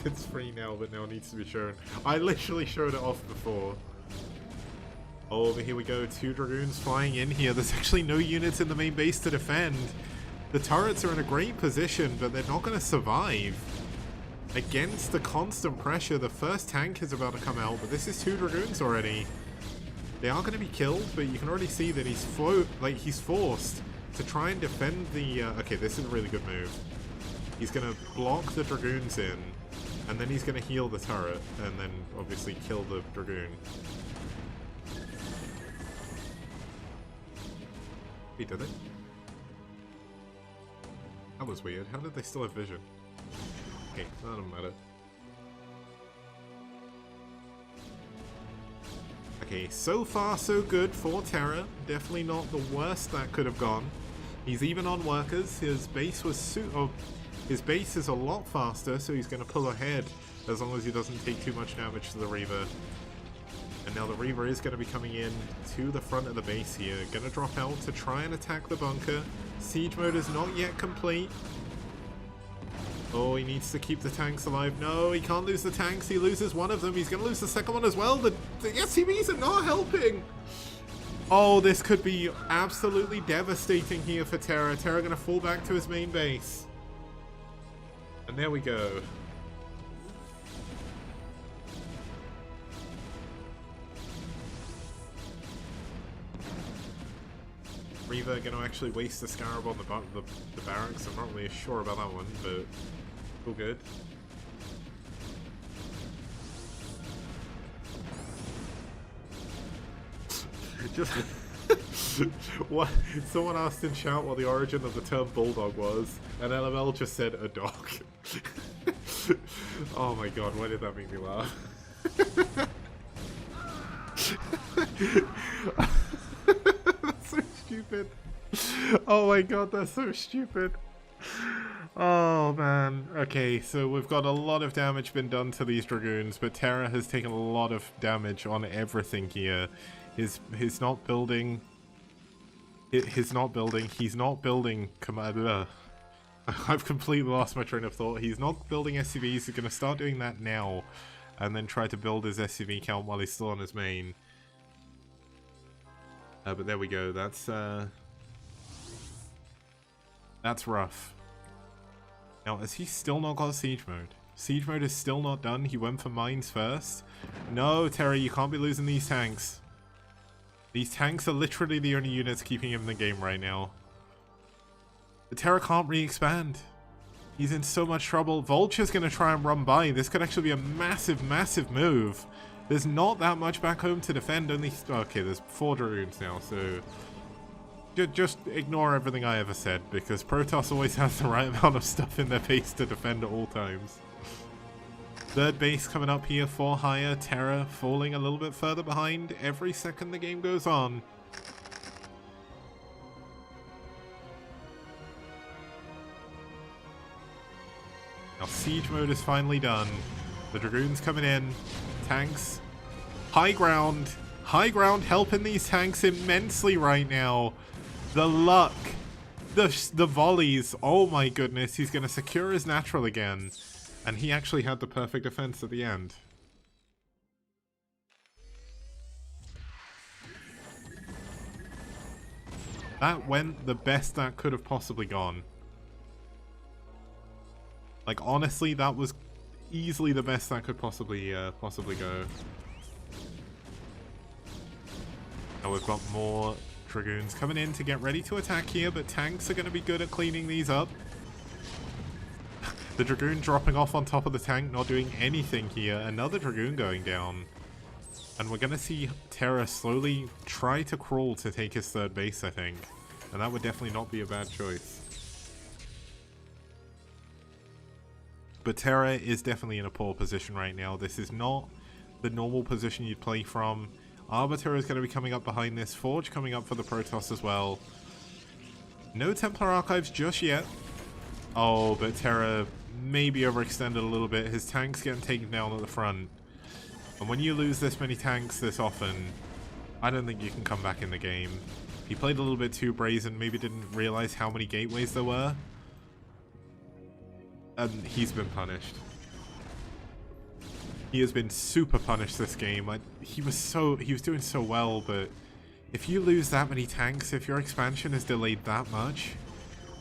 It's free now, but now it needs to be shown. I literally showed it off before. Oh, here we go. 2 Dragoons flying in here. There's actually no units in the main base to defend. The turrets are in a great position, but they're not going to survive. Against the constant pressure, the first tank is about to come out, but this is 2 Dragoons already. They are going to be killed, but you can already see that he's forced to try and defend the... okay, this is a really good move. He's going to block the Dragoons in, and then he's going to heal the turret, and then obviously kill the Dragoon. He did it. That was weird. How did they still have vision? Okay, that doesn't matter. Okay, so far so good for Terra. Definitely not the worst that could have gone. He's even on workers. His base was his base is a lot faster, so he's going to pull ahead as long as he doesn't take too much damage to the Reaver. And now the Reaver is going to be coming in to the front of the base here. Going to drop out to try and attack the bunker. Siege mode is not yet complete. Oh, he needs to keep the tanks alive. No, he can't lose the tanks. He loses one of them. He's going to lose the second one as well. The SCVs are not helping. Oh, this could be absolutely devastating here for Terra. Terra going to fall back to his main base. And there we go. Reaver going to actually waste the Scarab on the barracks. I'm not really sure about that one, but all good. Just what someone asked in chat what the origin of the term bulldog was, and LML just said a dog. Oh my god, why did that make me laugh? That's so stupid. Oh my god, that's so stupid. Oh man. Okay, so we've got a lot of damage been done to these Dragoons, but Terra has taken a lot of damage on everything here. He's not building. He's not building. I've completely lost my train of thought. He's not building SCVs. He's going to start doing that now, and then try to build his SCV count while he's still on his main. But there we go. That's rough. Now, has he still not got siege mode? Siege mode is still not done. He went for mines first. No, Terry, you can't be losing these tanks. These tanks are literally the only units keeping him in the game right now. The Terra can't re-expand. He's in so much trouble. Vulture's going to try and run by. This could actually be a massive, massive move. There's not that much back home to defend. Only okay, there's 4 Dragoons now, so just ignore everything I ever said, because Protoss always has the right amount of stuff in their base to defend at all times. Third base coming up here for hire. Terra falling a little bit further behind every second the game goes on. Now siege mode is finally done. The Dragoons coming in. Tanks. High ground. High ground helping these tanks immensely right now. The luck. The volleys. Oh my goodness. He's going to secure his natural again. And he actually had the perfect defense at the end. That went the best that could have possibly gone. Like, honestly, that was easily the best that could possibly go. Now we've got more Dragoons coming in to get ready to attack here, but tanks are going to be good at cleaning these up. The Dragoon dropping off on top of the tank, not doing anything here. Another Dragoon going down. And we're going to see Terra slowly try to crawl to take his third base, I think. And that would definitely not be a bad choice. But Terra is definitely in a poor position right now. This is not the normal position you'd play from. Arbiter is going to be coming up behind this. Forge coming up for the Protoss as well. No Templar Archives just yet. Oh, but Terra maybe overextended a little bit. His tank's getting taken down at the front. And when you lose this many tanks this often, I don't think you can come back in the game. He played a little bit too brazen, maybe didn't realize how many gateways there were. And he's been punished. He has been super punished this game. He was doing so well, but if you lose that many tanks, if your expansion is delayed that much,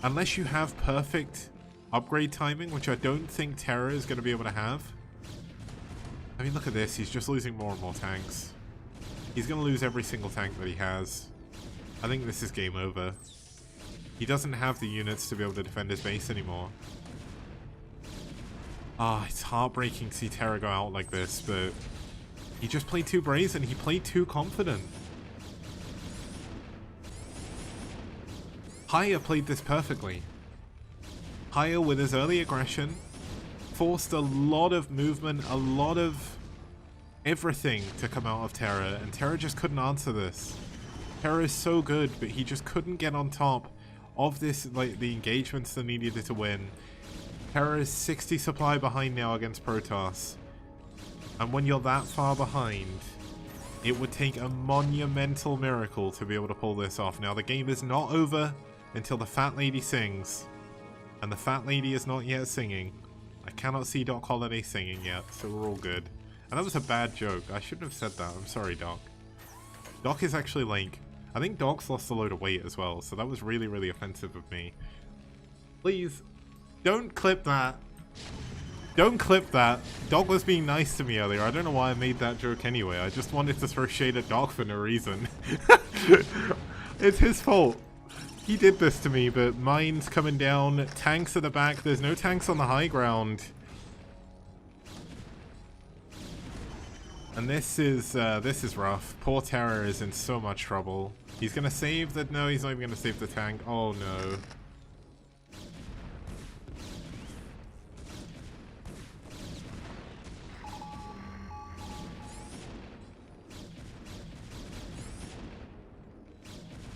unless you have perfect upgrade timing, which I don't think Terra is going to be able to have. I mean, look at this. He's just losing more and more tanks. He's going to lose every single tank that he has. I think this is game over. He doesn't have the units to be able to defend his base anymore. Ah, it's heartbreaking to see Terra go out like this, but he just played too brazen. He played too confident. Haya played this perfectly. Haya, with his early aggression, forced a lot of movement, a lot of everything to come out of Terra, and Terra just couldn't answer this. Terra is so good, but he just couldn't get on top of this, like, the engagements that needed to win. Terra is 60 supply behind now against Protoss. And when you're that far behind, it would take a monumental miracle to be able to pull this off. Now, the game is not over until the Fat Lady sings. And the Fat Lady is not yet singing. I cannot see Doc Holliday singing yet, so we're all good. And that was a bad joke. I shouldn't have said that. I'm sorry, Doc. Doc is actually like... I think Doc's lost a load of weight as well, so that was really, really offensive of me. Please, don't clip that. Don't clip that. Doc was being nice to me earlier. I don't know why I made that joke anyway. I just wanted to throw shade at Doc for no reason. It's his fault. He did this to me, but mine's coming down. Tanks at the back. There's no tanks on the high ground. And this is rough. Poor Terra is in so much trouble. He's gonna save the... No, he's not even gonna save the tank. Oh no.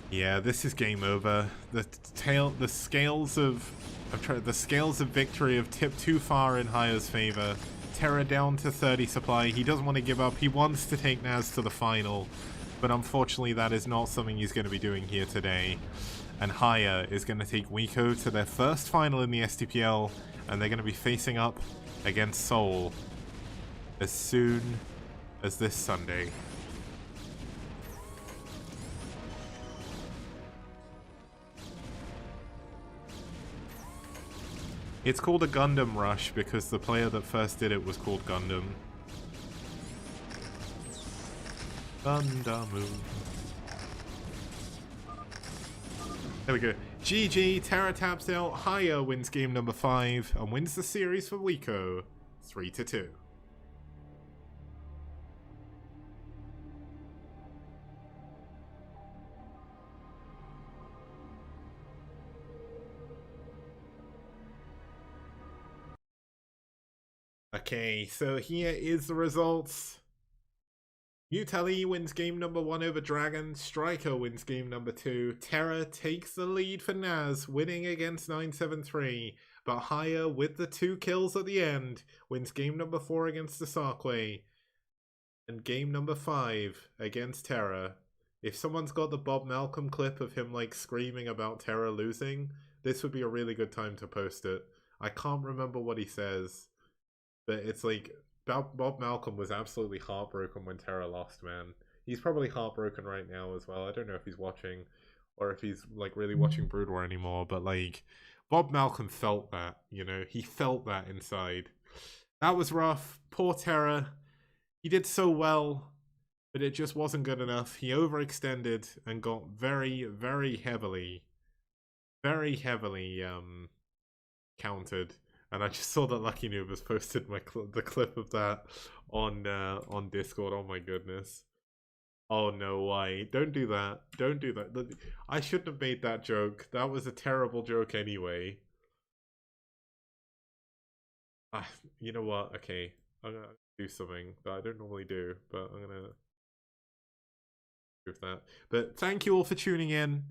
Yeah, this is game over. The scales of victory have tipped too far in Haya's favor. Terra down to 30 supply. He doesn't want to give up. He wants to take NaS to the final, but unfortunately that is not something he's going to be doing here today. And Haya is going to take Wico to their first final in the STPL, and they're going to be facing up against Seoul as soon as this Sunday. It's called a Gundam Rush because the player that first did it was called Gundam. Gundam. There we go. GG, Terra taps out, Haya wins game number 5 and wins the series for Wico 3-2. Okay, so here is the results. Mutali wins game number 1 over Dragon. Striker wins game number 2. Terra takes the lead for NaS, winning against 973. But Haya, with the 2 kills at the end, wins game number 4 against the Sarkway. And game number 5 against Terra. If someone's got the Bob Malcolm clip of him like screaming about Terra losing, this would be a really good time to post it. I can't remember what he says. But it's like, Bob Malcolm was absolutely heartbroken when Terra lost, man. He's probably heartbroken right now as well. I don't know if he's watching, or if he's like really watching Brood War anymore, but like, Bob Malcolm felt that, you know? He felt that inside. That was rough. Poor Terra. He did so well, but it just wasn't good enough. He overextended and got very, very heavily countered. And I just saw that Lucky Noob has posted the clip of that on Discord. Oh my goodness. Oh no, why? Don't do that. Don't do that. I shouldn't have made that joke. That was a terrible joke anyway. You know what? Okay. I'm gonna do something that I don't normally do, but I'm gonna do that. But thank you all for tuning in.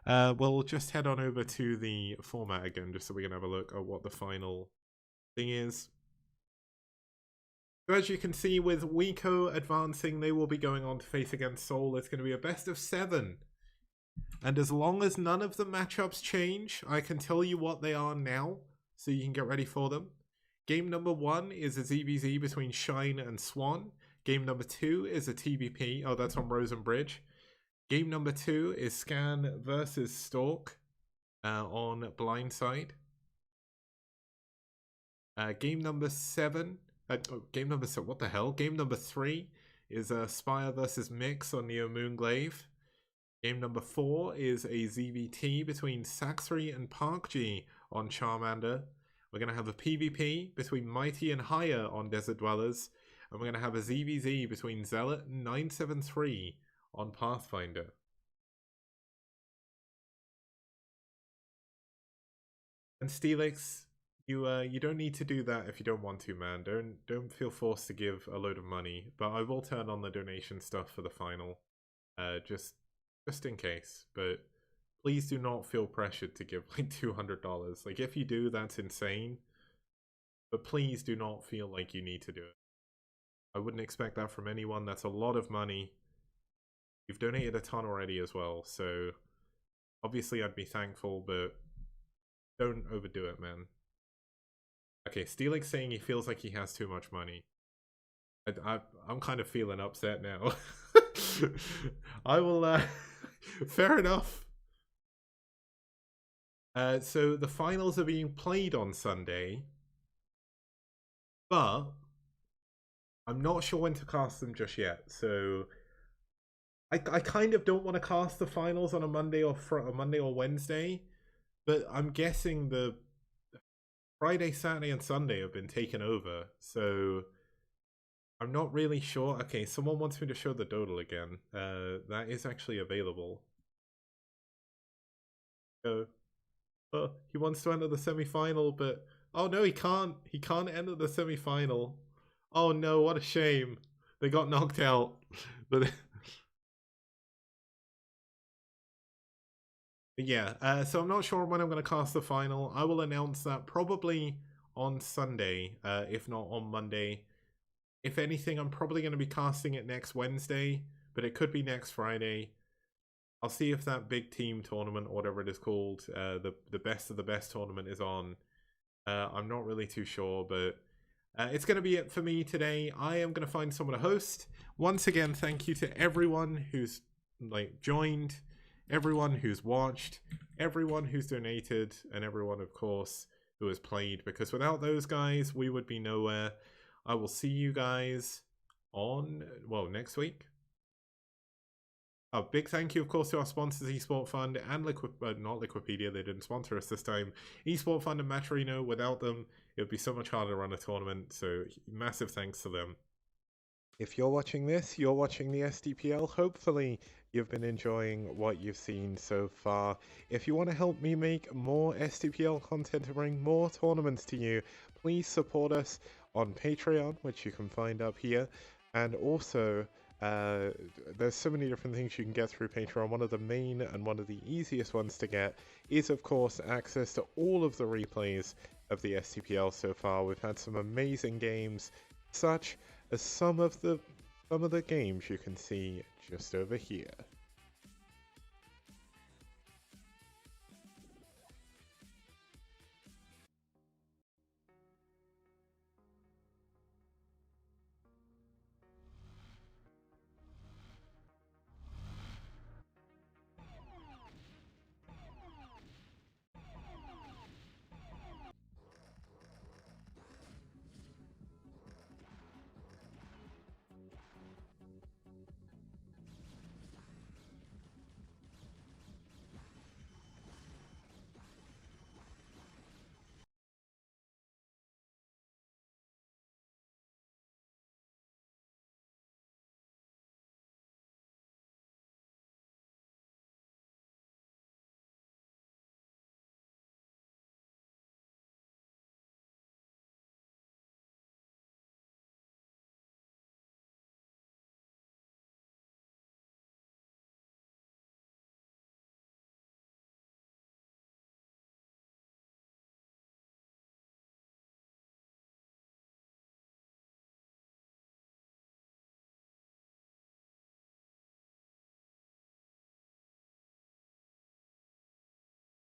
We'll just head on over to the format again, just so we can have a look at what the final thing is. So as you can see, with Wico advancing, they will be going on to face against Seoul. It's going to be a best of 7. And as long as none of the matchups change, I can tell you what they are now, so you can get ready for them. Game number 1 is a ZVZ between Shine and Swan. Game number 2 is a TBP. Oh, that's on Rosen Bridge. Game number 2 is Scan versus Stalk on Blindside. Game number 7. What the hell? Game number 3 is Spire versus Mix on Neo Moonglaive. Game number 4 is a ZVT between Saxry and ParkG on Charmander. We're going to have a PvP between Mighty and Higher on Desert Dwellers. And we're going to have a ZVZ between Zealot and 973 on Pathfinder. And Steelix, you don't need to do that if you don't want to, man. Don't feel forced to give a load of money. But I will turn on the donation stuff for the final. Just in case. But please do not feel pressured to give like $200. Like if you do, that's insane. But please do not feel like you need to do it. I wouldn't expect that from anyone. That's a lot of money. You've donated a ton already as well. So obviously I'd be thankful, but don't overdo it, man. Okay, Steelix saying he feels like he has too much money. I'm kind of feeling upset now. I will, fair enough. So the finals are being played on Sunday, but I'm not sure when to cast them just yet. So I kind of don't want to cast the finals on a Monday or Wednesday, but I'm guessing the Friday, Saturday, and Sunday have been taken over. So I'm not really sure. Okay, someone wants me to show the doodle again. That is actually available. So, he wants to enter the semi-final, but oh no, he can't. He can't enter the semi-final. Oh no, what a shame. They got knocked out. But yeah, so I'm not sure when I'm going to cast the final. I will announce that probably on Sunday, if not on Monday. If anything, I'm probably going to be casting it next Wednesday, but it could be next Friday. I'll see if that big team tournament, or whatever it is called, the best of the best tournament is on. I'm not really too sure, but it's going to be it for me today. I am going to find someone to host. Once again, thank you to everyone who's joined, everyone who's watched, everyone who's donated, and everyone, of course, who has played. Because without those guys, we would be nowhere. I will see you guys on, well, next week. A big thank you, of course, to our sponsors, Esport Fund and not Liquipedia. They didn't sponsor us this time. Esport Fund and Matrino. Without them, it would be so much harder to run a tournament. So massive thanks to them. If you're watching this, you're watching the STPL. Hopefully, you've been enjoying what you've seen so far. If you want to help me make more STPL content to bring more tournaments to you, please support us on Patreon, which you can find up here. And also, there's so many different things you can get through Patreon. One of the main and one of the easiest ones to get is, of course, access to all of the replays of the STPL so far. We've had some amazing games, such as some of the games you can see just over here.